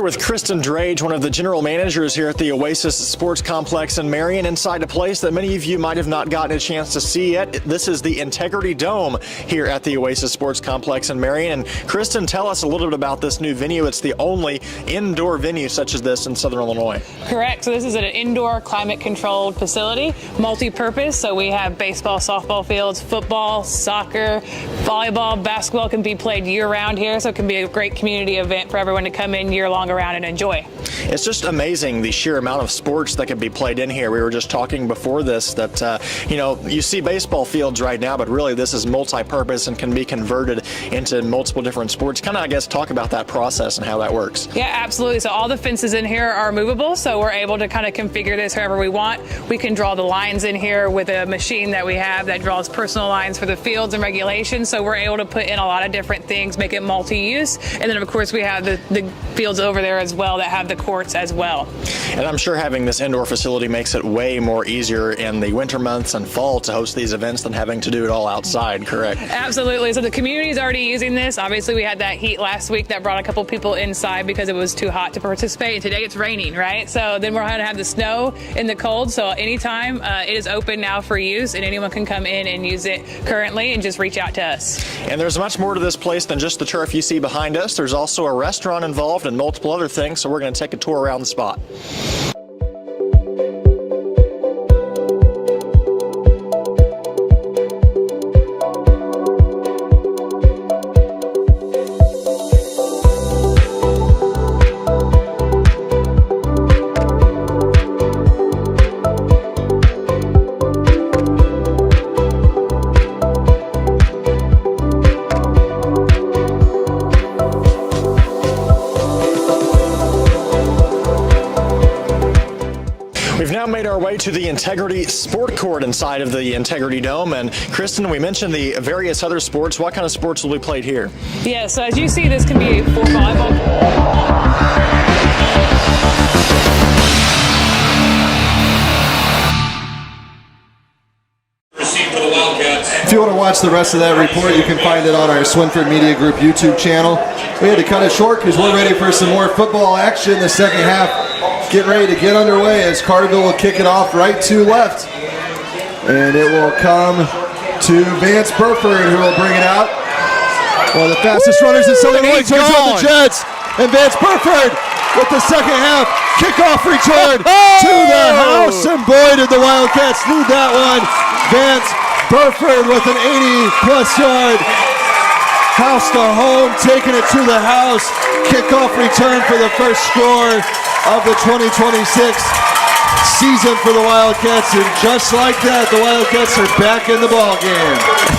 with Kristen Drage, one of the general managers here at the Oasis Sports Complex in Marion, inside a place that many of you might have not gotten a chance to see yet. This is the Integrity Dome here at the Oasis Sports Complex in Marion. And Kristen, tell us a little bit about this new venue. It's the only indoor venue such as this in Southern Illinois. Correct. So this is an indoor climate-controlled facility, multi-purpose. So we have baseball, softball fields, football, soccer, volleyball, basketball can be played year-round here. So it can be a great community event for everyone to come in year-long around and enjoy. It's just amazing the sheer amount of sports that can be played in here. We were just talking before this that, you see baseball fields right now, but really this is multi-purpose and can be converted into multiple different sports. Kind of, I guess, talk about that process and how that works. Yeah, absolutely. So all the fences in here are movable, so we're able to kind of configure this however we want. We can draw the lines in here with a machine that we have that draws personal lines for the fields and regulations, so we're able to put in a lot of different things, make it multi-use. And then, of course, we have the fields over there as well that have the courts as well. And I'm sure having this indoor facility makes it way more easier in the winter months and fall to host these events than having to do it all outside, correct? Absolutely. So the community is already using this. Obviously, we had that heat last week that brought a couple people inside because it was too hot to participate. And today it's raining, right? So then we're going to have the snow in the cold. So anytime it is open now for use, and anyone can come in and use it currently and just reach out to us. And there's much more to this place than just the turf you see behind us. There's also a restaurant involved and multiple other things. So we're going to take a tour around the spot. Made our way to the Integrity Sport Court inside of the Integrity Dome. And Kristen, we mentioned the various other sports. What kind of sports will be played here? Yeah, so as you see, this can be for volleyball. If you want to watch the rest of that report, you can find it on our Swinford Media Group YouTube channel. We had to cut it short because we're ready for some more football action. The second half getting ready to get underway as Carterville will kick it off right to left. And it will come to Vance Burford, who will bring it out. One of the fastest runners in Southern Illinois turns on the Jets. And Vance Burford with the second half kickoff return to the house. And boy, did the Wildcats need that one. Vance Burford with an 80-plus yard house to home, taking it to the house. Kickoff return for the first score of the 2026 season for the Wildcats, and just like that, the Wildcats are back in the ball game.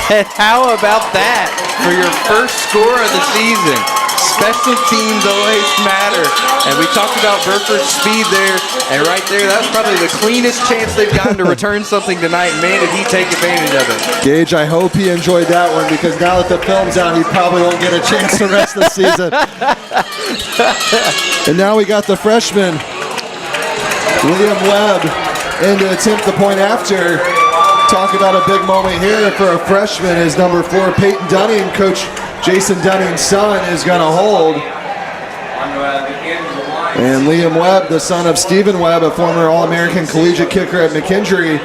And how about that for your first score of the season? Special teams always matter, and we talked about Burford's speed there, and right there, that's probably the cleanest chance they've gotten to return something tonight. Man, did he take advantage of it. Gage, I hope he enjoyed that one, because now that the film's out, he probably won't get a chance the rest of the season. And now we got the freshman, William Webb, in to attempt the point after. Talk about a big moment here for a freshman is number 4, Peyton Dunning. Coach Jason Dunning's son is going to hold. And Liam Webb, the son of Stephen Webb, a former All-American collegiate kicker at McKendree,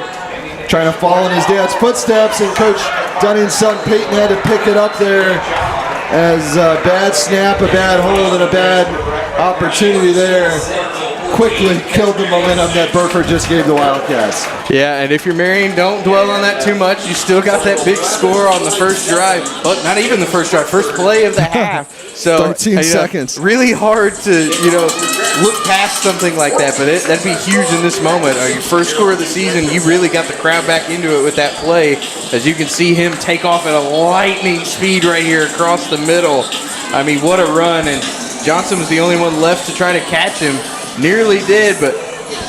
trying to follow in his dad's footsteps. And Coach Dunning's son, Peyton, had to pick it up there as a bad snap, a bad hold, and a bad opportunity there. Quickly killed the momentum that Burford just gave the Wildcats. Yeah, and if you're Marion, don't dwell on that too much. You still got that big score on the first drive. Well, not even the first drive, first play of the half. So 13 seconds. Really hard to, look past something like that, but that'd be huge in this moment. Your first score of the season, you really got the crowd back into it with that play. As you can see him take off at a lightning speed right here across the middle. I mean, what a run, and Johnston was the only one left to try to catch him. Nearly did, but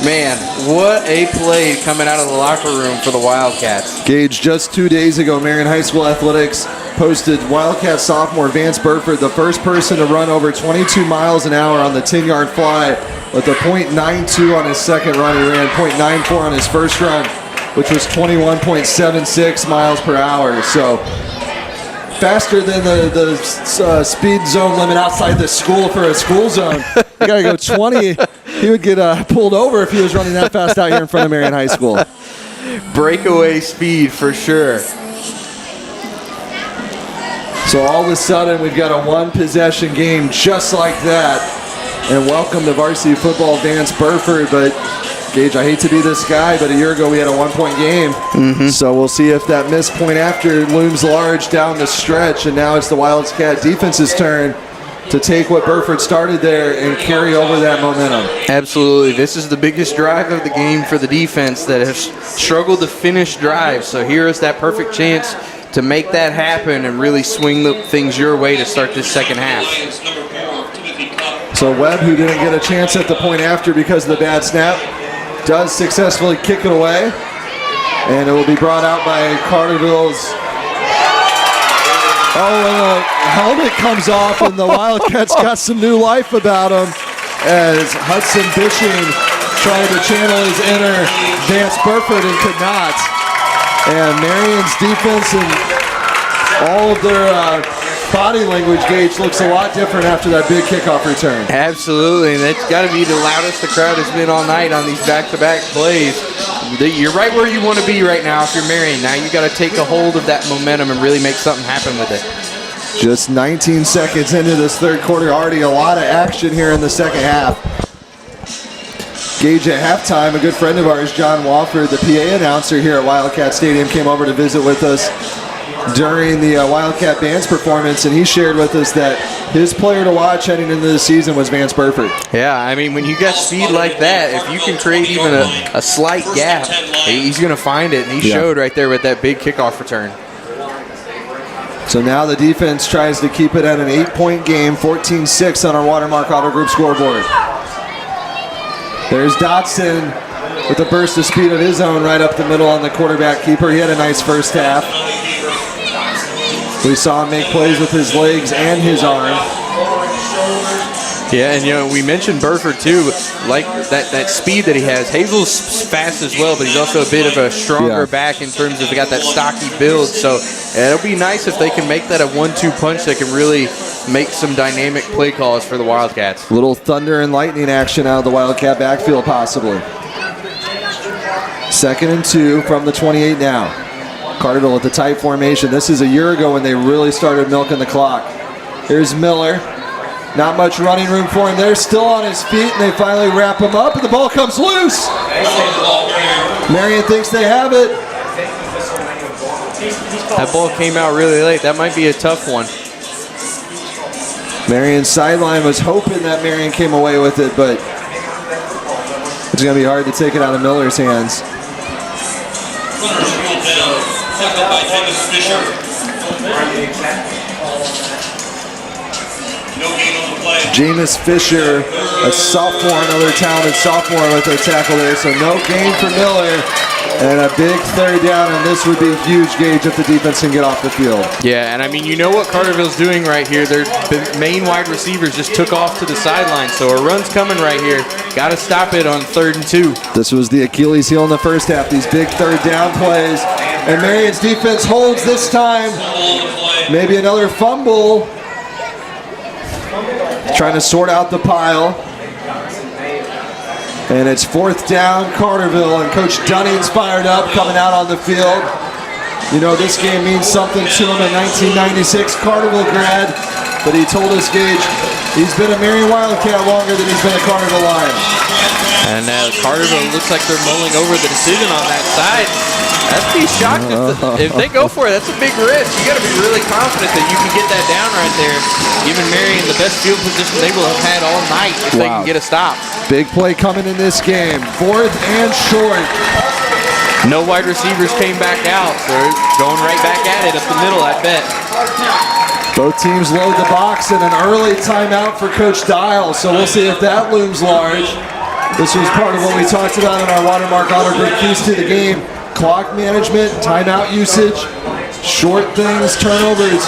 man, what a play coming out of the locker room for the Wildcats. Gage, just 2 days ago, Marion High School Athletics posted Wildcat sophomore Vance Burford, the first person to run over 22 miles an hour on the 10-yard fly with a .92 on his second run. He ran .94 on his first run, which was 21.76 miles per hour. So faster than the speed zone limit outside the school for a school zone. You got to go 20. He would get pulled over if he was running that fast out here in front of Marion High School. Breakaway speed for sure. So all of a sudden, we've got a one-possession game just like that. And welcome to varsity football, Vance Burford. But, Gage, I hate to be this guy, but a year ago we had a one-point game. So we'll see if that missed point after looms large down the stretch. And now it's the Wildcat defense's turn to take what Burford started there and carry over that momentum. Absolutely. This is the biggest drive of the game for the defense that has struggled to finish drives. So here is that perfect chance to make that happen and really swing the things your way to start this second half. So Webb, who didn't get a chance at the point after because of the bad snap, does successfully kick it away. And it will be brought out by Carterville's. Oh, and the helmet comes off, and the Wildcats got some new life about him as Hudson Bishing tried to channel his inner Vance Burford and could not. And Marion's defense and all of their body language, Gage, looks a lot different after that big kickoff return. Absolutely, and it's got to be the loudest the crowd has been all night on these back-to-back plays. You're right where you want to be right now if you're Marion. Now you got to take a hold of that momentum and really make something happen with it. Just 19 seconds into this third quarter, already a lot of action here in the second half. Gage, at halftime, a good friend of ours, John Wofford, the PA announcer here at Wildcat Stadium, came over to visit with us during the Wildcat Band's performance, and he shared with us that his player to watch heading into the season was Vance Burford. Yeah, I mean, when you got speed like that, if you can create even a slight gap, he's going to find it, and he showed right there with that big kickoff return. So now the defense tries to keep it at an 8-point game, 14-6 on our Watermark Auto Group scoreboard. There's Dotson with a burst of speed of his own right up the middle on the quarterback keeper. He had a nice first half. We saw him make plays with his legs and his arm. Yeah, and you know, we mentioned Burford too, like that speed that he has. Hazel's fast as well, but he's also a bit of a stronger back in terms of he got that stocky build. So it'll be nice if they can make that a 1-2 punch that can really make some dynamic play calls for the Wildcats. Little thunder and lightning action out of the Wildcat backfield possibly. 2nd and 2 from the 28 now. Carterville with the tight formation. This is a year ago when they really started milking the clock. Here's Miller. Not much running room for him there. Still on his feet, and they finally wrap him up, and the ball comes loose. Marion thinks they have it. That ball came out really late. That might be a tough one. Marion's sideline was hoping that Marion came away with it, but it's going to be hard to take it out of Miller's hands. Jameis Fisher, a sophomore, another talented sophomore with a tackle there, so no gain for Miller. And a big third down, and this would be huge, Gage, if the defense can get off the field. Yeah, and I mean, you know what Carterville's doing right here. Their main wide receivers just took off to the sideline, so a run's coming right here. Got to stop it on 3rd and 2. This was the Achilles heel in the first half, these big third down plays. And Marion's defense holds this time. Maybe another fumble. Trying to sort out the pile. And it's 4th down, Carterville, and Coach Dunning's fired up, coming out on the field. You know, this game means something to him, a 1996 Carterville grad, but he told us, Gage, he's been a Marion Wildcat longer than he's been a Carterville Lion. And Carterville looks like they're mulling over the decision on that side. I'd be shocked if they go for it. That's a big risk. You got to be really confident that you can get that down right there, giving Marion the best field position they will have had all night if they can get a stop. Big play coming in this game. 4th and short. No wide receivers came back out. They're going right back at it up the middle, I bet. Both teams load the box and an early timeout for Coach Dial, so we'll see if that looms large. This was part of what we talked about in our Watermark Auto Group keys to the game. Clock management, timeout usage, short things, turnovers.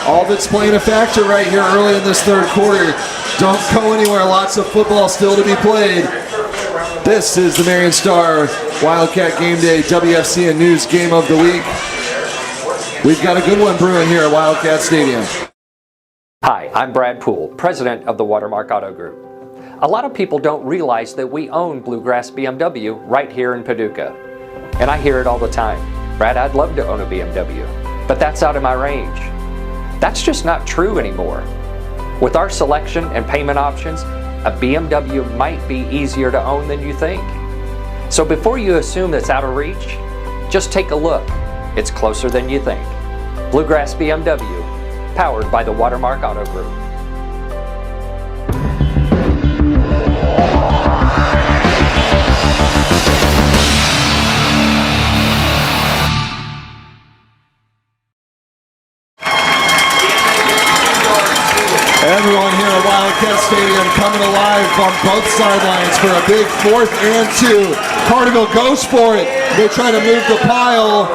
All that's playing a factor right here early in this third quarter. Don't go anywhere. Lots of football still to be played. This is the Marion Star Wildcat Gameday WFCN News Game of the Week. We've got a good one brewing here at Wildcat Stadium. Hi, I'm Brad Poole, president of the Watermark Auto Group. A lot of people don't realize that we own Bluegrass BMW right here in Paducah. And I hear it all the time. Brad, I'd love to own a BMW, but that's out of my range. That's just not true anymore. With our selection and payment options, a BMW might be easier to own than you think. So before you assume it's out of reach, just take a look. It's closer than you think. Bluegrass BMW, powered by the Watermark Auto Group. Everyone here at Wildcat Stadium coming alive on both sidelines for a big 4th and 2. Carterville goes for it. They try to move the pile.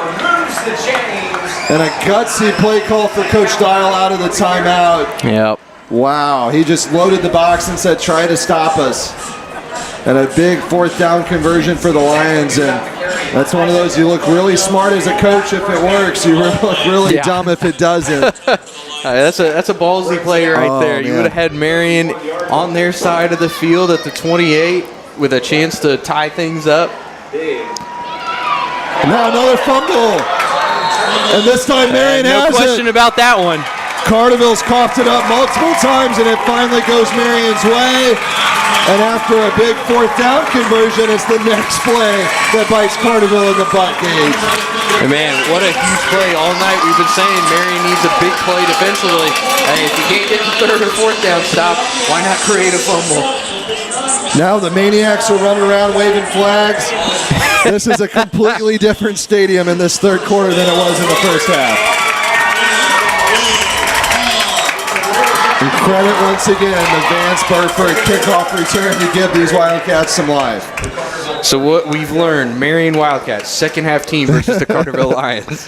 And a gutsy play call for Coach Dial out of the timeout. Yep. Wow, he just loaded the box and said, try to stop us. And a big 4th down conversion for the Lions. And that's one of those, you look really smart as a coach if it works. You look really dumb if it doesn't. That's a ballsy play right there. You would have had Marion on their side of the field at the 28 with a chance to tie things up. Now another fumble. And this time Marion has it. No question about that one. Carterville's coughed it up multiple times, and it finally goes Marion's way. And after a big 4th down conversion, it's the next play that bites Carterville in the butt, Gage. And man, what a huge play all night. We've been saying Marion needs a big play defensively. Hey, if you can't get the 3rd or 4th down stop, why not create a fumble? Now the Maniacs are running around waving flags. This is a completely different stadium in this 3rd quarter than it was in the 1st half. And credit once again the Vance Burford kickoff return to give these Wildcats some life. So what we've learned, Marion Wildcats, 2nd half team versus the Carterville Lions.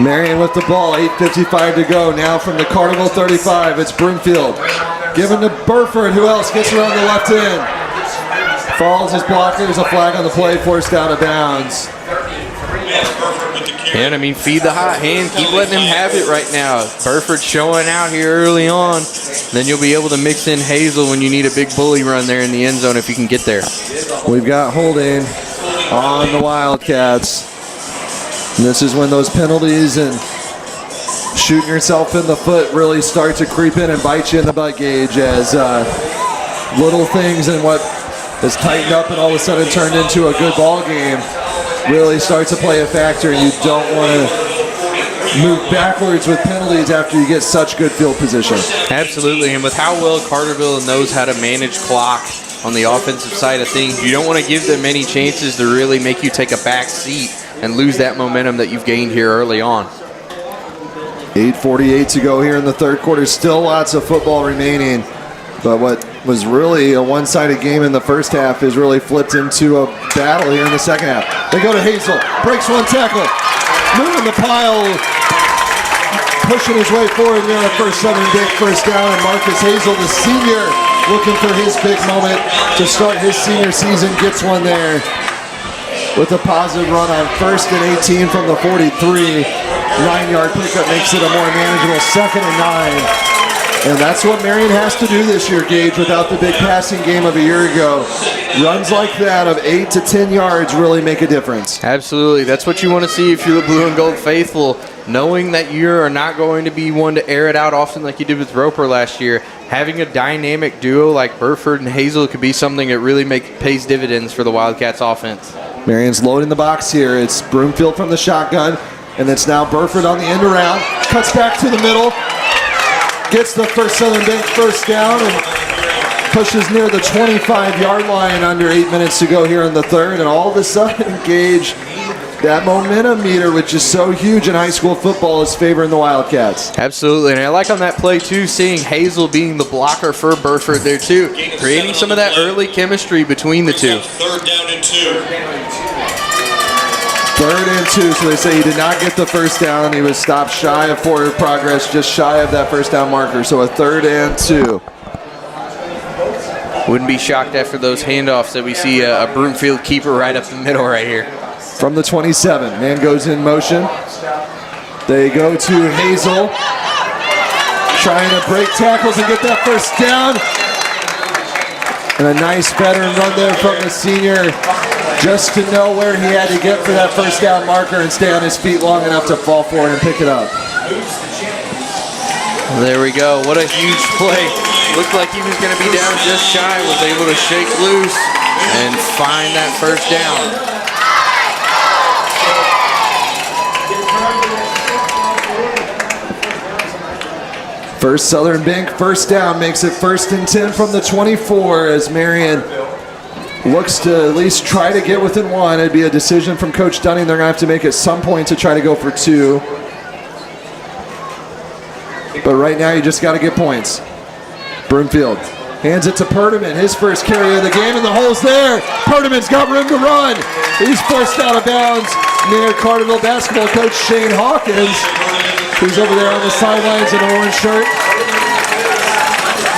Marion with the ball, 8:55 to go. Now from the Carterville 35, it's Broomfield. Given to Burford, who else gets around the left end. Falls his blocker, there's a flag on the play, forced out of bounds. And I mean, feed the hot hand, keep letting him have it right now. Burford showing out here early on. Then you'll be able to mix in Hazel when you need a big bully run there in the end zone if you can get there. We've got holding on the Wildcats. And this is when those penalties and shooting yourself in the foot really start to creep in and bite you in the butt, Gage, as little things and what has tightened up and all of a sudden turned into a good ball game really starts to play a factor. You don't want to move backwards with penalties after you get such good field position. Absolutely, and with how well Carterville knows how to manage clock on the offensive side of things, you don't want to give them many chances to really make you take a back seat and lose that momentum that you've gained here early on. 8:48 to go here in the 3rd quarter. Still lots of football remaining. But what was really a one-sided game in the 1st half is really flipped into a battle here in the 2nd half. They go to Hazel. Breaks one tackle. Moving the pile. Pushing his way forward near a first down. And Marcus Hazel, the senior, looking for his big moment to start his senior season. Gets one there with a positive run on 1st and 18 from the 43. 9-yard pickup makes it a more manageable 2nd and 9. And that's what Marion has to do this year, Gage, without the big passing game of a year ago. Runs like that of 8 to 10 yards really make a difference. Absolutely. That's what you want to see if you're the blue and gold faithful. Knowing that you are not going to be one to air it out often like you did with Roper last year. Having a dynamic duo like Burford and Hazel could be something that really pays dividends for the Wildcats offense. Marion's loading the box here. It's Broomfield from the shotgun. And it's now Burford on the end around. Cuts back to the middle. Gets the first Southern Bank first down and pushes near the 25-yard line under 8 minutes to go here in the 3rd. And all of a sudden, Gage, that momentum meter, which is so huge in high school football, is favoring the Wildcats. Absolutely. And I like on that play, too, seeing Hazel being the blocker for Burford there, too. Creating some of that early chemistry between the two. 3rd down and 2. 3rd and 2, so they say he did not get the first down. He was stopped shy of forward progress, just shy of that first down marker. So a 3rd and 2. Wouldn't be shocked after those handoffs that we see a Broomfield keeper right up the middle right here. from the 27. Man goes in motion. They go to Hazel, trying to break tackles and get that first down. And a nice veteran run there from the senior, just to know where he had to get for that first down marker and stay on his feet long enough to fall forward and pick it up. There we go. What a huge play. Looked like he was going to be down just shy, was able to shake loose and find that first down. First Southern Bank first down makes it 1st and 10 from the 24 as Marion looks to at least try to get within one. It'd be a decision from Coach Dunning. They're going to have to make at some point to try to go for 2. But right now you just got to get points. Broomfield hands it to Perdaman, his first carry of the game, and the hole's there. Perdaman's got room to run. He's forced out of bounds near Carterville basketball coach Shane Hawkins, who's over there on the sidelines in an orange shirt.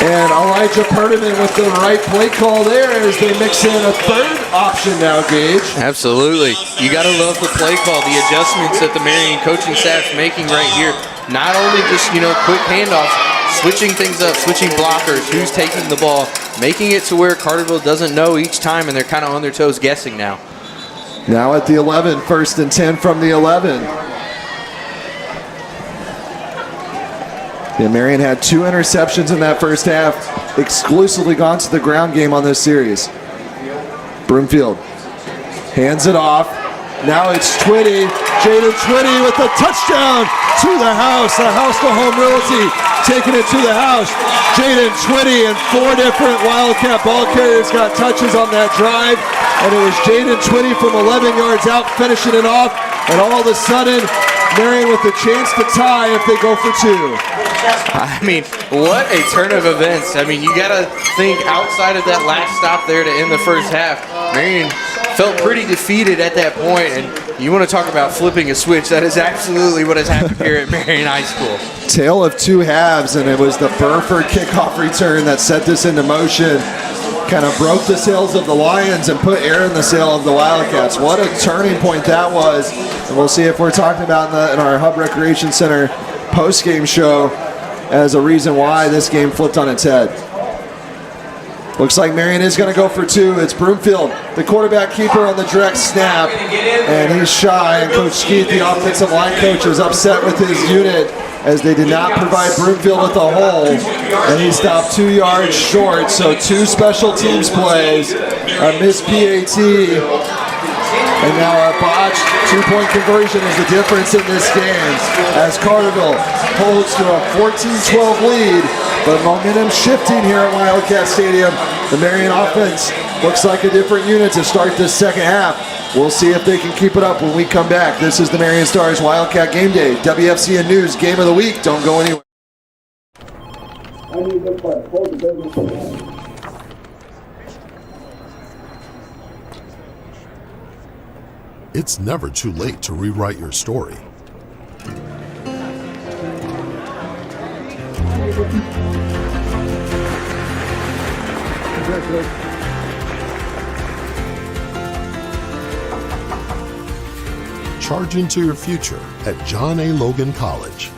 And Elijah Perdaman with the right play call there as they mix in a third option now, Gage. Absolutely. You got to love the play call, the adjustments that the Marion coaching staff's making right here. Not only just, quick handoffs, switching things up, switching blockers, who's taking the ball, making it to where Carterville doesn't know each time, and they're kind of on their toes guessing now. Now at the 11, 1st and 10 from the 11. Yeah, Marion had 2 interceptions in that first half, exclusively gone to the ground game on this series. Broomfield hands it off. Now it's Twitty, Jaden Twitty with the touchdown to the house to home Realty, taking it to the house. Jaden Twitty and 4 different Wildcat ball carriers got touches on that drive, and it was Jaden Twitty from 11 yards out finishing it off, and all of a sudden, Marion with a chance to tie if they go for 2. I mean, what a turn of events. I mean, you got to think outside of that last stop there to end the first half. Marion felt pretty defeated at that point, and you want to talk about flipping a switch. That is absolutely what has happened here at Marion High School. Tale of 2 halves, and it was the Burford kickoff return that set this into motion. Kind of broke the sails of the Lions and put air in the sail of the Wildcats. What a turning point that was. And we'll see if we're talking about in our Hub Recreation Center post-game show as a reason why this game flipped on its head. Looks like Marion is going to go for 2. It's Broomfield, the quarterback keeper on the direct snap, and he's shy. And Coach Skeet, the offensive line coach, is upset with his unit as they did not provide Broomfield with a hole, and he stopped 2 yards short. So 2 special teams plays, a missed PAT, and now a botched 2-point conversion is the difference in this game as Carterville holds to a 14-12 lead. But momentum shifting here at Wildcat Stadium. The Marion offense looks like a different unit to start this second half. We'll see if they can keep it up when we come back. This is the Marion Stars Wildcat Game Day WFCN News Game of the Week. Don't go anywhere. It's never too late to rewrite your story. Charge into your future at John A. Logan College.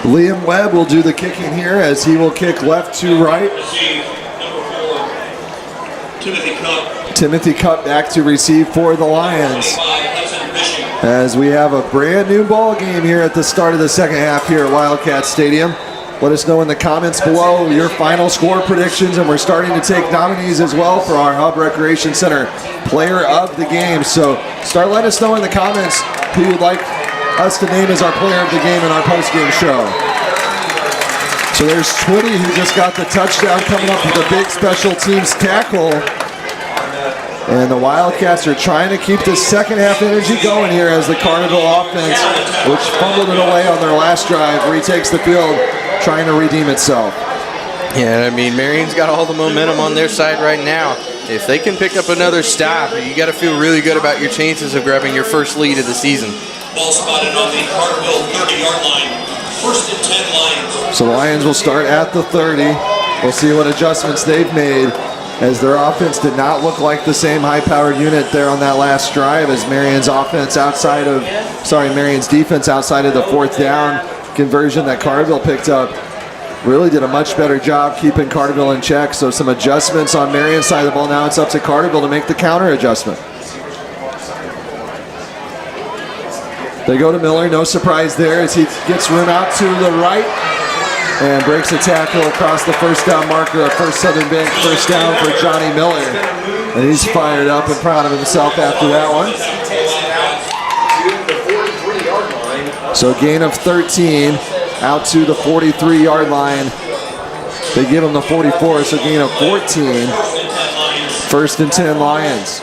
Liam Webb will do the kicking here as he will kick left to right. Timothy Cup back to receive for the Lions. As we have a brand new ball game here at the start of the second half here at Wildcat Stadium. Let us know in the comments below your final score predictions, and we're starting to take nominees as well for our Hub Recreation Center Player of the Game. So start letting us know in the comments who you'd like us to name as our Player of the Game in our post-game show. So there's Twitty, who just got the touchdown, coming up with a big special teams tackle. And the Wildcats are trying to keep the second half energy going here as the Carterville offense, which fumbled it away on their last drive, retakes the field, trying to redeem itself. Yeah, I mean, Marion's got all the momentum on their side right now. If they can pick up another stop, you got to feel really good about your chances of grabbing your first lead of the season. Ball spotted on the Carterville 30-yard line. First and 10 Lions. So the Lions will start at the 30. We'll see what adjustments they've made, as their offense did not look like the same high-powered unit there on that last drive, as Marion's defense outside of the fourth down conversion that Carterville picked up really did a much better job keeping Carterville in check. So some adjustments on Marion's side of the ball. Now it's up to Carterville to make the counter adjustment. They go to Miller, no surprise there as he gets room out to the right and breaks a tackle across the first down marker. A first Southern Bank first down for Johnny Miller. And he's fired up and proud of himself after that one. So gain of 13 out to the 43-yard line. They give him the 44, so gain of 14. First and 10 Lions.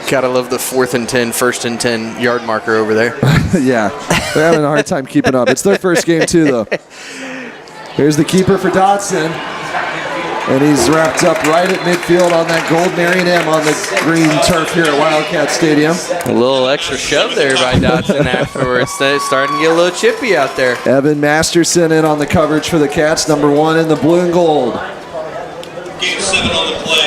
Gotta love the 4th and 10, first and 10 yard marker over there. Yeah, they're having a hard time keeping up. It's their first game too, though. Here's the keeper for Dodson. And he's wrapped up right at midfield on that gold Marion M on the green turf here at Wildcat Stadium. A little extra shove there by Dodson afterwards. It's starting to get a little chippy out there. Evan Masterson in on the coverage for the Cats, number 1 in the blue and gold.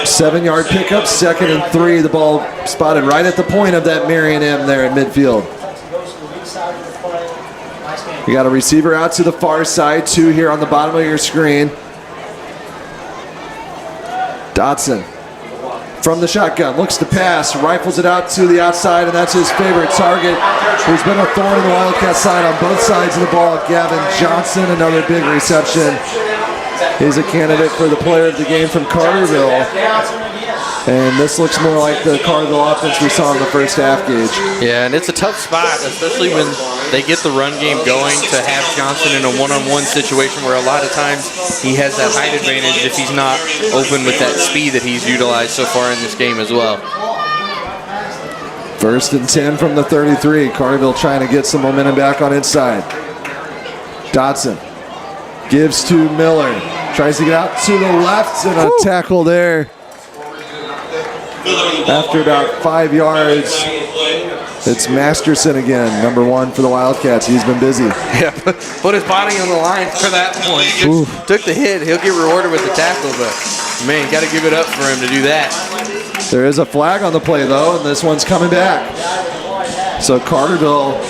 7-yard pickup, 2nd and 3. The ball spotted right at the point of that Marion M there at midfield. We got a receiver out to the far side, 2 here on the bottom of your screen. Dodson from the shotgun, looks to pass, rifles it out to the outside, and that's his favorite target, who's been a thorn in the Wildcat side on both sides of the ball. Gavin Johnston, another big reception. He's a candidate for the player of the game from Carterville. And this looks more like the Carterville offense we saw in the first half, Gage. Yeah, and it's a tough spot, especially when they get the run game going, to have Johnston in a one-on-one situation where a lot of times he has that height advantage if he's not open with that speed that he's utilized so far in this game as well. First and 10 from the 33. Carterville trying to get some momentum back on inside. Dodson gives to Miller. Tries to get out to the left, and a tackle there. After about 5 yards, it's Masterson again, number 1 for the Wildcats. He's been busy. Yeah, put his body on the line for that point. Took the hit. He'll get rewarded with the tackle, but man, got to give it up for him to do that. There is a flag on the play, though, and this one's coming back. So Carterville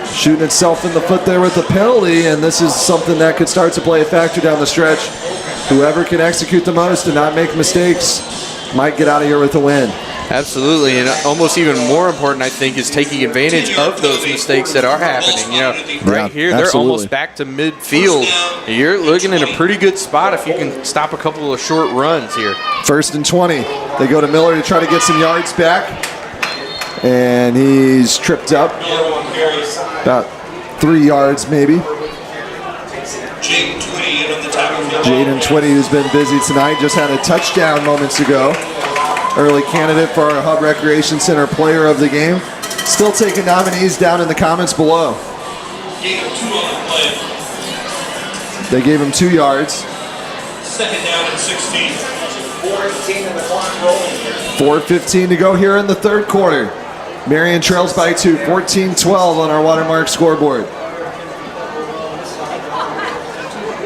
shooting itself in the foot there with the penalty, and this is something that could start to play a factor down the stretch. Whoever can execute the most and not make mistakes might get out of here with a win. Absolutely, and almost even more important, I think, is taking advantage of those mistakes that are happening. You know, right here, they're almost back to midfield. You're looking in a pretty good spot if you can stop a couple of short runs here. First and 20. They go to Miller to try to get some yards back, and he's tripped up about 3 yards maybe. Jaden Twitty, who's been busy tonight, just had a touchdown moments ago. Early candidate for our Hub Recreation Center player of the game. Still taking nominees down in the comments below. They gave him 2 yards. 2nd down and 16. 4:15 to go here in the third quarter. Marion trails by 2, 14-12 on our Watermark scoreboard.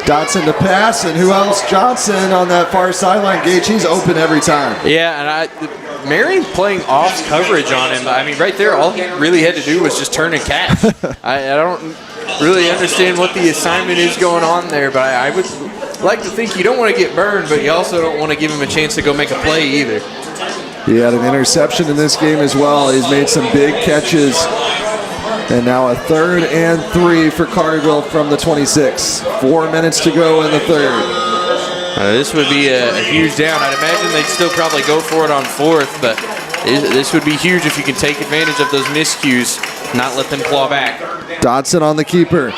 Dodson to pass, and who else? Johnson on that far sideline. Gage, he's open every time. Yeah, and Marion playing off coverage on him. I mean, right there, all he really had to do was just turn and catch. I don't really understand what the assignment is going on there, but I would like to think you don't want to get burned, but you also don't want to give him a chance to go make a play either. He had an interception in this game as well. He's made some big catches. And now a 3rd and 3 for Carterville from the 26. 4 minutes to go in the third. This would be a huge down. I'd imagine they'd still probably go for it on 4th, but this would be huge if you can take advantage of those miscues, not let them claw back. Dodson on the keeper.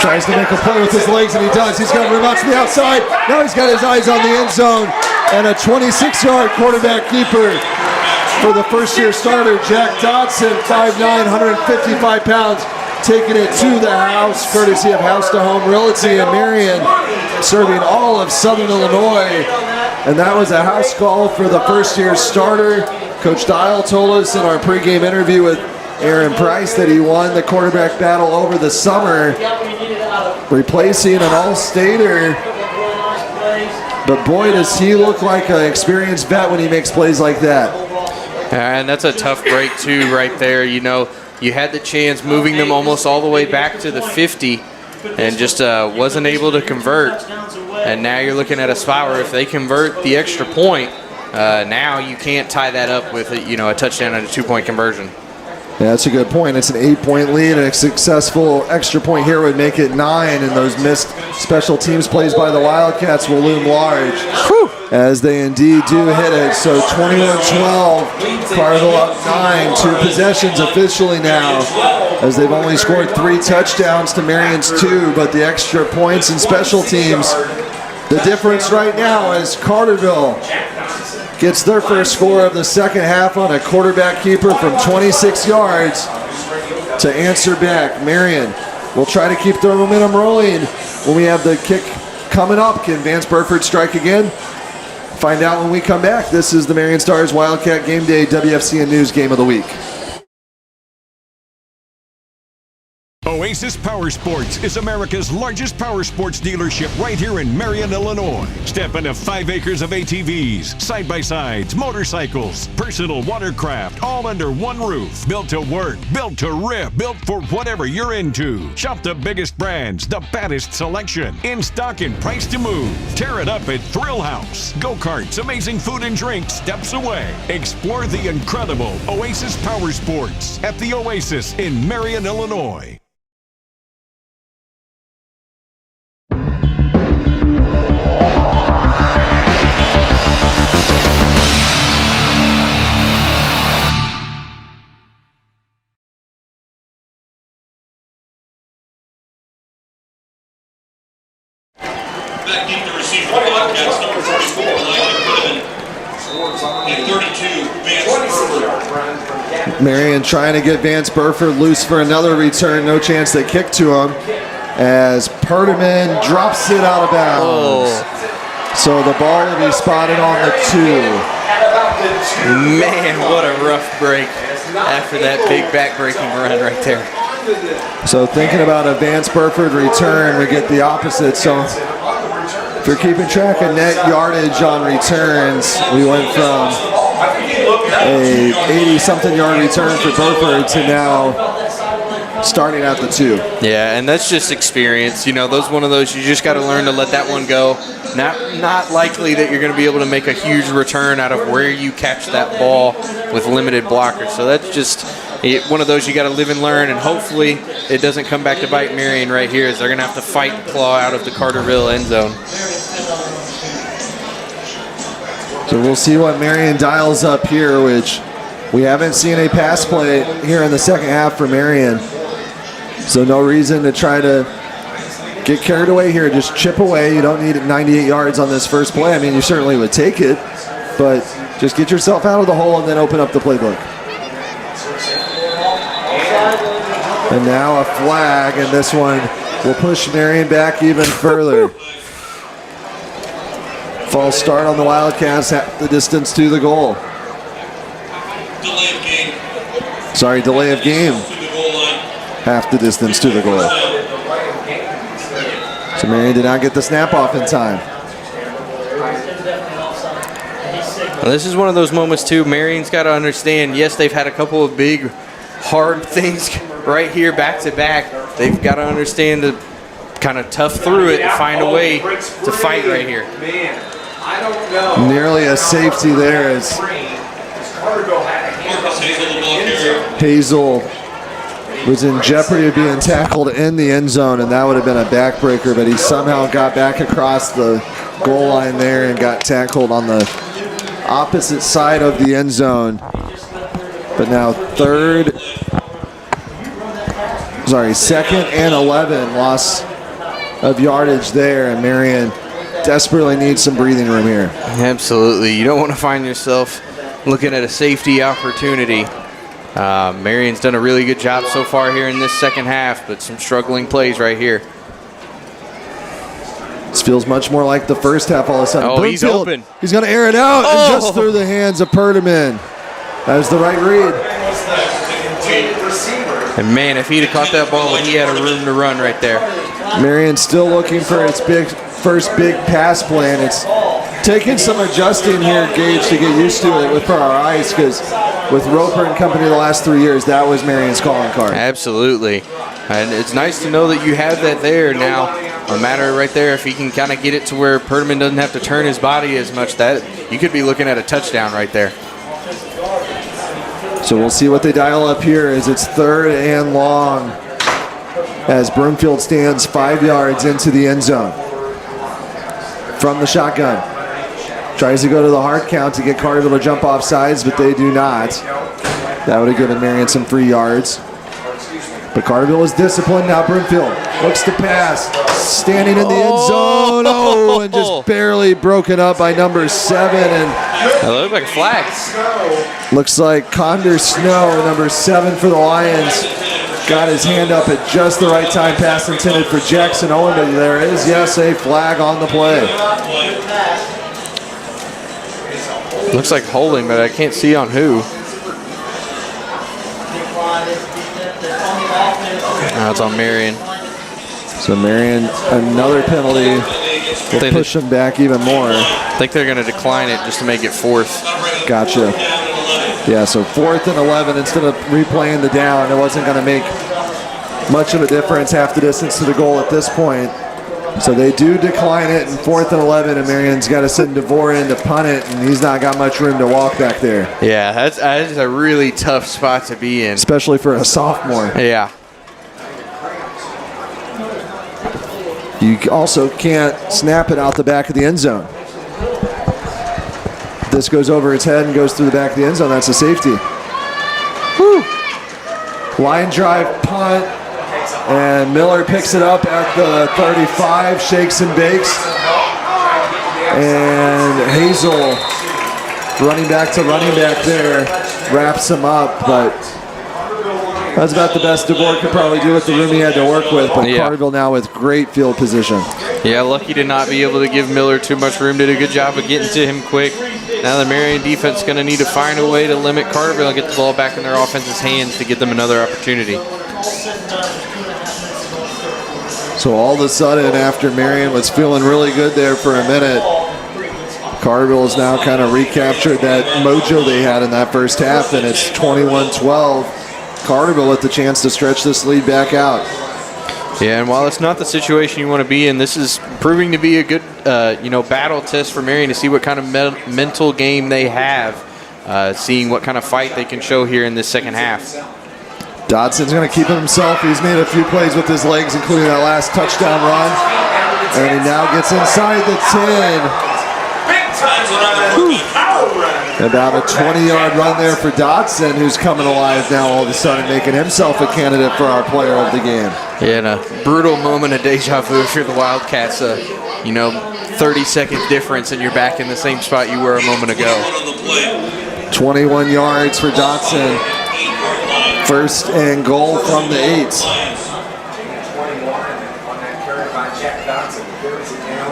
Tries to make a play with his legs, and he does. He's got room out to the outside. Now he's got his eyes on the end zone. And a 26-yard quarterback keeper for the first-year starter, Jack Dodson, 5'9", 155 pounds, taking it to the house, courtesy of House to Home Realty in Marion, serving all of Southern Illinois And that was a house call for the first-year starter. Coach Dial told us in our pregame interview with Aaron Price that he won the quarterback battle over the summer, replacing an all-stater. But boy, does he look like an experienced vet when he makes plays like that. And that's a tough break, too, right there. You know, you had the chance moving them almost all the way back to the 50 and just wasn't able to convert. And now you're looking at a spot where if they convert the extra point, now you can't tie that up with a touchdown and a 2-point conversion. Yeah, that's a good point. It's an 8-point lead, and a successful extra point here would make it 9, and those missed special teams plays by the Wildcats will loom large. Whew. As they indeed do hit it. So 21-12, Carterville up 9, 2 possessions officially now, as they've only scored 3 touchdowns to Marion's 2, but the extra points and special teams, the difference right now is Carterville gets their first score of the second half on a quarterback keeper from 26 yards to answer back. Marion will try to keep their momentum rolling when we have the kick coming up. Can Vance Burford strike again? Find out when we come back. This is the Marion Stars Wildcat Game Day WFCN News Game of the Week. Oasis Power Sports is America's largest power sports dealership right here in Marion, Illinois. Step into 5 acres of ATVs, side-by-sides, motorcycles, personal watercraft, all under one roof. Built to work, built to rip, built for whatever you're into. Shop the biggest brands, the baddest selection, in stock and price to move. Tear it up at Thrill House. Go-karts, amazing food and drink steps away. Explore the incredible Oasis Power Sports at the Oasis in Marion, Illinois. Back in to receive the Wildcats, number 44, Elijah Quinneman, and 32, Vance Burford. Marion trying to get Vance Burford loose for another return. No chance they kick to him as Perderman drops it out of bounds. So the ball will be spotted on the 2. Man, what a rough break after that big back-breaking run right there. So thinking about a Vance Burford return, we get the opposite. So if you're keeping track of net yardage on returns, we went from a 80-something yard return for Burford to now starting at the 2. Yeah, and that's just experience. You know, one of those you just got to learn to let that one go. Not likely that you're going to be able to make a huge return out of where you catch that ball with limited blockers. So that's just one of those you got to live and learn, and hopefully it doesn't come back to bite Marion right here, as they're going to have to fight and claw out of the Carterville end zone. So we'll see what Marion dials up here, which we haven't seen a pass play here in the second half for Marion. So no reason to try to get carried away here. Just chip away. You don't need 98 yards on this first play. I mean, you certainly would take it, but just get yourself out of the hole and then open up the playbook. And now a flag, and this one will push Marion back even further. False start on the Wildcats, half the distance to the goal. Delay of game. Sorry, delay of game. Half the distance to the goal. So Marion did not get the snap off in time. Well, this is one of those moments, too. Marion's got to understand, yes, they've had a couple of big, hard things right here back-to-back. They've got to understand to kind of tough through it and find a way to fight right here. Nearly a safety there as Hazel was in jeopardy of being tackled in the end zone, and that would have been a backbreaker, but he somehow got back across the goal line there and got tackled on the opposite side of the end zone. But now second and 11, loss of yardage there, and Marion desperately needs some breathing room here. Absolutely. You don't want to find yourself looking at a safety opportunity. Marion's done a really good job so far here in this second half, but some struggling plays right here. This feels much more like the first half all of a sudden. Oh, he's open. He's going to air it out and just through the hands of Perdaman. That was the right read. And man, if he'd have caught that ball, he had a room to run right there. Marion still looking for its first big pass plan. It's taking some adjusting here, Gage, to get used to it for our eyes, because with Roper and company the last 3 years, that was Marion's calling card. Absolutely. And it's nice to know that you have that there now. A matter right there, if he can kind of get it to where Perdaman doesn't have to turn his body as much, that you could be looking at a touchdown right there. So we'll see what they dial up here as it's 3rd and long as Broomfield stands 5 yards into the end zone. From the shotgun. Tries to go to the hard count to get Carterville to jump off sides, but they do not. That would have given Marion some free yards. But Carterville is disciplined. Now Broomfield looks to pass. Standing in the end zone. Oh, and just barely broken up by number 7. And that looked like flags. Looks like Condor Snow, number 7 for the Lions, got his hand up at just the right time. Pass intended for Jackson Owen, but there is, yes, a flag on the play. Looks like holding, but I can't see on who. Now it's on Marion. So Marion, another penalty will push them back even more. I think they're going to decline it just to make it 4th. Gotcha. Yeah, so 4th and 11 instead of replaying the down. It wasn't going to make much of a difference, half the distance to the goal at this point. So they do decline it in 4th and 11, and Marion's got to send DeVore in to punt it, and he's not got much room to walk back there. Yeah, that's a really tough spot to be in. Especially for a sophomore. Yeah. You also can't snap it out the back of the end zone. This goes over its head and goes through the back of the end zone. That's a safety. Woo. Line drive punt, and Miller picks it up at the 35, shakes and bakes. And Hazel, running back to running back there, wraps him up, but that's about the best DeVore could probably do with the room he had to work with. But Carterville now with great field position. Yeah, lucky to not be able to give Miller too much room. Did a good job of getting to him quick. Now the Marion defense is going to need to find a way to limit Carterville and get the ball back in their offense's hands to get them another opportunity. So all of a sudden, after Marion was feeling really good there for a minute, Carterville has now kind of recaptured that mojo they had in that first half, and it's 21-12. Carterville with the chance to stretch this lead back out. Yeah, and while it's not the situation you want to be in, this is proving to be a good, battle test for Marion to see what kind of mental game they have, seeing what kind of fight they can show here in this second half. Dodson's going to keep it himself. He's made a few plays with his legs, including that last touchdown run. And he now gets inside the 10. About a 20-yard run there for Dodson, who's coming alive now all of a sudden, making himself a candidate for our player of the game. Yeah, and a brutal moment of deja vu if you're the Wildcats. 30-second difference, and you're back in the same spot you were a moment ago. 21 yards for Dodson. 1st and goal from the 8.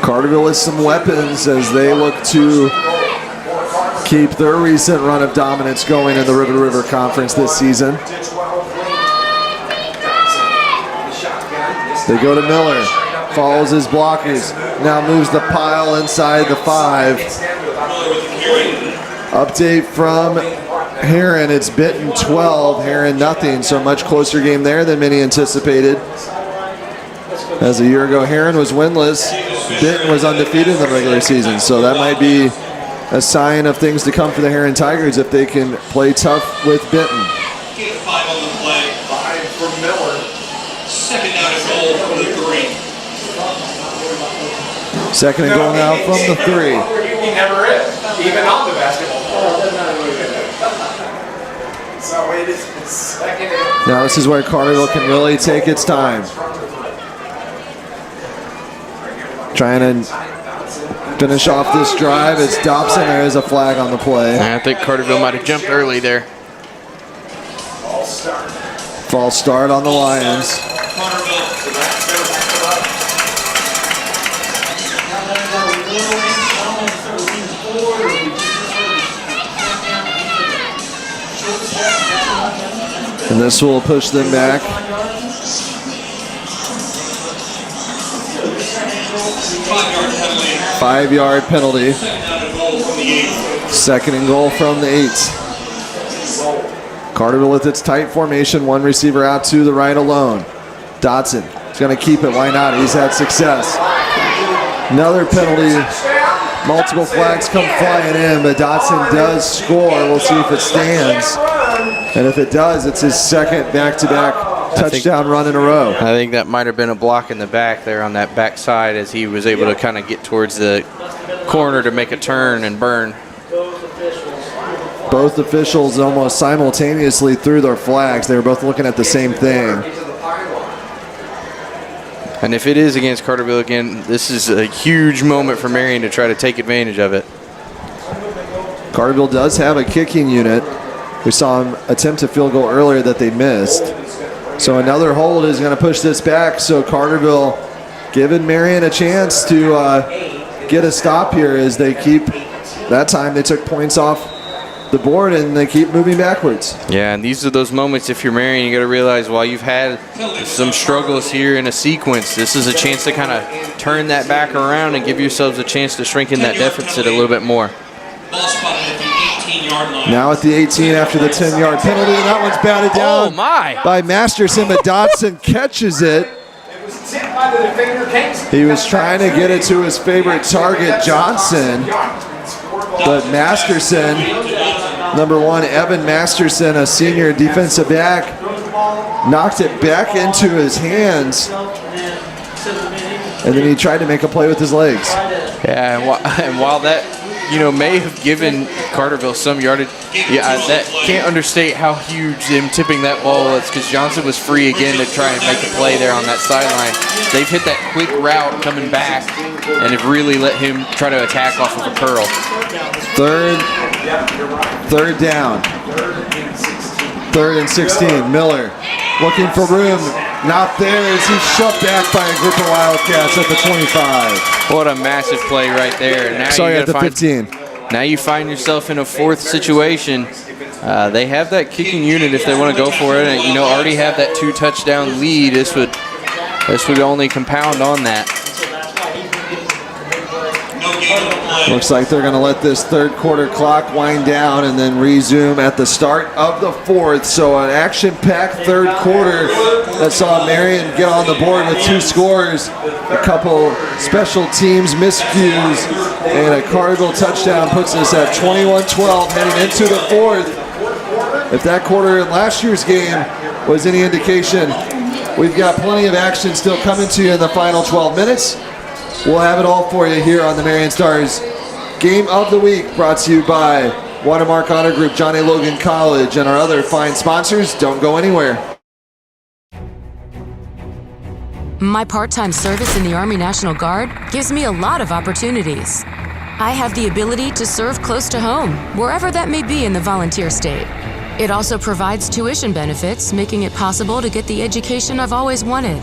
Carterville with some weapons as they look to keep their recent run of dominance going in the River to River Conference this season. They go to Miller, follows his blockers, now moves the pile inside the 5. Update from Herrin, it's Benton 12, Herrin nothing, so a much closer game there than many anticipated. As a year ago, Herrin was winless, Benton was undefeated in the regular season, so that might be a sign of things to come for the Herrin Tigers if they can play tough with Benton. 5 on the play. 5 for Miller. 2nd down and goal from the 3. 2nd and goal now from the 3. He never is, even on the basketball court. So it is 2nd and... Now this is where Carterville can really take its time. Trying to finish off this drive. It's Dobson. There is a flag on the play. I think Carterville might have jumped early there. False start on the Lions. And this will push them back. 5-yard penalty. 2nd and goal from the 8. Carterville with its tight formation. One receiver out to the right alone. Dotson is going to keep it. Why not? He's had success. Another penalty. Multiple flags come flying in, but Dotson does score. We'll see if it stands. And if it does, it's his 2nd back-to-back touchdown run in a row. I think that might have been a block in the back there on that back side as he was able to kind of get towards the corner to make a turn and burn. Both officials almost simultaneously threw their flags. They were both looking at the same thing. And if it is against Carterville again, this is a huge moment for Marion to try to take advantage of it. Carterville does have a kicking unit. We saw him attempt a field goal earlier that they missed. So another hold is going to push this back. So Carterville giving Marion a chance to get a stop here as they keep, that time they took points off the board and they keep moving backwards. Yeah, and these are those moments if you're Marion, you got to realize while you've had some struggles here in a sequence, this is a chance to kind of turn that back around and give yourselves a chance to shrink in that deficit a little bit more. Now at the 18 after the 10-yard penalty, and that one's batted down by Masterson, but Dotson catches it. He was trying to get it to his favorite target, Johnston, but Masterson, number 1, Evan Masterson, a senior defensive back, knocked it back into his hands, and then he tried to make a play with his legs. Yeah, and while that may have given Carterville some yardage, that can't understate how huge them tipping that ball was because Johnston was free again to try and make a play there on that sideline. They've hit that quick route coming back and have really let him try to attack off of a curl. Third down. 3rd and 16. Miller looking for room. Not there as he's shoved back by a group of Wildcats at the 25. What a massive play right there. Now Sorry, at the 15. Now you find yourself in a 4th situation. They have that kicking unit if they want to go for it. And, already have that 2-touchdown lead. This would only compound on that. Looks like they're going to let this 3rd quarter clock wind down and then resume at the start of the 4th. So an action-packed 3rd quarter that saw Marion get on the board with 2 scores, a couple special teams miscues, and a Carterville touchdown puts us at 21-12 heading into the 4th. If that quarter in last year's game was any indication, we've got plenty of action still coming to you in the final 12 minutes. We'll have it all for you here on the Marion Stars Game of the Week, brought to you by Watermark Honor Group, John A. Logan College, and our other fine sponsors. Don't go anywhere. My part-time service in the Army National Guard gives me a lot of opportunities. I have the ability to serve close to home, wherever that may be in the volunteer state. It also provides tuition benefits, making it possible to get the education I've always wanted.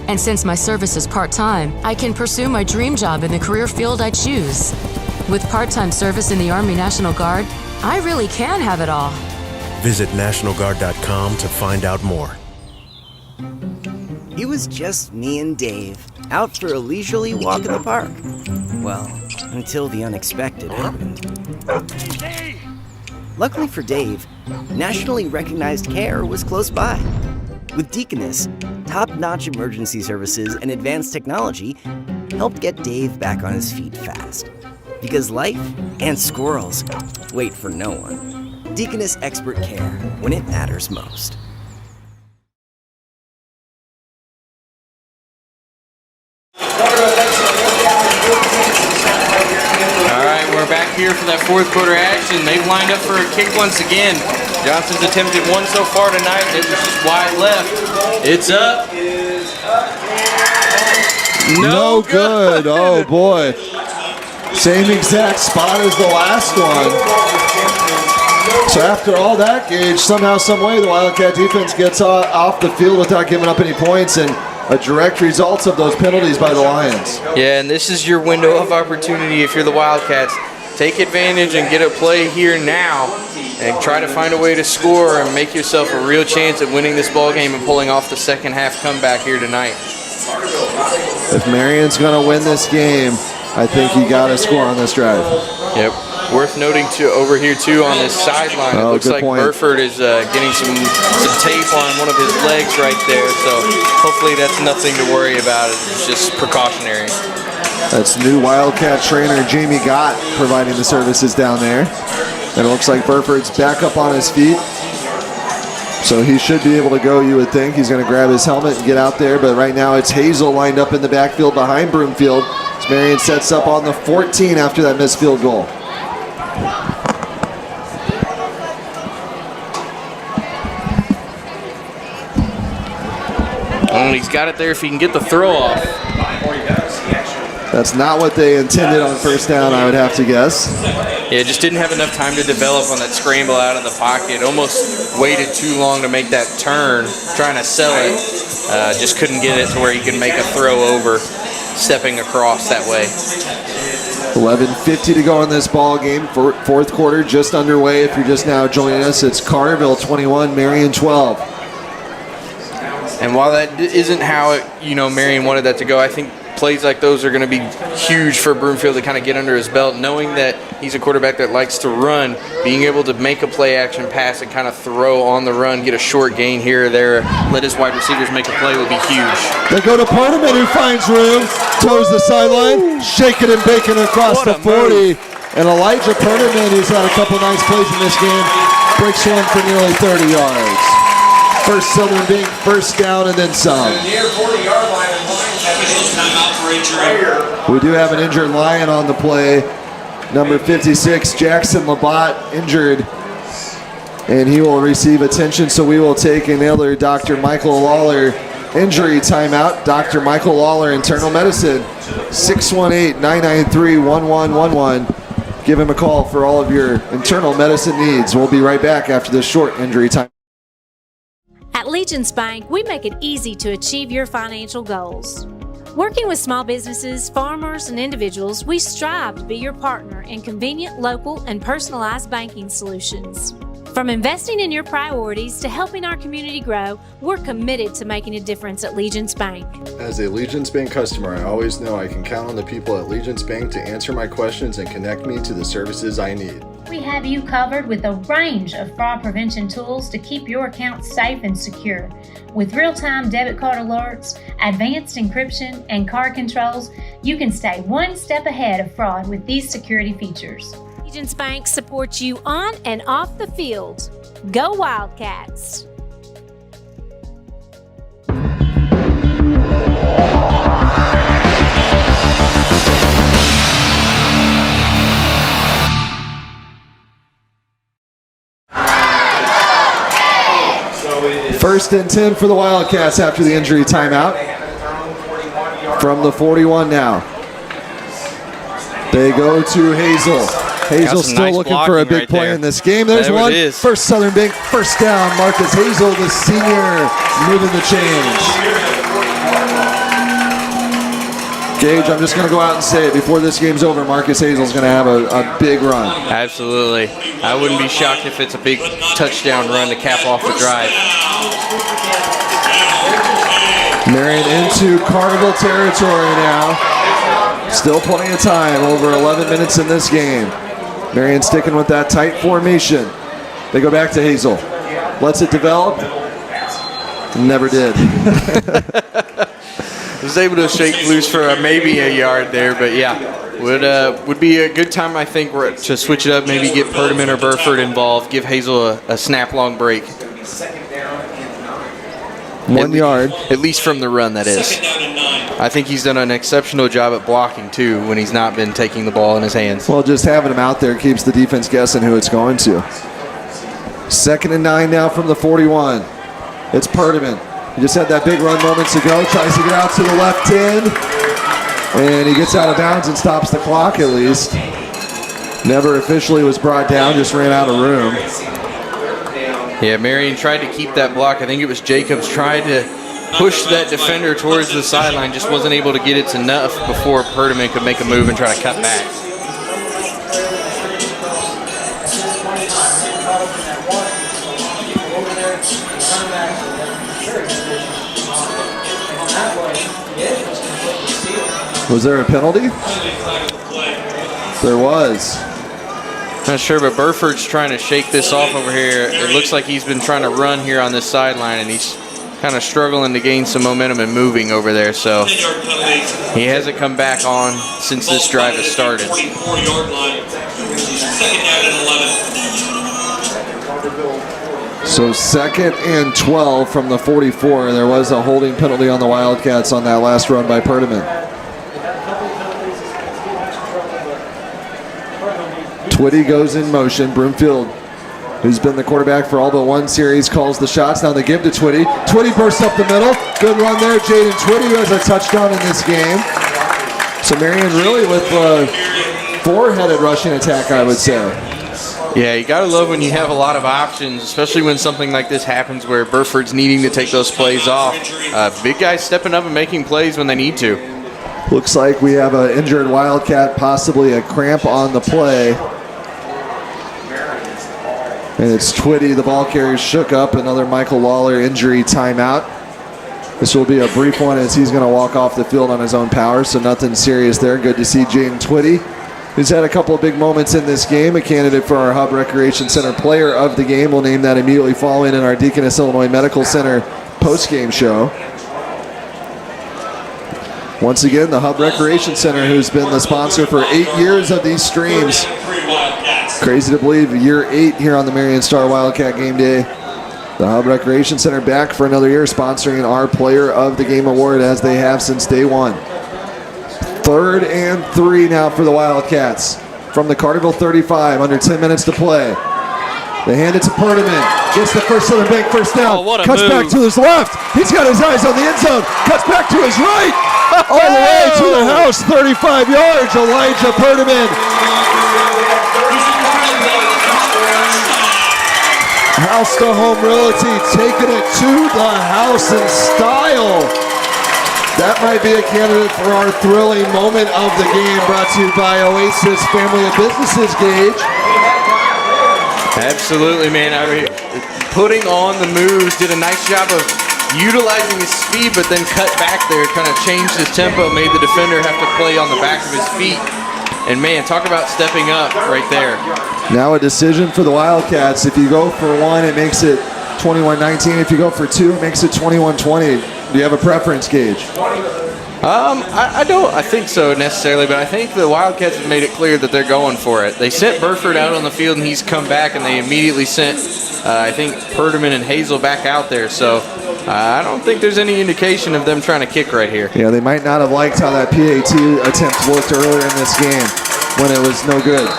And since my service is part-time, I can pursue my dream job in the career field I choose. With part-time service in the Army National Guard, I really can have it all. Visit NationalGuard.com to find out more. It was just me and Dave, out for a leisurely walk in the park. Well, until the unexpected happened. Luckily for Dave, nationally recognized care was close by. With Deaconess, top-notch emergency services and advanced technology helped get Dave back on his feet fast. Because life and squirrels wait for no one. Deaconess expert care when it matters most. All right, we're back here for that 4th quarter action. They've lined up for a kick once again. Johnston's attempted one so far tonight. It was just wide left. It's up. No good. Oh, boy. Same exact spot as the last one. So after all that, Gage, somehow, some way, the Wildcat defense gets off the field without giving up any points. And a direct result of those penalties by the Lions. Yeah, and this is your window of opportunity if you're the Wildcats. Take advantage and get a play here now and try to find a way to score and make yourself a real chance at winning this ball game and pulling off the second half comeback here tonight. If Marion's going to win this game, I think you got to score on this drive. Yep. Worth noting over here too on this sideline. It looks like point. Burford is getting some tape on one of his legs right there. So hopefully that's nothing to worry about. It's just precautionary. That's new Wildcat trainer Jamie Gott providing the services down there. And it looks like Burford's back up on his feet. So he should be able to go, you would think. He's going to grab his helmet and get out there. But right now it's Hazel lined up in the backfield behind Broomfield. As Marion sets up on the 14 after that missed field goal. And he's got it there if he can get the throw off. That's not what they intended on first down, I would have to guess. Yeah, just didn't have enough time to develop on that scramble out of the pocket. Almost waited too long to make that turn, trying to sell it. Just couldn't get it to where he could make a throw over, stepping across that way. 11:50 to go in this ball game. Fourth quarter just underway. If you're just now joining us, it's Carterville 21, Marion 12. And while that isn't how Marion wanted that to go, I think plays like those are going to be huge for Broomfield to kind of get under his belt, knowing that he's a quarterback that likes to run. Being able to make a play action pass and kind of throw on the run, get a short gain here or there, let his wide receivers make a play would be huge. They go to Parterman, who finds room, toes the sideline, shaking and baking across the 40. And Elijah Parterman, who's had a couple nice plays in this game, breaks one for nearly 30 yards. First Southern Bank, first down, and then some. Near 40-yard line and Lions have a timeout for injury. We do have an injured Lion on the play. Number 56, Jackson Labatt, injured. And he will receive attention, so we will take another Dr. Michael Lawler injury timeout. Dr. Michael Lawler, internal medicine, 618-993-1111. Give him a call for all of your internal medicine needs. We'll be right back after this short injury time. At Legence Bank, we make it easy to achieve your financial goals. Working with small businesses, farmers, and individuals, we strive to be your partner in convenient, local, and personalized banking solutions. From investing in your priorities to helping our community grow, we're committed to making a difference at Legence Bank. As a Legence Bank customer, I always know I can count on the people at Legence Bank to answer my questions and connect me to the services I need. We have you covered with a range of fraud prevention tools to keep your accounts safe and secure. With real-time debit card alerts, advanced encryption, and card controls, you can stay one step ahead of fraud with these security features. Legence Bank supports you on and off the field. Go Wildcats! First and 10 for the Wildcats after the injury timeout. From the 41 now. They go to Hazel. Hazel still looking for a big play in this game. There's one. First Southern Bank, first down. Marcus Hazel, the senior, moving the chains. Gage, I'm just going to go out and say it. Before this game's over, Marcus Hazel's going to have a big run. Absolutely. I wouldn't be shocked if it's a big touchdown run to cap off the drive. Marion into Carterville territory now. Still plenty of time, over 11 minutes in this game. Marion sticking with that tight formation. They go back to Hazel. Lets it develop. Never did. Was able to shake loose for maybe a yard there, but yeah, would be a good time, I think, to switch it up, maybe get Perdaman or Burford involved, give Hazel a snap-long break. 1 yard. At least from the run, that is. I think he's done an exceptional job at blocking, too, when he's not been taking the ball in his hands. Well, just having him out there keeps the defense guessing who it's going to. 2nd and 9 now from the 41. It's Perdaman. He just had that big run moments ago. Tries to get out to the left 10. And he gets out of bounds and stops the clock at least. Never officially was brought down, just ran out of room. Yeah, Marion tried to keep that block. I think it was Jacobs tried to push that defender towards the sideline, just wasn't able to get it enough before Perdaman could make a move and try to cut back. Was there a penalty? There was. Not sure, but Burford's trying to shake this off over here. It looks like he's been trying to run here on this sideline, and he's kind of struggling to gain some momentum and moving over there. So he hasn't come back on since this drive has started. 44-yard line. Second down and 11. So 2nd and 12 from the 44. There was a holding penalty on the Wildcats on that last run by Perdaman. Twitty goes in motion. Broomfield, who's been the quarterback for all but one series, calls the shots. Now they give to Twitty. Twitty bursts up the middle. Good run there. Jaden Twitty, who has a touchdown in this game. So Marion really with a four-headed rushing attack, I would say. Yeah, you got to love when you have a lot of options, especially when something like this happens where Burford's needing to take those plays off. Big guys stepping up and making plays when they need to. Looks like we have an injured Wildcat, possibly a cramp on the play. And it's Twitty, the ball carrier, shook up. Another Michael Lawler injury timeout. This will be a brief one as he's going to walk off the field on his own power, so nothing serious there. Good to see Jaden Twitty, who's had a couple of big moments in this game, a candidate for our Hub Recreation Center Player of the Game. We'll name that immediately following in our Deaconess Illinois Medical Center post-game show. Once again, the Hub Recreation Center, who's been the sponsor for 8 years of these streams. Crazy to believe, year 8 here on the Marion Star Wildcat Game Day. The Hub Recreation Center back for another year, sponsoring our Player of the Game award as they have since day one. 3rd and 3 now for the Wildcats. From the Carterville 35, under 10 minutes to play. They hand it to Perdaman. Gets the first Southern Bank first down. Cuts back to his left. He's got his eyes on the end zone. Cuts back to his right. All the way to the house, 35 yards. Elijah Perdaman. House to Home Realty, taking it to the house in style. That might be a candidate for our thrilling moment of the game, brought to you by Oasis Family of Businesses, Gage. Absolutely, man. I mean, putting on the moves, did a nice job of utilizing his speed, but then cut back there, kind of changed his tempo, made the defender have to play on the back of his feet. And man, talk about stepping up right there. Now a decision for the Wildcats. If you go for 1, it makes it 21-19. If you go for 2, it makes it 21-20. Do you have a preference, Gage? I don't think so necessarily, but I think the Wildcats have made it clear that they're going for it. They sent Burford out on the field, and he's come back, and they immediately sent, I think, Perdaman and Hazel back out there. So I don't think there's any indication of them trying to kick right here. Yeah, they might not have liked how that PAT attempt looked earlier in this game when it was no good.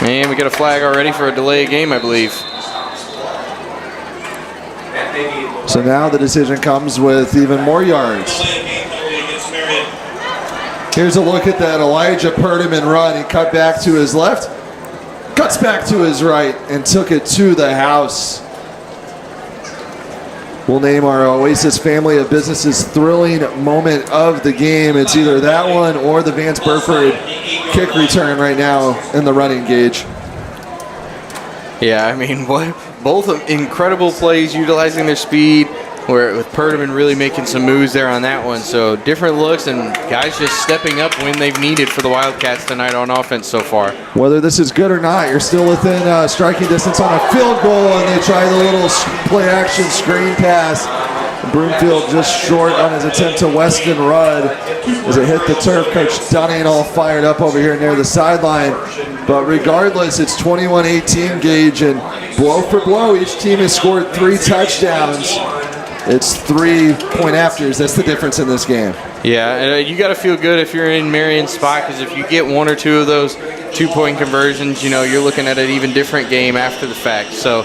And we got a flag already for a delay of game, I believe. So now the decision comes with even more yards. Here's a look at that Elijah Perdaman run. He cut back to his left, cuts back to his right, and took it to the house. We'll name our Oasis Family of Businesses thrilling moment of the game. It's either that one or the Vance Burford kick return right now in the running, Gage. Yeah, I mean, both incredible plays utilizing their speed, where with Perdaman really making some moves there on that one. So different looks and guys just stepping up when they've needed for the Wildcats tonight on offense so far. Whether this is good or not, you're still within striking distance on a field goal, and they try the little play action screen pass. Broomfield just short on his attempt to Weston Rudd as it hit the turf. Coach Dunning all fired up over here near the sideline. But regardless, it's 21-18, Gage, and blow for blow, each team has scored 3 touchdowns. It's 3-point afters. That's the difference in this game. Yeah, and you got to feel good if you're in Marion's spot, because if you get 1 or 2 of those 2-point conversions, you know, you're looking at an even different game after the fact. So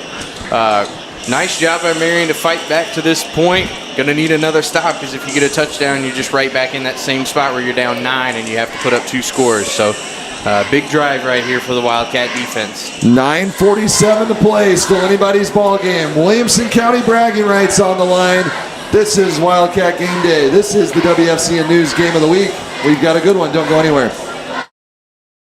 nice job by Marion to fight back to this point. Going to need another stop, because if you get a touchdown, you're just right back in that same spot where you're down 9 and you have to put up 2 scores. So Big drive right here for the Wildcat defense. 9:47 to play. Still anybody's ball game. Williamson County bragging rights on the line. This is Wildcat Game Day. This is the WFCN News Game of the Week. We've got a good one. Don't go anywhere.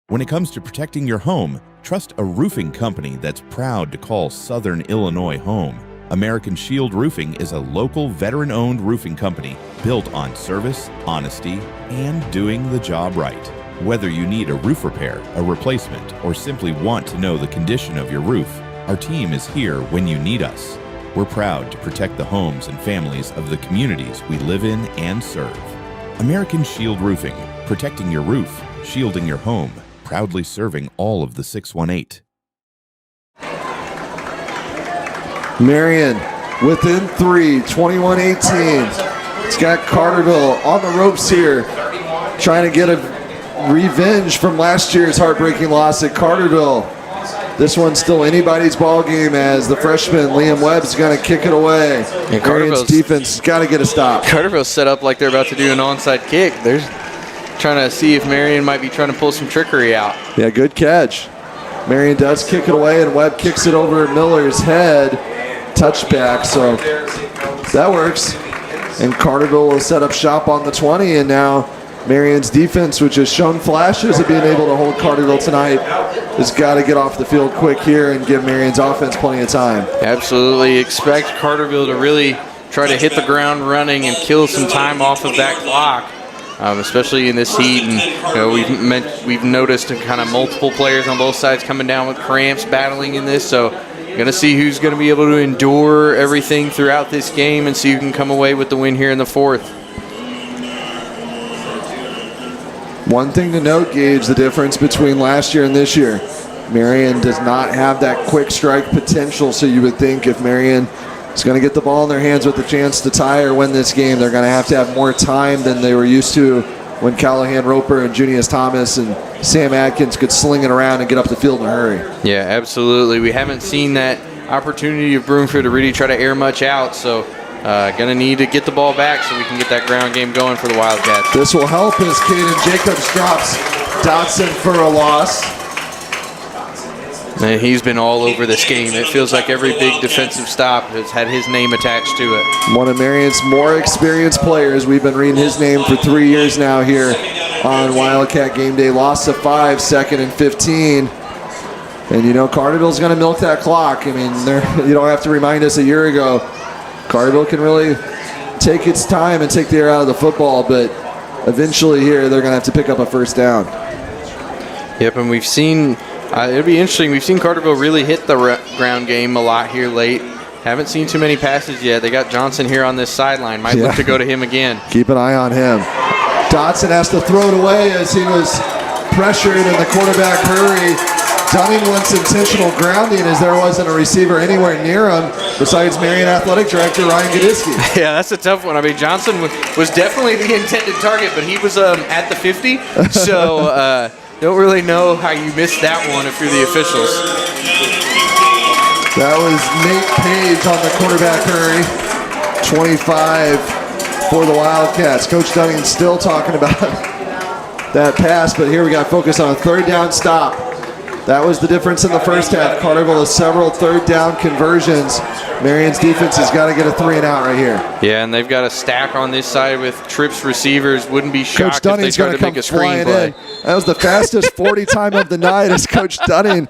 When it comes to protecting your home, trust a roofing company that's proud to call Southern Illinois home. American Shield Roofing is a local veteran-owned roofing company built on service, honesty, and doing the job right. Whether you need a roof repair, a replacement, or simply want to know the condition of your roof, our team is here when you need us. We're proud to protect the homes and families of the communities we live in and serve. American Shield Roofing, protecting your roof, shielding your home, proudly serving all of the 618. Marion within 3, 21-18. It's got Carterville on the ropes here, trying to get a revenge from last year's heartbreaking loss at Carterville. This one's still anybody's ball game as the freshman Liam Webb's going to kick it away. And Marion's defense has got to get a stop. Carterville's set up like they're about to do an onside kick. They're trying to see if Marion might be trying to pull some trickery out. Yeah, good catch. Marion does kick it away, and Webb kicks it over Miller's head. Touchback, so that works. And Carterville will set up shop on the 20, and now Marion's defense, which has shown flashes of being able to hold Carterville tonight, has got to get off the field quick here and give Marion's offense plenty of time. Absolutely. Expect Carterville to really try to hit the ground running and kill some time off of that clock, especially in this heat. And we've noticed kind of multiple players on both sides coming down with cramps, battling in this. So going to see who's going to be able to endure everything throughout this game and see who can come away with the win here in the fourth. One thing to note, Gage, the difference between last year and this year. Marion does not have that quick strike potential, so you would think if Marion is going to get the ball in their hands with a chance to tie or win this game, they're going to have more time than they were used to when Callahan Roper and Junius Thomas and Sam Atkins could sling it around and get up the field in a hurry. Yeah, absolutely. We haven't seen that opportunity of Broomfield to really try to air much out, so going to need to get the ball back so we can get that ground game going for the Wildcats. This will help as Caden Jacobs drops Dotson for a loss. And he's been all over this game. It feels like every big defensive stop has had his name attached to it. One of Marion's more experienced players. We've been reading his name for 3 years now here on Wildcat Game Day. Loss of 5, 2nd and 15. And you know, Carterville's going to milk that clock. I mean, you don't have to remind us a year ago. Carterville can really take its time and take the air out of the football, but eventually here they're going to have to pick up a first down. Yep, and we've seen, it'll be interesting, we've seen Carterville really hit the ground game a lot here late. Haven't seen too many passes yet. They got Johnston here on this sideline. Might look to go to him again. Keep an eye on him. Dotson has to throw it away as he was pressured in the quarterback hurry. Dunning wants intentional grounding as there wasn't a receiver anywhere near him besides Marion Athletic Director Ryan Godisky. Yeah, that's a tough one. I mean, Johnston was definitely the intended target, but he was at the 50, so don't really know how you missed that one if you're the officials. That was Nate Page on the quarterback hurry. 25 for the Wildcats. Coach Dunning still talking about that pass, but here we got focus on a third down stop. That was the difference in the first half. Carterville has several third down conversions. Marion's defense has got to get a 3-and-out right here. Yeah, and they've got a stack on this side with trips receivers. Wouldn't be shocked if they tried to make a screenplay. That was the fastest 40 time of the night as Coach Dunning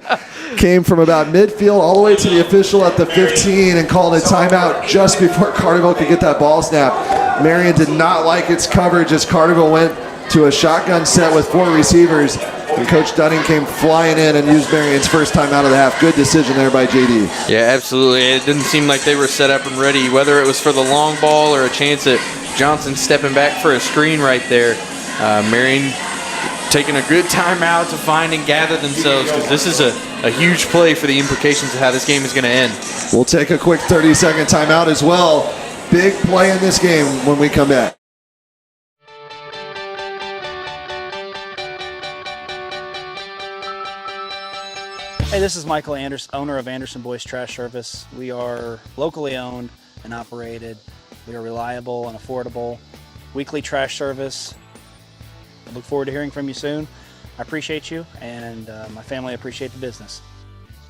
came from about midfield all the way to the official at the 15 and called a timeout just before Carterville could get that ball snap. Marion did not like its coverage as Carterville went to a shotgun set with 4 receivers. And Coach Dunning came flying in and used Marion's first time out of the half. Good decision there by JD. Yeah, absolutely. It didn't seem like they were set up and ready, whether it was for the long ball or a chance at Johnson stepping back for a screen right there. Marion taking a good time out to find and gather themselves, because this is a huge play for the implications of how this game is going to end. We'll take a quick 30-second timeout as well. Big play in this game when we come back. Hey, this is Michael Anderson, owner of Anderson Boys Trash Service. We are locally owned and operated. We are reliable and affordable. Weekly trash service. I look forward to hearing from you soon. I appreciate you, and my family appreciate the business.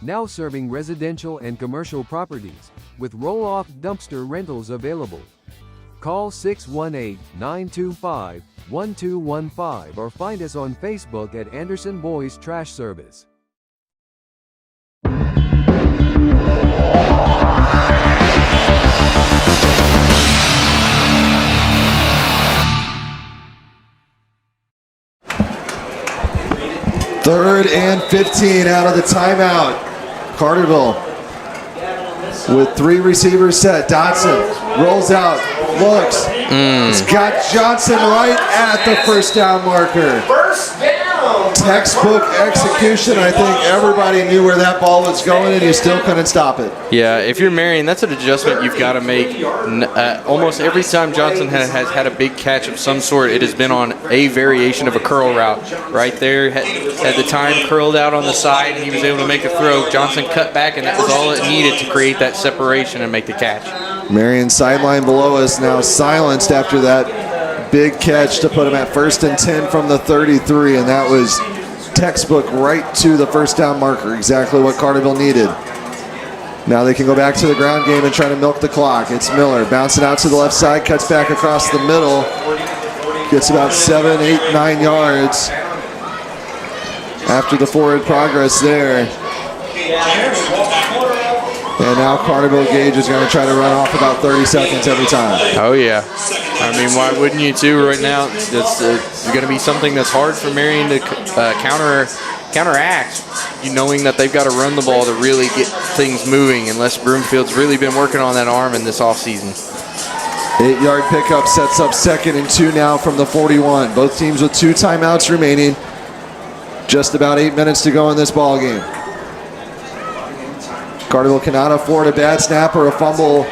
Now serving residential and commercial properties with roll-off dumpster rentals available. Call 618-925-1215 or find us on Facebook at Anderson Boys Trash Service. Third and 15 out of the timeout. Carterville with 3 receivers set. Dotson rolls out, looks. He's got Johnston right at the first down marker. First down. Textbook execution. I think everybody knew where that ball was going, and you still couldn't stop it. Yeah, if you're Marion, that's an adjustment you've got to make. Almost every time Johnston has had a big catch of some sort, it has been on a variation of a curl route. Right there, had the time curled out on the side, and he was able to make a throw. Johnston cut back, and that was all it needed to create that separation and make the catch. Marion sideline below us now silenced after that big catch to put him at 1st and 10 from the 33, and that was textbook right to the first down marker, exactly what Carterville needed. Now they can go back to the ground game and try to milk the clock. It's Miller bouncing out to the left side, cuts back across the middle, gets about 7, 8, 9 yards after the forward progress there. And now Carterville Gage is going to try to run off about 30 seconds every time. Oh, yeah. I mean, why wouldn't you, too, right now? It's going to be something that's hard for Marion to counteract, knowing that they've got to run the ball to really get things moving, unless Broomfield's really been working on that arm in this offseason. 8-yard pickup sets up 2nd and 2 now from the 41. Both teams with 2 timeouts remaining. Just about 8 minutes to go in this ball game. Carterville cannot afford a bad snap or a fumble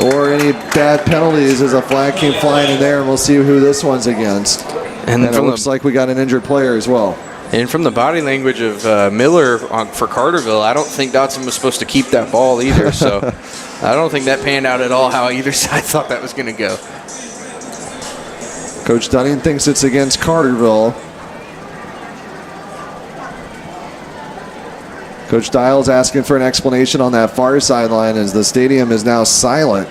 or any bad penalties as a flag came flying in there, and we'll see who this one's against. And it looks like we got an injured player as well. And from the body language of Miller for Carterville, I don't think Dotson was supposed to keep that ball either. So I don't think that panned out at all how either side thought that was going to go. Coach Dunning thinks it's against Carterville. Coach Dials asking for an explanation on that far sideline as the stadium is now silent.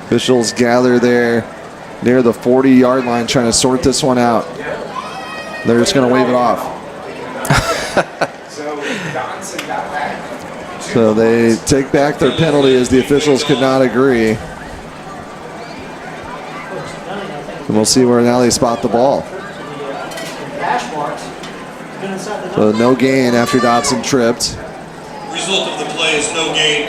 Officials gather there near the 40-yard line trying to sort this one out. They're just going to wave it off. So they take back their penalty as the officials could not agree. And we'll see where now they spot the ball. So no gain after Dotson tripped. Result of the play is no gain.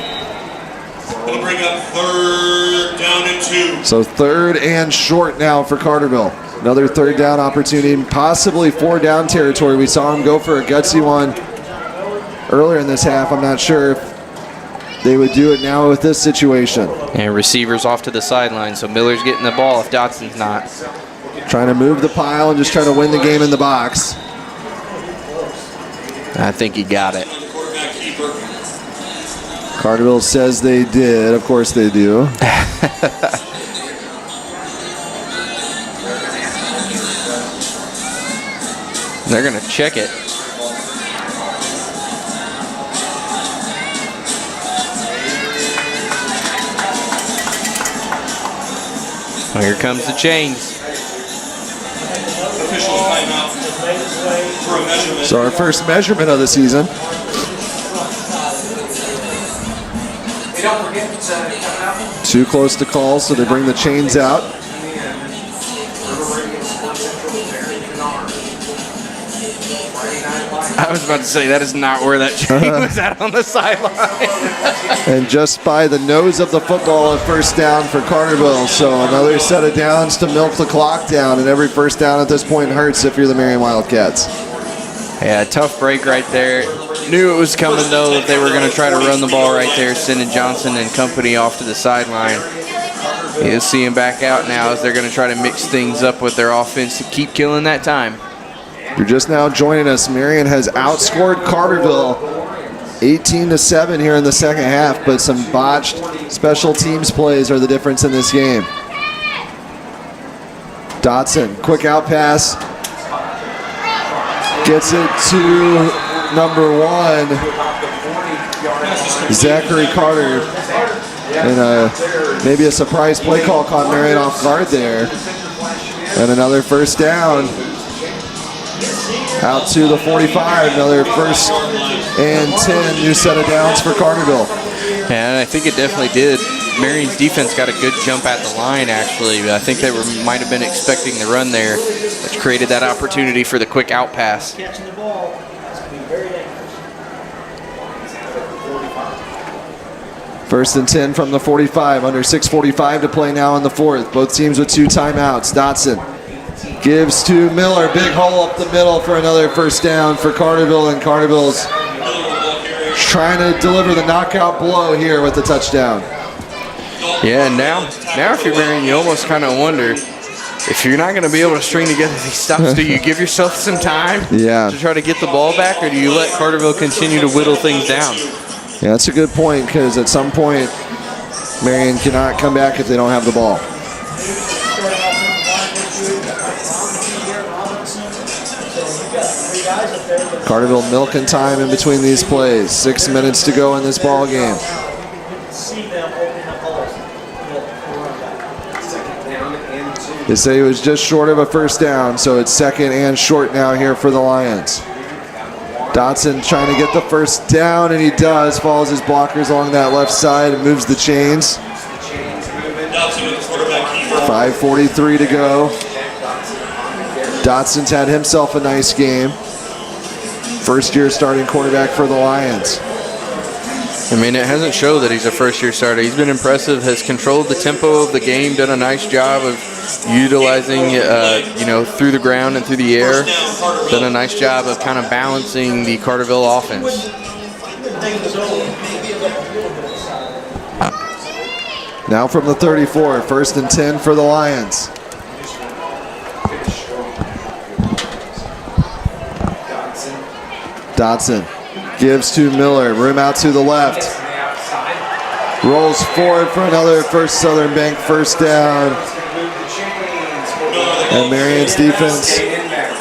It'll bring up 3rd down and 2. So 3rd and short now for Carterville. Another 3rd down opportunity, possibly 4 down territory. We saw him go for a gutsy one earlier in this half. I'm not sure if they would do it now with this situation. And receivers off to the sideline, so Miller's getting the ball if Dotson's not. Trying to move the pile and just trying to win the game in the box. I think he got it. Carterville says they did. Of course they do. They're going to check it. Well, here comes the chains. So our first measurement of the season. Too close to call, so they bring the chains out. I was about to say, that is not where that chain was at on the sideline. And just by the nose of the football, a first down for Carterville. So another set of downs to milk the clock down, and every first down at this point hurts if you're the Marion Wildcats. Yeah, tough break right there. Knew it was coming, though, that they were going to try to run the ball right there, sending Johnston and company off to the sideline. You'll see him back out now as they're going to try to mix things up with their offense to keep killing that time. You're just now joining us. Marion has outscored Carterville 18-7 here in the second half, but some botched special teams plays are the difference in this game. Dotson, quick out pass. Gets it to number 1, Zachary Carter. And maybe a surprise play call caught Marion off guard there. And another first down. Out to the 45, another first and 10, new set of downs for Carterville. And I think it definitely did. Marion's defense got a good jump at the line, actually. I think they might have been expecting the run there, which created that opportunity for the quick out pass. First and 10 from the 45, under 6:45 to play now in the fourth. Both teams with 2 timeouts. Dotson gives to Miller, big hole up the middle for another first down for Carterville, and Carterville's trying to deliver the knockout blow here with the touchdown. Yeah, and now if you're Marion, you almost kind of wonder if you're not going to be able to string together these stops, do you give yourself some time to try to get the ball back, or do you let Carterville continue to whittle things down? Yeah, that's a good point, because at some point, Marion cannot come back if they don't have the ball. Carterville milking time in between these plays. 6 minutes to go in this ball game. They say it was just short of a first down, so it's second and short now here for the Lions. Dotson trying to get the first down, and he does. Follows his blockers along that left side and moves the chains. 5:43 to go. Dotson's had himself a nice game. First-year starting quarterback for the Lions. I mean, it hasn't showed that he's a first-year starter. He's been impressive, has controlled the tempo of the game, done a nice job of utilizing, through the ground and through the air. Done a nice job of kind of balancing the Carterville offense. Now from the 34, first and 10 for the Lions. Dotson gives to Miller, room out to the left. Rolls forward for another first Southern Bank first down. And Marion's defense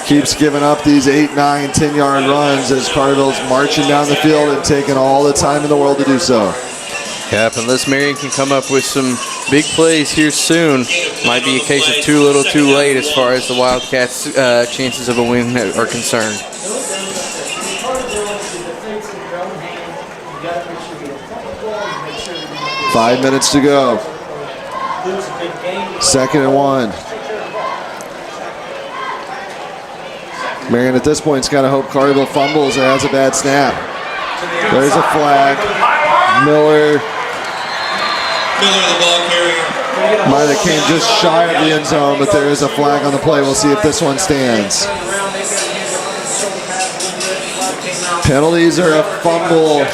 keeps giving up these 8, 9, 10-yard runs as Carterville's marching down the field and taking all the time in the world to do so. Yep, unless Marion can come up with some big plays here soon, might be a case of too little too late as far as the Wildcats' chances of a win are concerned. Five minutes to go. Second and 1. Marion at this point's got to hope Carterville fumbles or has a bad snap. There's a flag. Miller the ball carrier. might have came just shy of the end zone, but there is a flag on the play. We'll see if this one stands. Penalties are a fumble,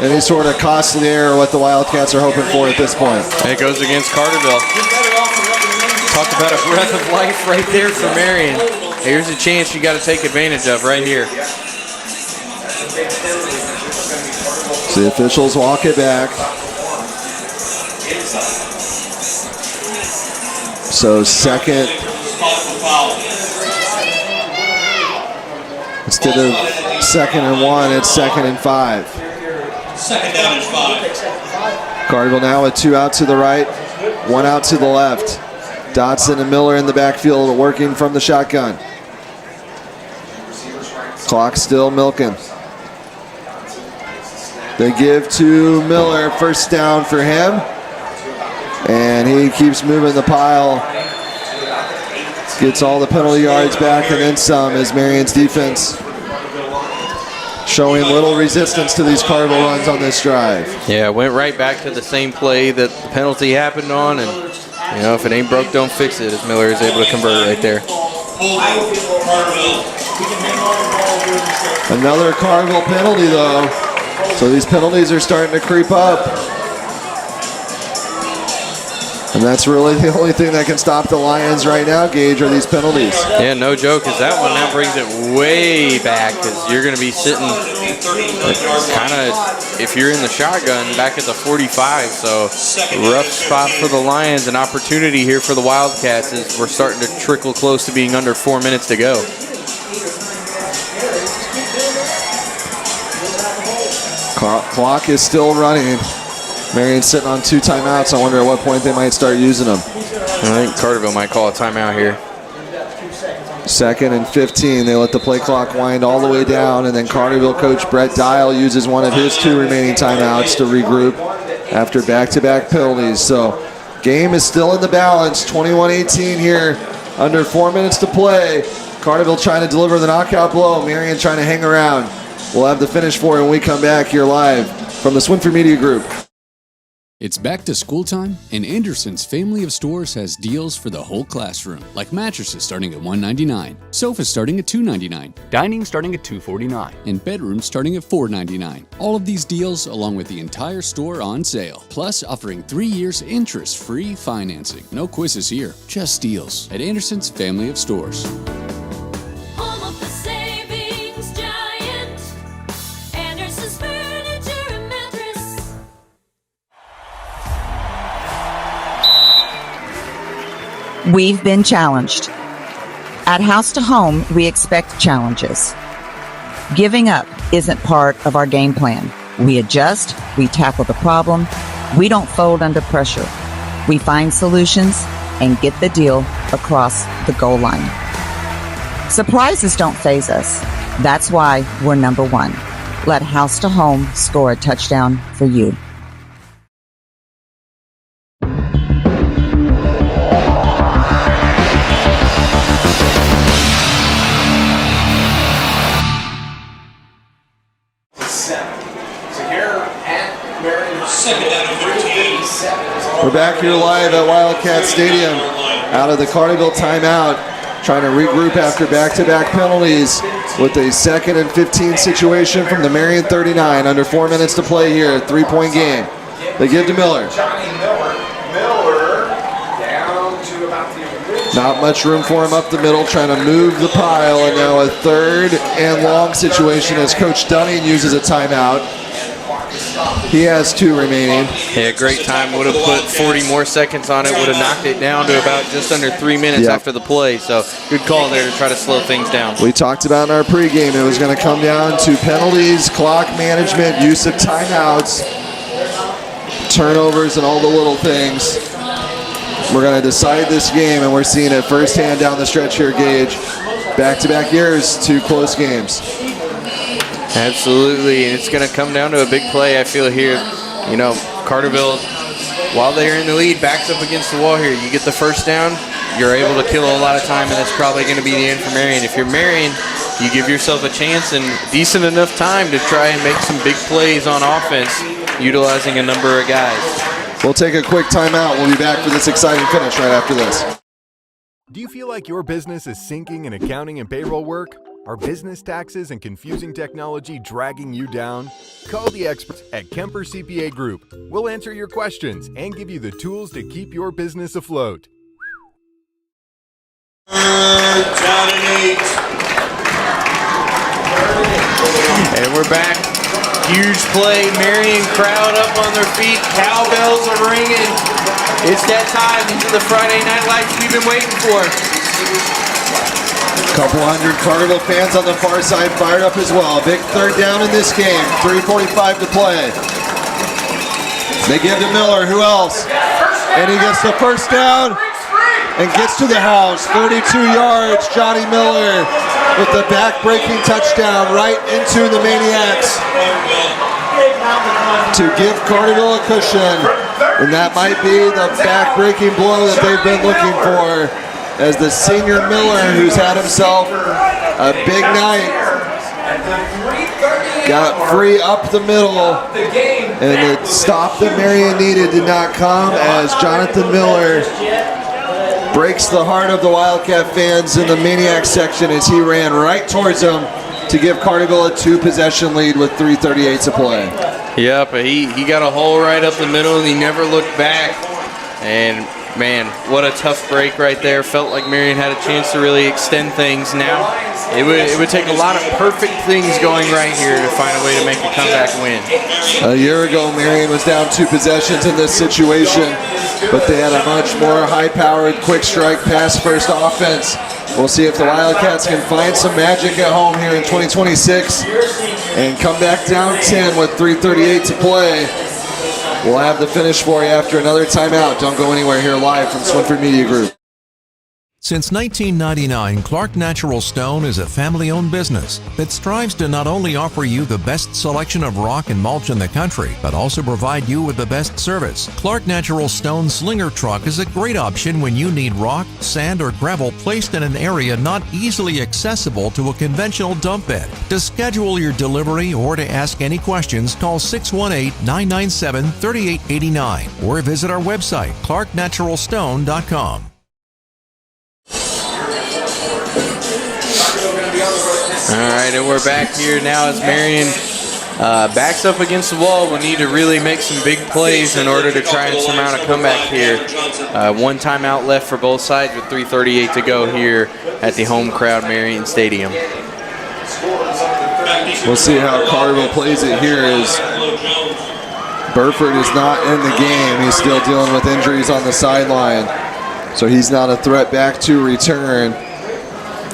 any sort of costly error, what the Wildcats are hoping for at this point. It goes against Carterville. Talk about a breath of life right there for Marion. Here's a chance you got to take advantage of right here. So the officials walk it back. So second, instead of second and 1, it's second and 5. Second down and 5. Carterville now with 2 out to the right, 1 out to the left. Dotson and Miller in the backfield working from the shotgun. Clock still milking. They give to Miller, first down for him. And he keeps moving the pile. Gets all the penalty yards back and then some as Marion's defense showing little resistance to these Carterville runs on this drive. Yeah, went right back to the same play that the penalty happened on, and if it ain't broke, don't fix it, as Miller is able to convert right there. Another Carterville penalty though. So these penalties are starting to creep up. And that's really the only thing that can stop the Lions right now, Gage, are these penalties. Yeah, no joke, because that one now brings it way back, because you're going to be sitting kind of, if you're in the shotgun, back at the 45. So rough spot for the Lions. An opportunity here for the Wildcats as we're starting to trickle close to being under 4 minutes to go. Clock is still running. Marion's sitting on 2 timeouts. I wonder at what point they might start using them. I think Carterville might call a timeout here. 2nd and 15. They let the play clock wind all the way down, and then Carterville coach Brett Dial uses one of his 2 remaining timeouts to regroup after back-to-back penalties. So game is still in the balance. 21-18 here, under 4 minutes to play. Carterville trying to deliver the knockout blow. Marion trying to hang around. We'll have the finish for you when we come back here live from the Swinford Media Group. It's back to school time, and Anderson's family of stores has deals for the whole classroom, like mattresses starting at $199, sofas starting at $299, dining starting at $249, and bedrooms starting at $499. All of these deals, along with the entire store, on sale, plus offering 3 years interest-free financing. No quizzes here, just deals at Anderson's family of stores. We've been challenged. At House to Home, we expect challenges. Giving up isn't part of our game plan. We adjust, we tackle the problem, we don't fold under pressure. We find solutions and get the deal across the goal line. Surprises don't faze us. That's why we're number 1. Let House to Home score a touchdown for you. We're back here live at Wildcat Stadium out of the Carterville timeout, trying to regroup after back-to-back penalties with a 2nd and 15 situation from the Marion 39. Under 4 minutes to play here, 3-point game. They give to Miller. Miller down to about the original. Not much room for him up the middle, trying to move the pile, and now a 3rd and long situation as Coach Dunning uses a timeout. He has 2 remaining. Yeah, great time. Would have put 40 more seconds on it. Would have knocked it down to about just under 3 minutes after the play. So good call there to try to slow things down. We talked about in our pregame it was going to come down to penalties, clock management, use of timeouts, turnovers, and all the little things. We're going to decide this game, and we're seeing it firsthand down the stretch here, Gage. Back-to-back years, 2 close games. Absolutely, and it's going to come down to a big play, I feel here. You know, Carterville, while they're in the lead, backs up against the wall here. You get the first down, you're able to kill a lot of time, and that's probably going to be the end for Marion. If you're Marion, you give yourself a chance and decent enough time to try and make some big plays on offense, utilizing a number of guys. We'll take a quick timeout. We'll be back for this exciting finish right after this. Do you feel like your business is sinking in accounting and payroll work? Are business taxes and confusing technology dragging you down? Call the experts at Kemper CPA Group. We'll answer your questions and give you the tools to keep your business afloat. Down and 8. And we're back. Huge play. Marion crowd up on their feet. Cowbells are ringing. It's that time. These are the Friday night lights we've been waiting for. Couple hundred Carterville fans on the far side fired up as well. Big 3rd down in this game. 3:45 to play. They give to Miller. Who else? And he gets the first down and gets to the house. 32 yards. Johnny Miller with the back-breaking touchdown right into the Maniacs to give Carterville a cushion. And that might be the back-breaking blow that they've been looking for, as the senior Miller, who's had himself a big night, got free up the middle, and the stop that Marion needed did not come, as Jonathan Miller breaks the heart of the Wildcat fans in the Maniac section as he ran right towards them to give Carterville a 2-possession lead with 3:38 to play. Yep, he got a hole right up the middle, and he never looked back. And Man, what a tough break right there. Felt like Marion had a chance to really extend things. Now, it would take a lot of perfect things going right here to find a way to make a comeback win. A year ago, Marion was down 2 possessions in this situation, but they had a much more high-powered, quick-strike, pass-first offense. We'll see if the Wildcats can find some magic at home here in 2026 and come back down 10 with 3:38 to play. We'll have the finish for you after another timeout. Don't go anywhere here live from Swinford Media Group. Since 1999, Clark Natural Stone is a family-owned business that strives to not only offer you the best selection of rock and mulch in the country, but also provide you with the best service. Clark Natural Stone Slinger Truck is a great option when you need rock, sand, or gravel placed in an area not easily accessible to a conventional dump bed. To schedule your delivery or to ask any questions, call 618-997-3889 or visit our website, clarknaturalstone.com. All right, and we're back here now as Marion backs up against the wall. We'll need to really make some big plays in order to try and surmount a comeback here. One timeout left for both sides with 3:38 to go here at the home crowd Marion Stadium. We'll see how Carterville plays it here as Burford is not in the game. He's still dealing with injuries on the sideline, so he's not a threat back to return.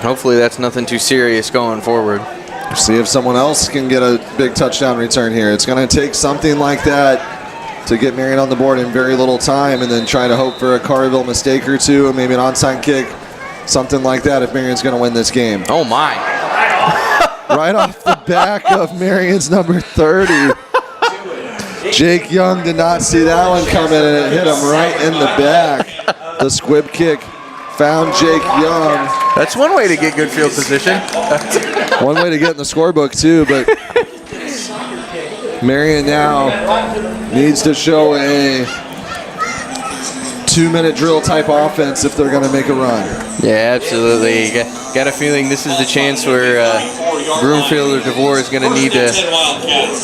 Hopefully that's nothing too serious going forward. See if someone else can get a big touchdown return here. It's going to take something like that to get Marion on the board in very little time, and then try to hope for a Carterville mistake or two, and maybe an onside kick, something like that if Marion's going to win this game. Oh my. Right off the back of Marion's number 30. Jake Young did not see that one coming, and it hit him right in the back. The squib kick found Jake Young. That's one way to get good field position. One way to get in the scorebook too, but Marion now needs to show a 2-minute drill type offense if they're going to make a run. Yeah, absolutely. Got a feeling this is the chance where Broomfield or DeVore is going to need to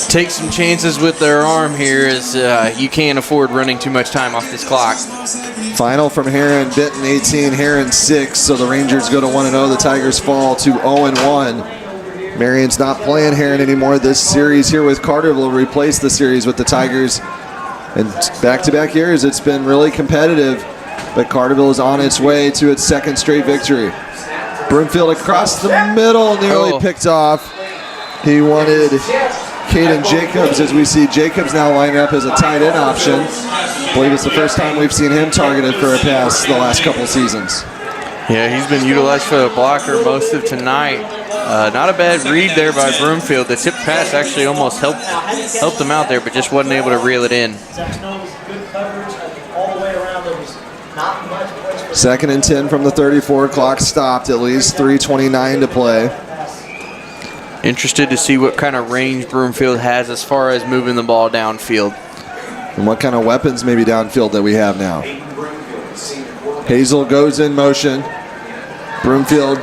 take some chances with their arm here, as you can't afford running too much time off this clock. Final from Herrin, Benton 18, Herrin 6. So the Rangers go to 1-0. The Tigers fall to 0-1. Marion's not playing Herrin anymore. This series here with Carter will replace the series with the Tigers. And back-to-back years, it's been really competitive, but Carterville is on its way to its second straight victory. Broomfield across the middle, nearly picked off. He wanted Caden Jacobs, as we see Jacobs now lining up as a tight end option. I believe it's the first time we've seen him targeted for a pass the last couple seasons. Yeah, he's been utilized for the blocker most of tonight. Not a bad read there by Broomfield. The tip pass actually almost helped him out there, but just wasn't able to reel it in. Second and 10 from the 34. Clock stopped, at least 3:29 to play. Interested to see what kind of range Broomfield has as far as moving the ball downfield. And what kind of weapons maybe downfield that we have now. Hazel goes in motion. Broomfield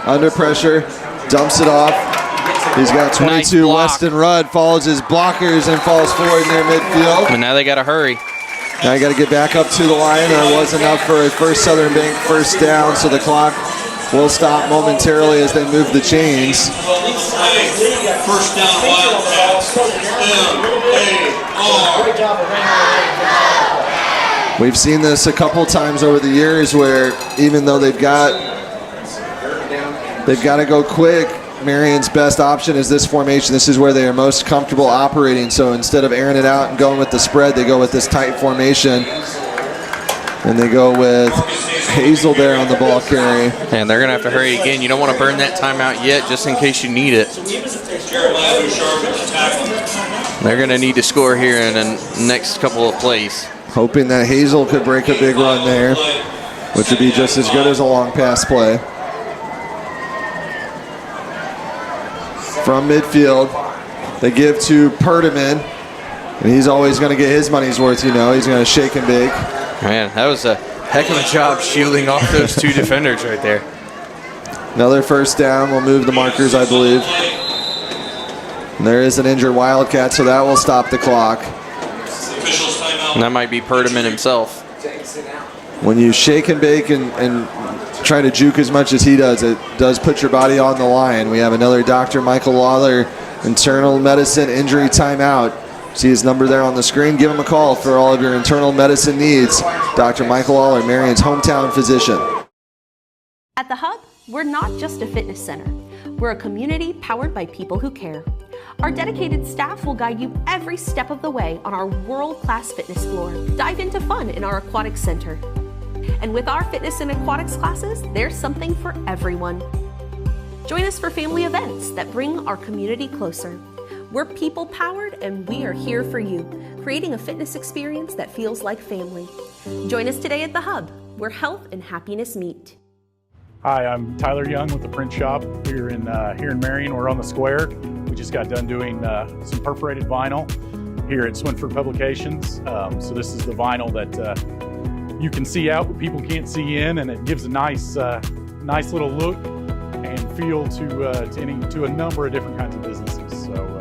under pressure, dumps it off. He's got 22. Nice. Weston Rudd follows his blockers and falls forward near midfield. And now they got to hurry. Now you got to get back up to the line. There was enough for a first Southern Bank first down, so the clock will stop momentarily as they move the chains. First down, Wildcats. We've seen this a couple times over the years where even though they've got to go quick, Marion's best option is this formation. This is where they are most comfortable operating. So instead of airing it out and going with the spread, they go with this tight formation. And they go with Hazel there on the ball carry. And they're going to have to hurry again. You don't want to burn that timeout yet, just in case you need it. They're going to need to score here in the next couple of plays. Hoping that Hazel could break a big run there, which would be just as good as a long pass play. From midfield, they give to Perdaman, and he's always going to get his money's worth, you know. He's going to shake and bake. Man, that was a heck of a job shielding off those two defenders right there. Another first down will move the markers, I believe. And there is an injured Wildcat, so that will stop the clock. And that might be Perdaman himself. when you shake and bake and try to juke as much as he does, it does put your body on the line. We have another Dr. Michael Lawler, internal medicine injury timeout. See his number there on the screen. Give him a call for all of your internal medicine needs. Dr. Michael Lawler, Marion's hometown physician. At the Hub, we're not just a fitness center. We're a community powered by people who care. Our dedicated staff will guide you every step of the way on our world-class fitness floor. Dive into fun in our aquatics center. And with our fitness and aquatics classes, there's something for everyone. Join us for family events that bring our community closer. We're people-powered and we are here for you, creating a fitness experience that feels like family. Join us today at the Hub, where health and happiness meet. Hi, I'm Tyler Young with the Print Shop here in Marion. We're on the square. We just got done doing some perforated vinyl here at Swinford Publications. So this is the vinyl that you can see out, but people can't see in, and it gives a nice little look and feel to a number of different kinds of businesses. So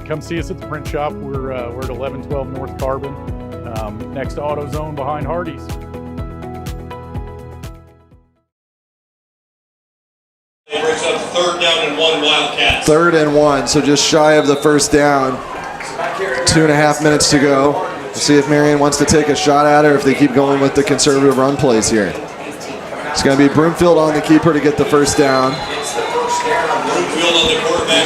come see us at the Print Shop. We're at 1112 North Carbon, next to AutoZone behind Hardee's. It brings up 3rd down and 1 Wildcats. 3rd and 1, so just shy of the first down. 2.5 minutes to go. We'll see if Marion wants to take a shot at it or if they keep going with the conservative run plays here. It's going to be Broomfield on the keeper to get the first down.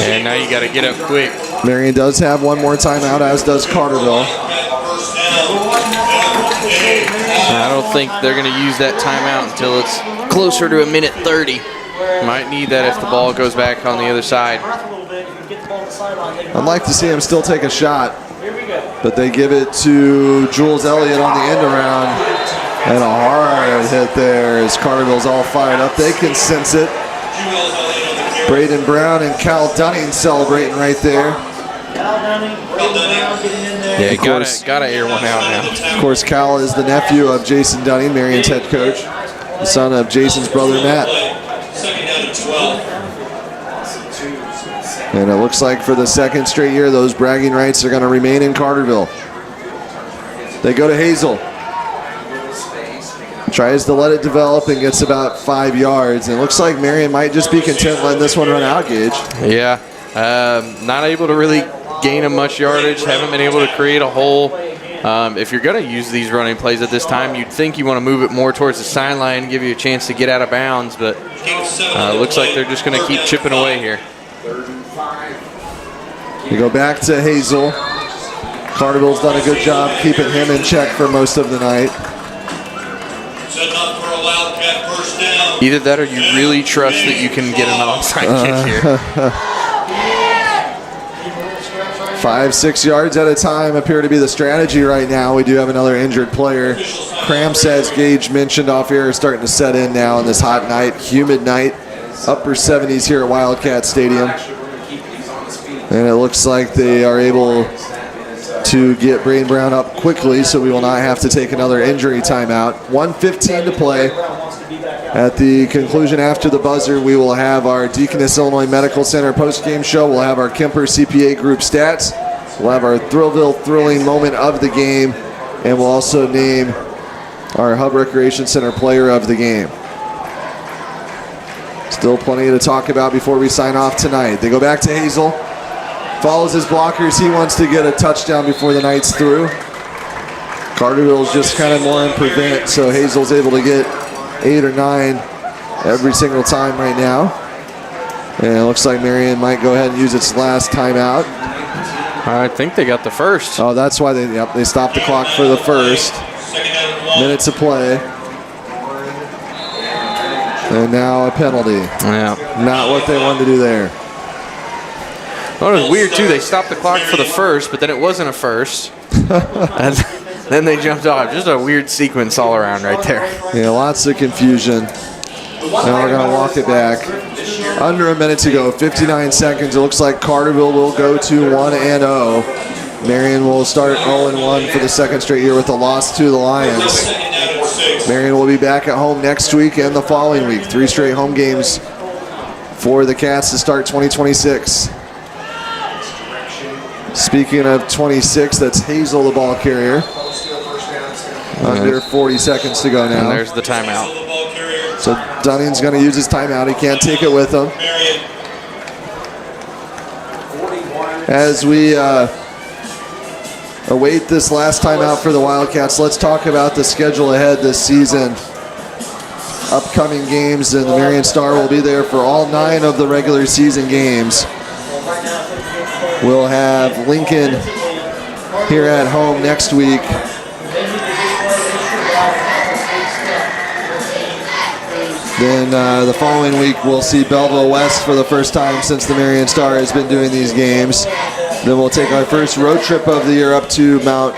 And now you got to get up quick. Marion does have one more timeout, as does Carterville. I don't think they're going to use that timeout until it's closer to 1:30. Might need that if the ball goes back on the other side. I'd like to see him still take a shot, but they give it to Jules Elliott on the end around, and a hard hit there as Carterville's all fired up. They can sense it. Braden Brown and Cal Dunning celebrating right there. Yeah, gotta air one out now. Of course, Cal is the nephew of Jason Dunning, Marion's head coach, the son of Jason's brother Matt. 2nd down and 12. And it looks like for the second straight year, those bragging rights are going to remain in Carterville. They go to Hazel. Tries to let it develop and gets about 5 yards. And it looks like Marion might just be content letting this one run out, Gage. Yeah, not able to really gain much yardage. Haven't been able to create a hole. If you're going to use these running plays at this time, you'd think you want to move it more towards the sideline, give you a chance to get out of bounds. But looks like they're just going to keep chipping away here. We go back to Hazel. Carterville's done a good job keeping him in check for most of the night. Setting up for a Wildcat 1st down. Either that or you really trust that you can get an onside kick here. 5-6 yards at a time appear to be the strategy right now. We do have another injured player. Cramps, as Gage mentioned off air, is starting to set in now on this hot night, humid night. Upper 70s here at Wildcat Stadium. And it looks like they are able to get Braden Brown up quickly, so we will not have to take another injury timeout. 1:15 to play. At the conclusion after the buzzer, we will have our Deaconess Illinois Medical Center post-game show. We'll have our Kemper CPA Group stats. We'll have our Thrillville thrilling moment of the game. And we'll also name our Hub Recreation Center player of the game. Still plenty to talk about before we sign off tonight. They go back to Hazel. Follows his blockers. He wants to get a touchdown before the night's through. Carterville's just kind of more in prevent, so Hazel's able to get 8 or 9 every single time right now. And it looks like Marion might go ahead and use its last timeout. I think they got the first. Oh, that's why they stopped the clock for the first. Minutes of play. And now a penalty. Yeah. Not what they wanted to do there. Well, it was weird, too. They stopped the clock for the first, but then it wasn't a first. And then they jumped off. Just a weird sequence all around right there. Yeah, lots of confusion. Now we're going to walk it back. Under a minute to go, 59 seconds. It looks like Carterville will go to 1-0. Marion will start 0-1 for the second straight year with a loss to the Lions. Marion will be back at home next week and the following week. 3 straight home games for the Cats to start 2026. Speaking of 26, that's Hazel, the ball carrier. Under 40 seconds to go now. And there's the timeout. So Dunning's going to use his timeout. He can't take it with him. As we await this last timeout for the Wildcats, let's talk about the schedule ahead this season. Upcoming games, and the Marion Star will be there for all 9 of the regular season games. We'll have Lincoln here at home next week. Then the following week, we'll see Belleville West for the first time since the Marion Star has been doing these games. Then we'll take our first road trip of the year up to Mount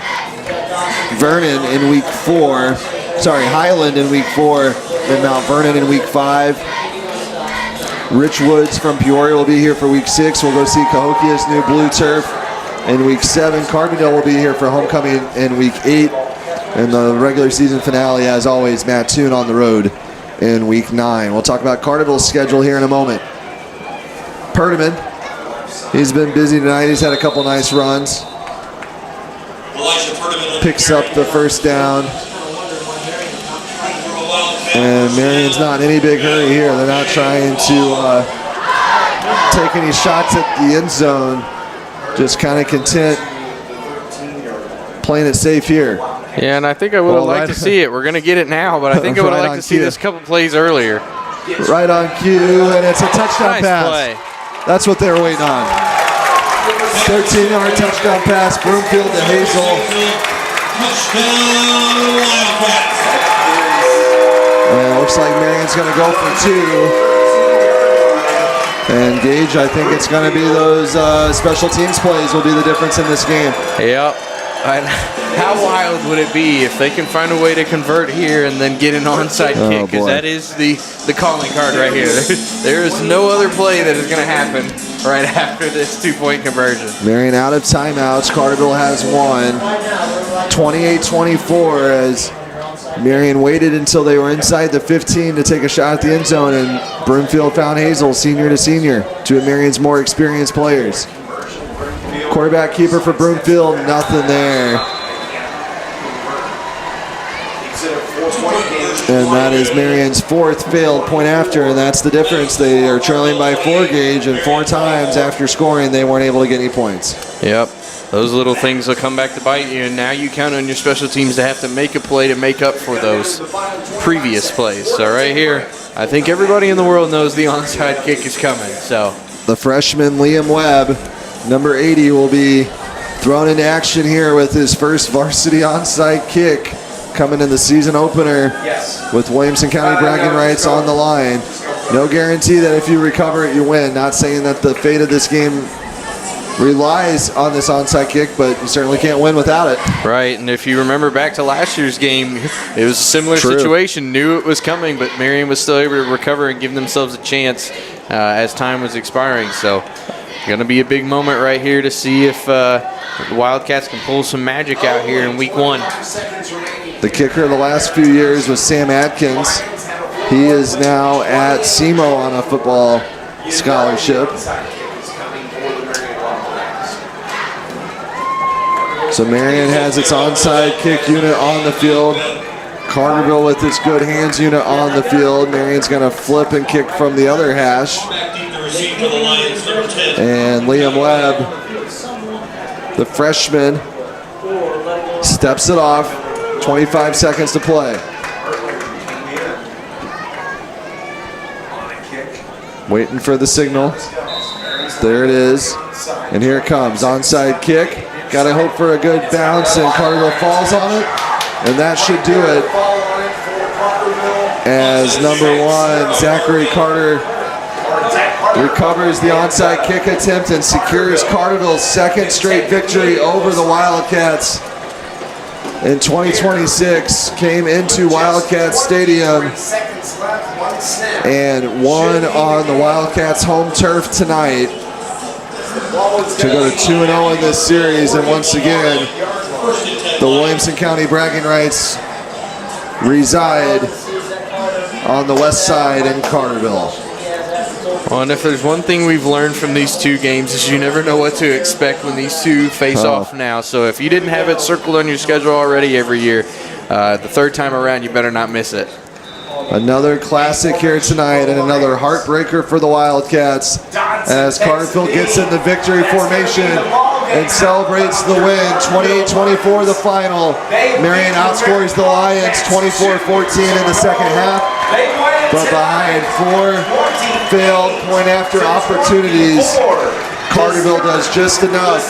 Vernon in week 4. Sorry, Highland in week 4, then Mount Vernon in week 5. Rich Woods from Peoria will be here for week 6. We'll go see Cahokia's new blue turf in week 7. Carterville will be here for homecoming in week 8. And the regular season finale, as always, Mattoon on the road in week 9. We'll talk about Carterville's schedule here in a moment. Perdaman, he's been busy tonight. He's had a couple nice runs. Picks up the first down. And Marion's not in any big hurry here. They're not trying to take any shots at the end zone. Just kind of content playing it safe here. Yeah, and I think I would have liked to see it. We're going to get it now, but I think I would have liked to see this couple plays earlier. Right on cue, and it's a touchdown pass. Play. That's what they were waiting on. 13-yard touchdown pass, Broomfield to Hazel. And it looks like Marion's going to go for 2. And Gage, I think it's going to be those special teams plays will be the difference in this game. Yep. How wild would it be if they can find a way to convert here and then get an onside kick? Because that is the calling card right here. There is no other play that is going to happen right after this 2-point conversion. Marion out of timeouts. Carterville has one. 28-24 as Marion waited until they were inside the 15 to take a shot at the end zone, and Broomfield found Hazel, senior to senior, two of Marion's more experienced players. Quarterback keeper for Broomfield, nothing there. And that is Marion's 4th failed point after, and that's the difference. They are trailing by 4 Gage, and 4 times after scoring, they weren't able to get any points. Yep. Those little things will come back to bite you, and now you count on your special teams to have to make a play to make up for those previous plays. So right here, I think everybody in the world knows the onside kick is coming. So the freshman Liam Webb, number 80, will be thrown into action here with his first varsity onside kick coming in the season opener with Williamson County bragging rights on the line. No guarantee that if you recover it, you win. Not saying that the fate of this game relies on this onside kick, but you certainly can't win without it. Right, and if you remember back to last year's game, it was a similar situation. Knew it was coming, but Marion was still able to recover and give themselves a chance as time was expiring. So going to be a big moment right here to see if the Wildcats can pull some magic out here in week 1. The kicker the last few years was Sam Atkins. He is now at SEMO on a football scholarship. So Marion has its onside kick unit on the field. Carterville with its good hands unit on the field. Marion's going to flip and kick from the other hash. And Liam Webb, the freshman, steps it off. 25 seconds to play. Waiting for the signal. There it is. And here it comes. Onside kick. Got to hope for a good bounce, and Carterville falls on it. And that should do it. As number 1, Zachary Carter, recovers the onside kick attempt and secures Carterville's 2nd straight victory over the Wildcats in 2026. Came into Wildcat Stadium and won on the Wildcats' home turf tonight to go to 2-0 in this series. And once again, the Williamson County bragging rights reside on the west side in Carterville. Well, and if there's one thing we've learned from these 2 games is you never know what to expect when these 2 face off now. So if you didn't have it circled on your schedule already every year, the third time around, you better not miss it. Another classic here tonight and another heartbreaker for the Wildcats as Carterville gets in the victory formation and celebrates the win. 28-24 the final. Marion outscores the Lions 24-14 in the second half, but behind 4 failed point after opportunities, Carterville does just enough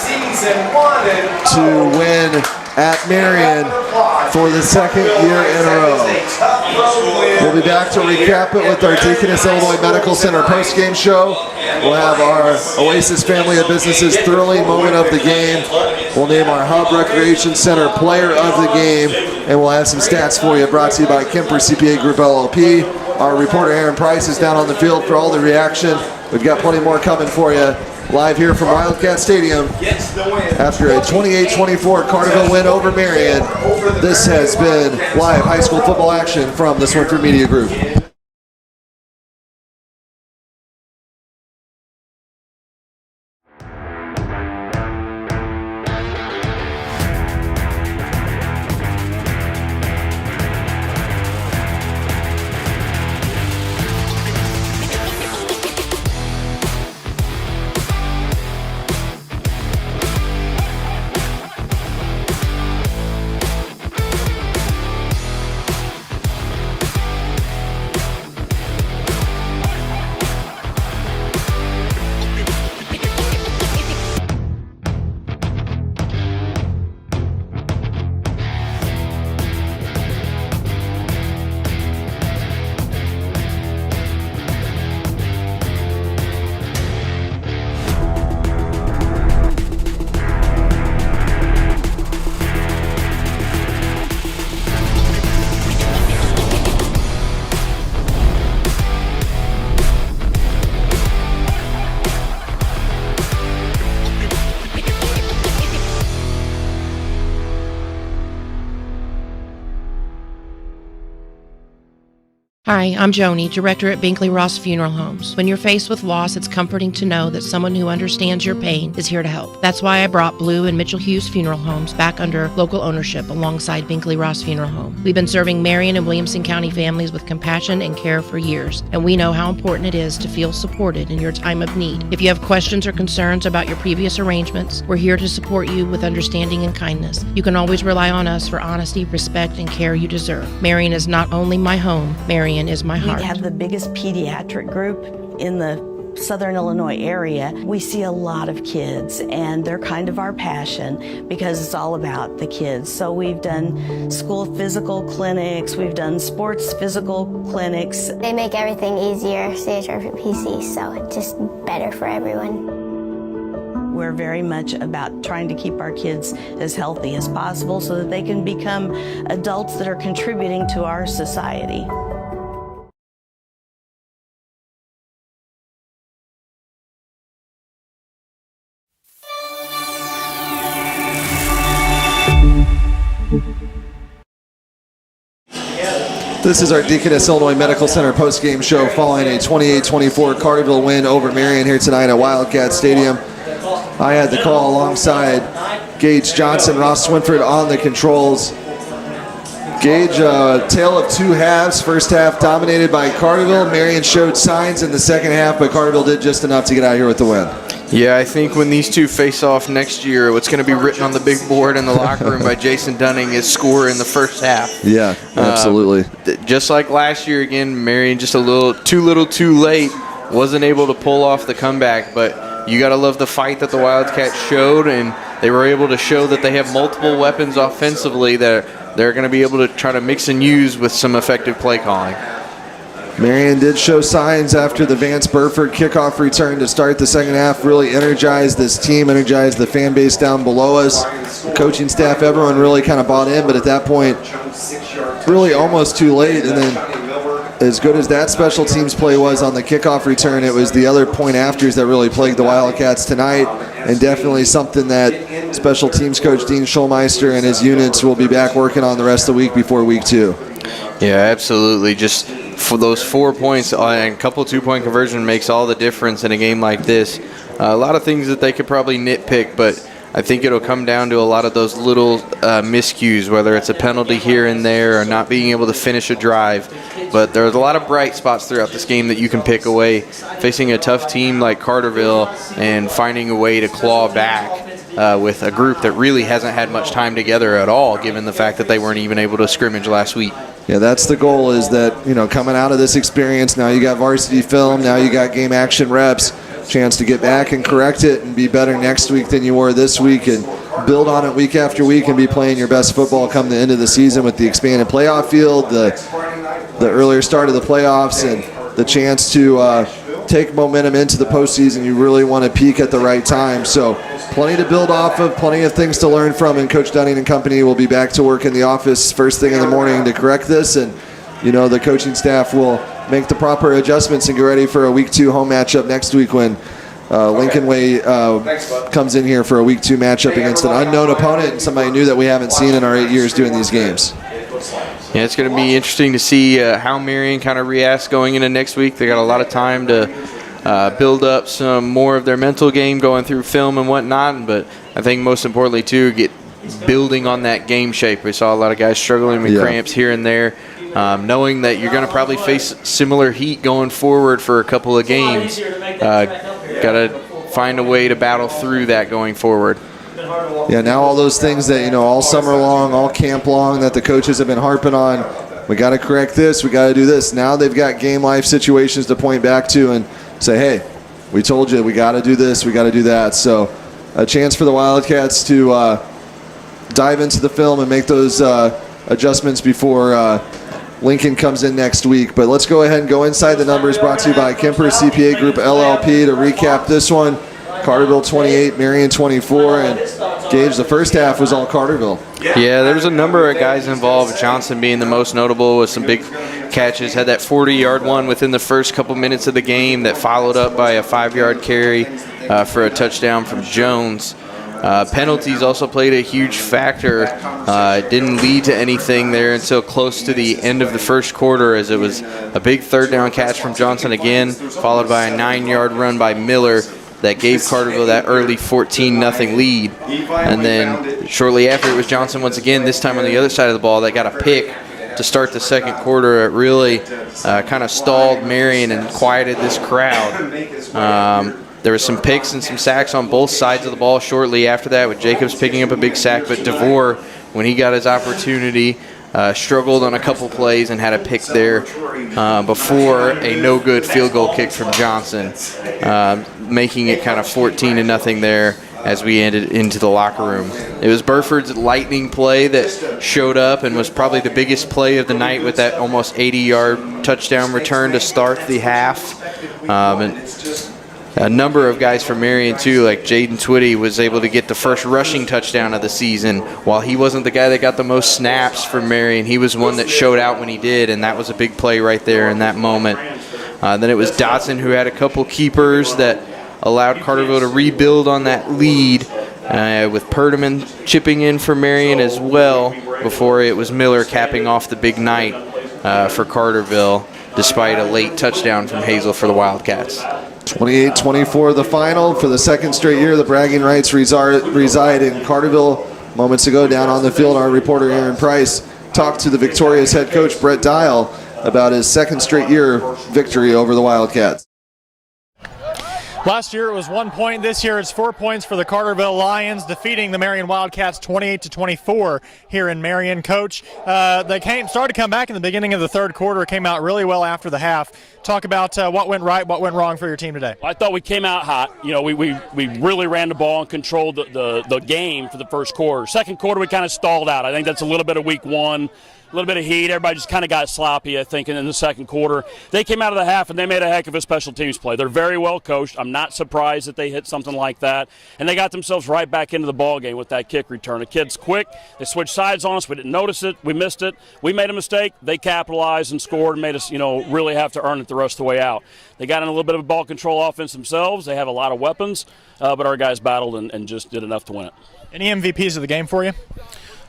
to win at Marion for the second year in a row. We'll be back to recap it with our Deaconess Illinois Medical Center post-game show. We'll have our Oasis Family of Businesses thrilling moment of the game. We'll name our Hub Recreation Center player of the game, and we'll have some stats for you brought to you by Kemper CPA Group LLP. Our reporter Herrin Price is down on the field for all the reaction. We've got plenty more coming for you. Live here from Wildcat Stadium after a 28-24 Carterville win over Marion. This has been live high school football action from the Swinford Media Group. Hi, I'm Joni, Director at Binkley-Ross Funeral Homes. When you're faced with loss, it's comforting to know that someone who understands your pain is here to help. That's why I brought Blue and Mitchell Hughes Funeral Homes back under local ownership alongside Binkley-Ross Funeral Home. We've been serving Marion and Williamson County families with compassion and care for years, and we know how important it is to feel supported in your time of need. If you have questions or concerns about your previous arrangements, we're here to support you with understanding and kindness. You can always rely on us for honesty, respect, and care you deserve. Marion is not only my home, Marion is my heart. We have the biggest pediatric group in the Southern Illinois area. We see a lot of kids, and they're kind of our passion because it's all about the kids. So we've done school physical clinics, we've done sports physical clinics. They make everything easier, CHR for PC, so it's just better for everyone. We're very much about trying to keep our kids as healthy as possible so that they can become adults that are contributing to our society. This is our Deaconess Illinois Medical Center post-game show following a 28-24 Carterville win over Marion here tonight at Wildcat Stadium. I had the call alongside Gage Johnson, Ross Swinford on the controls. Gage, tale of two halves. First half dominated by Carterville. Marion showed signs in the second half, but Carterville did just enough to get out here with the win. Yeah, I think when these two face off next year, what's going to be written on the big board in the locker room by Jason Dunning is score in the first half. Yeah, absolutely. Just like last year, again, Marion just a little too late, wasn't able to pull off the comeback, but you got to love the fight that the Wildcats showed, and they were able to show that they have multiple weapons offensively that they're going to be able to try to mix and use with some effective play calling. Marion did show signs after the Vance Burford kickoff return to start the second half, really energized this team, energized the fan base down below us. The coaching staff, everyone really kind of bought in, but at that point, really almost too late. And then as good as that special teams play was on the kickoff return, it was the other point afters that really plagued the Wildcats tonight, and definitely something that special teams coach Dean Schulmeister and his units will be back working on the rest of the week before week 2. Yeah, absolutely. Just for those 4 points and a couple two-point conversion makes all the difference in a game like this. A lot of things that they could probably nitpick, but I think it'll come down to a lot of those little miscues, whether it's a penalty here and there or not being able to finish a drive. But there's a lot of bright spots throughout this game that you can pick away. Facing a tough team like Carterville and finding a way to claw back with a group that really hasn't had much time together at all, given the fact that they weren't even able to scrimmage last week. Yeah, that's the goal, is that, you know, coming out of this experience, now you got varsity film, now you got game action reps, chance to get back and correct it and be better next week than you were this week, and build on it week after week and be playing your best football come the end of the season with the expanded playoff field, the earlier start of the playoffs, and the chance to take momentum into the postseason. You really want to peak at the right time. So plenty to build off of, plenty of things to learn from, and Coach Dunning and company will be back to work in the office first thing in the morning to correct this, and you know the coaching staff will make the proper adjustments and get ready for a week 2 home matchup next week when Lincoln Way comes in here for a week 2 matchup against an unknown opponent and somebody new that we haven't seen in our 8 years doing these games. Yeah, it's going to be interesting to see how Marion kind of reacts going into next week. They got a lot of time to build up some more of their mental game going through film and whatnot, but I think most importantly too, get building on that game shape. We saw a lot of guys struggling with cramps here and there. Knowing that you're going to probably face similar heat going forward for a couple of games, got to find a way to battle through that going forward. Yeah, now all those things that, you know, all summer long, all camp long, that the coaches have been harping on, we got to correct this, we got to do this. Now they've got game life situations to point back to and say, hey, we told you we got to do this, we got to do that. So a chance for the Wildcats to dive into the film and make those adjustments before Lincoln comes in next week. But let's go ahead and go inside the numbers, brought to you by Kemper CPA Group LLP. To recap this one, Carterville 28, Marion 24, and Gage, the first half was all Carterville. Yeah, there was a number of guys involved, Johnston being the most notable with some big catches. Had that 40-yard one within the first couple minutes of the game that followed up by a 5-yard carry for a touchdown from Jones. Penalties also played a huge factor. Didn't lead to anything there until close to the end of the first quarter, as it was a big 3rd down catch from Johnston again, followed by a 9-yard run by Miller that gave Carterville that early 14-0 lead. And then shortly after, it was Johnston once again, this time on the other side of the ball, that got a pick to start the second quarter. It really kind of stalled Marion and quieted this crowd. There was some picks and some sacks on both sides of the ball shortly after that, with Jacobs picking up a big sack, but DeVore, when he got his opportunity, struggled on a couple plays and had a pick there before a no-good field goal kick from Johnson, making it kind of 14-0 there as we ended into the locker room. It was Burford's lightning play that showed up and was probably the biggest play of the night, with that almost 80-yard touchdown return to start the half. And a number of guys from Marion, too, like Jaden Twitty was able to get the first rushing touchdown of the season. While he wasn't the guy that got the most snaps for Marion, he was one that showed out when he did, and that was a big play right there in that moment. Then it was Dotson who had a couple keepers that allowed Carterville to rebuild on that lead, with Perdaman chipping in for Marion as well, before it was Miller capping off the big night for Carterville, despite a late touchdown from Hazel for the Wildcats. 28-24 the final. For the second straight year, the bragging rights reside in Carterville. Moments ago, down on the field, our reporter Aaron Price talked to the victorious head coach Brett Dial about his second straight year victory over the Wildcats. Last year it was 1 point. This year it's 4 points for the Carterville Lions, defeating the Marion Wildcats 28-24 here in Marion. Coach, they started to come back in the beginning of the third quarter. Came out really well after the half. Talk about what went right, what went wrong for your team today. I thought we came out hot. You know, we really ran the ball and controlled the game for the first quarter. Second quarter we kind of stalled out. I think that's a little bit of week one. A little bit of heat. Everybody just kind of got sloppy, I think, in the second quarter. They came out of the half, and they made a heck of a special teams play. They're very well coached. I'm not surprised that they hit something like that. And they got themselves right back into the ball game with that kick return. The kid's quick. They switched sides on us. We didn't notice it. We missed it. We made a mistake. They capitalized and scored and made us, really have to earn it the rest of the way out. They got in a little bit of a ball control offense themselves. They have a lot of weapons, but our guys battled and just did enough to win it. Any MVPs of the game for you?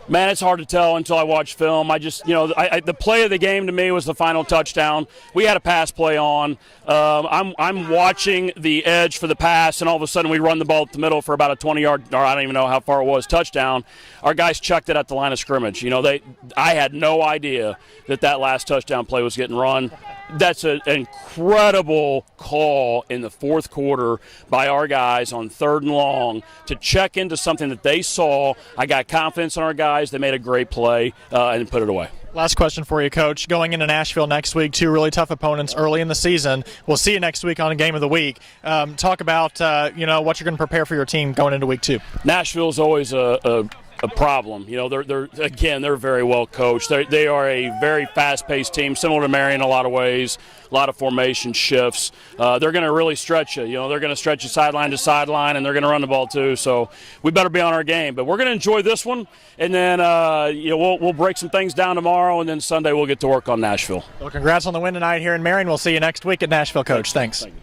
Man, it's hard to tell until I watch film. I just, the play of the game to me was the final touchdown. We had a pass play on. I'm watching the edge for the pass, and all of a sudden we run the ball up the middle for about a 20-yard, or I don't even know how far it was, touchdown. Our guys chucked it at the line of scrimmage. I had no idea that last touchdown play was getting run. That's an incredible call in the fourth quarter by our guys on 3rd and long to check into something that they saw. I got confidence in our guys. They made a great play and put it away. Last question for you, Coach. Going into Nashville next week, 2 really tough opponents early in the season. We'll see you next week on a Game of the Week. Talk about what you're going to prepare for your team going into week 2. Nashville's always a problem. They're very well coached. They are a very fast-paced team, similar to Marion in a lot of ways. A lot of formation shifts. They're going to really stretch you. They're going to stretch you sideline to sideline, and they're going to run the ball too. So we better be on our game. But we're going to enjoy this one, and then we'll break some things down tomorrow, and then Sunday we'll get to work on Nashville. Well, congrats on the win tonight here in Marion. We'll see you next week at Nashville, Coach. Thanks. Thank you.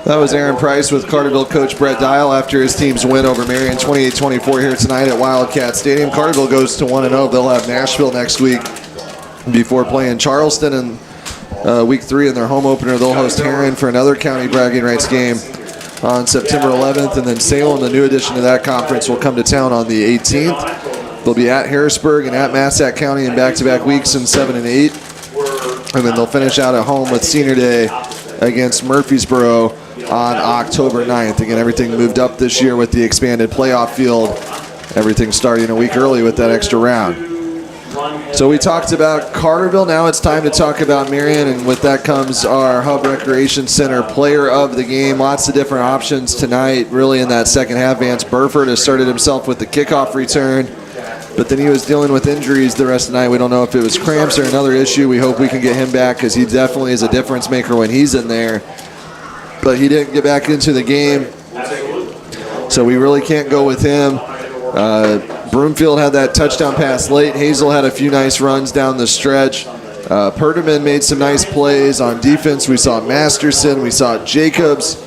That was Aaron Price with Carterville coach Brett Dial after his team's win over Marion 28-24 here tonight at Wildcat Stadium. Carterville goes to 1-0. They'll have Nashville next week before playing Charleston in week 3 in their home opener. They'll host Herrin for another county bragging rights game on September 11th, and then Salem, the new addition to that conference, will come to town on the 18th. They'll be at Harrisburg and at Massac County in back-to-back weeks in 7 and 8, and then they'll finish out at home with Senior Day against Murfreesboro on October 9th. Again, everything moved up this year with the expanded playoff field. Everything starting a week early with that extra round. So we talked about Carterville. Now it's time to talk about Marion, and with that comes our Hub Recreation Center player of the game. Lots of different options tonight, really, in that second half. Vance Burford has started himself with the kickoff return, but then he was dealing with injuries the rest of the night. We don't know if it was cramps or another issue. We hope we can get him back because he definitely is a difference maker when he's in there. But he didn't get back into the game, so we really can't go with him. Broomfield had that touchdown pass late. Hazel had a few nice runs down the stretch. Perdaman made some nice plays on defense. We saw Masterson. We saw Jacobs.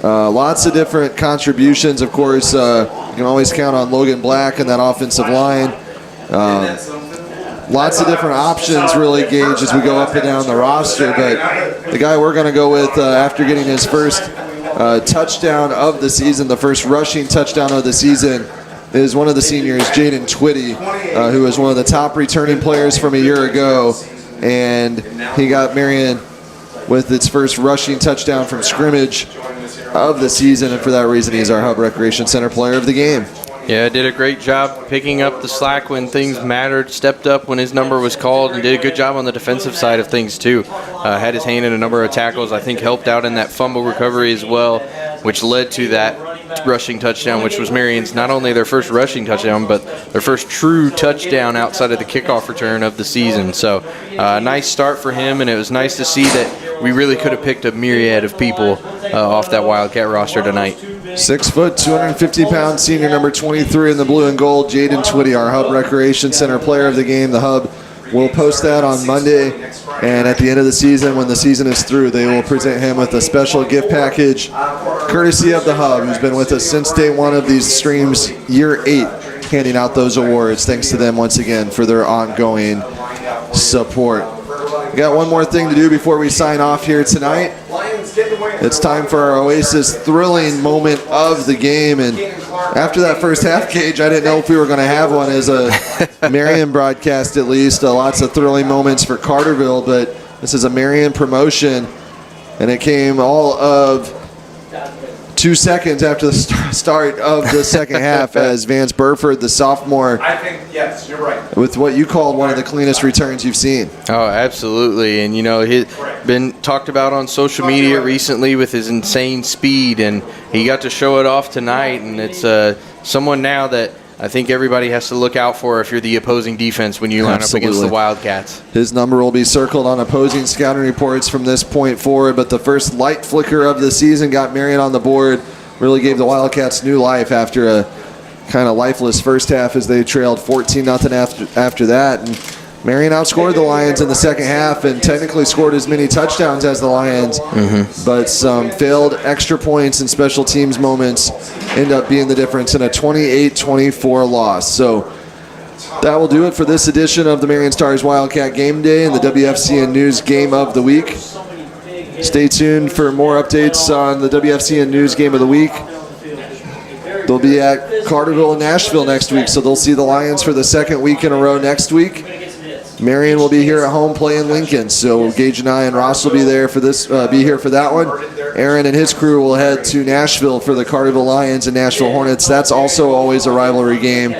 Lots of different contributions. Of course, you can always count on Logan Black and that offensive line. Lots of different options, really, Gage, as we go up and down the roster. But the guy we're going to go with after getting his first touchdown of the season, the first rushing touchdown of the season, is one of the seniors, Jaden Twitty, who is one of the top returning players from a year ago. And he got Marion with its first rushing touchdown from scrimmage of the season. And for that reason, he's our Hub Recreation Center player of the game. Yeah, did a great job picking up the slack when things mattered, stepped up when his number was called, and did a good job on the defensive side of things, too. Had his hand in a number of tackles, I think helped out in that fumble recovery as well, which led to that rushing touchdown, which was Marion's not only their first rushing touchdown, but their first true touchdown outside of the kickoff return of the season. So nice start for him, and it was nice to see that we really could have picked a myriad of people off that Wildcat roster tonight. 6 foot, 250-pound senior number 23 in the blue and gold, Jaden Twitty, our Hub Recreation Center player of the game. The Hub will post that on Monday, and at the end of the season, when the season is through, they will present him with a special gift package courtesy of the Hub, who's been with us since day one of these streams, year 8, handing out those awards. Thanks to them once again for their ongoing support. We got one more thing to do before we sign off here tonight. It's time for our Oasis thrilling moment of the game, and after that first half, Gage, I didn't know if we were going to have one as a Marion broadcast, at least. Lots of thrilling moments for Carterville, but this is a Marion promotion, and it came all of 2 seconds after the start of the second half as Vance Burford, the sophomore, I think, yes, you're right, with what you called one of the cleanest returns you've seen. Oh, absolutely. And, he's been talked about on social media recently with his insane speed, and he got to show it off tonight. And it's someone now that I think everybody has to look out for if you're the opposing defense when you line up against the Wildcats. His number will be circled on opposing scouting reports from this point forward, but the first light flicker of the season got Marion on the board, really gave the Wildcats new life after a kind of lifeless first half as they trailed 14-0 after that. And Marion outscored the Lions in the second half and technically scored as many touchdowns as the Lions, but some failed extra points and special teams moments end up being the difference in a 28-24 loss. So that will do it for this edition of the Marion Stars Wildcat Game Day and the WFCN News Game of the Week. Stay tuned for more updates on the WFCN News Game of the Week. They'll be at Carterville and Nashville next week, so they'll see the Lions for the second week in a row next week. Marion will be here at home playing Lincoln, so Gage and I and Ross will be there for this. Be here for that one. Aaron and his crew will head to Nashville for the Carterville Lions and Nashville Hornets. That's also always a rivalry game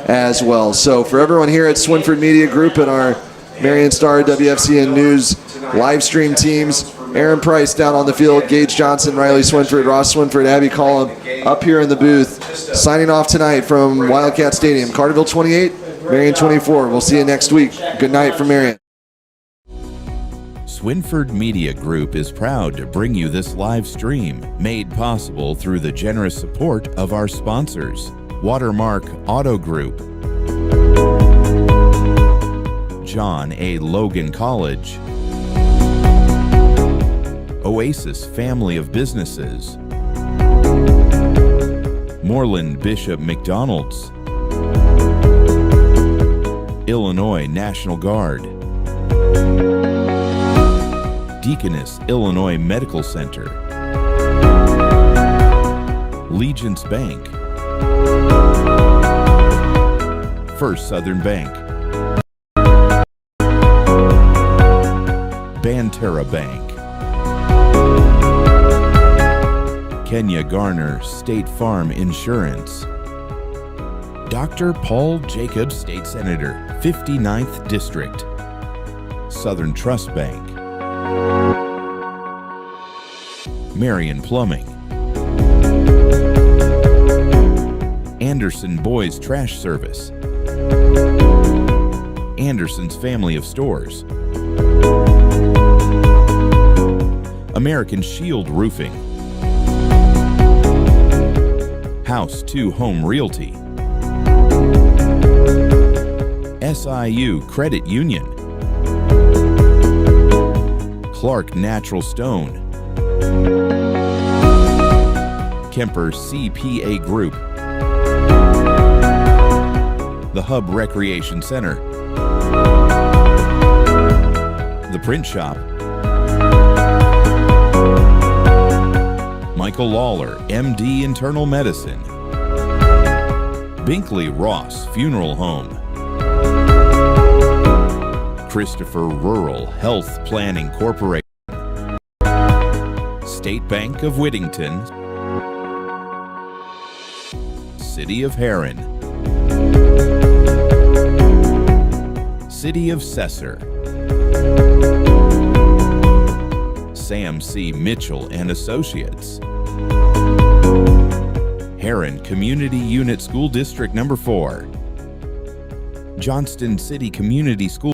as well. So for everyone here at Swinford Media Group and our Marion Star WFCN News live stream teams, Aaron Price down on the field, Gage Johnson, Riley Swinford, Ross Swinford, Abby Collum up here in the booth, signing off tonight from Wildcat Stadium. Carterville 28, Marion 24. We'll see you next week. Good night from Marion. Swinford Media Group is proud to bring you this live stream, made possible through the generous support of our sponsors: Watermark Auto Group, John A. Logan College, Oasis Family of Businesses, Moreland Bishop McDonald's, Illinois National Guard, Deaconess Illinois Medical Center, Legence Bank, First Southern Bank, Banterra Bank, Kenya Garner State Farm Insurance, Dr. Paul Jacobs, State Senator, 59th District, SouthernTrust Bank, Marion Plumbing, Anderson Boys Trash Service, Anderson's Family of Stores, American Shield Roofing, House 2 Home Realty, SIU Credit Union, Clark Natural Stone, Kemper CPA Group, The Hub Recreation Center, The Print Shop, Michael Lawler, MD Internal Medicine, Binkley-Ross Funeral Home, Christopher Rural Health Planning Corporation, State Bank of Whittington, City of Herrin, City of Sesser, Sam C. Mitchell and Associates, Herrin Community Unit School District Number 4, Johnston City Community School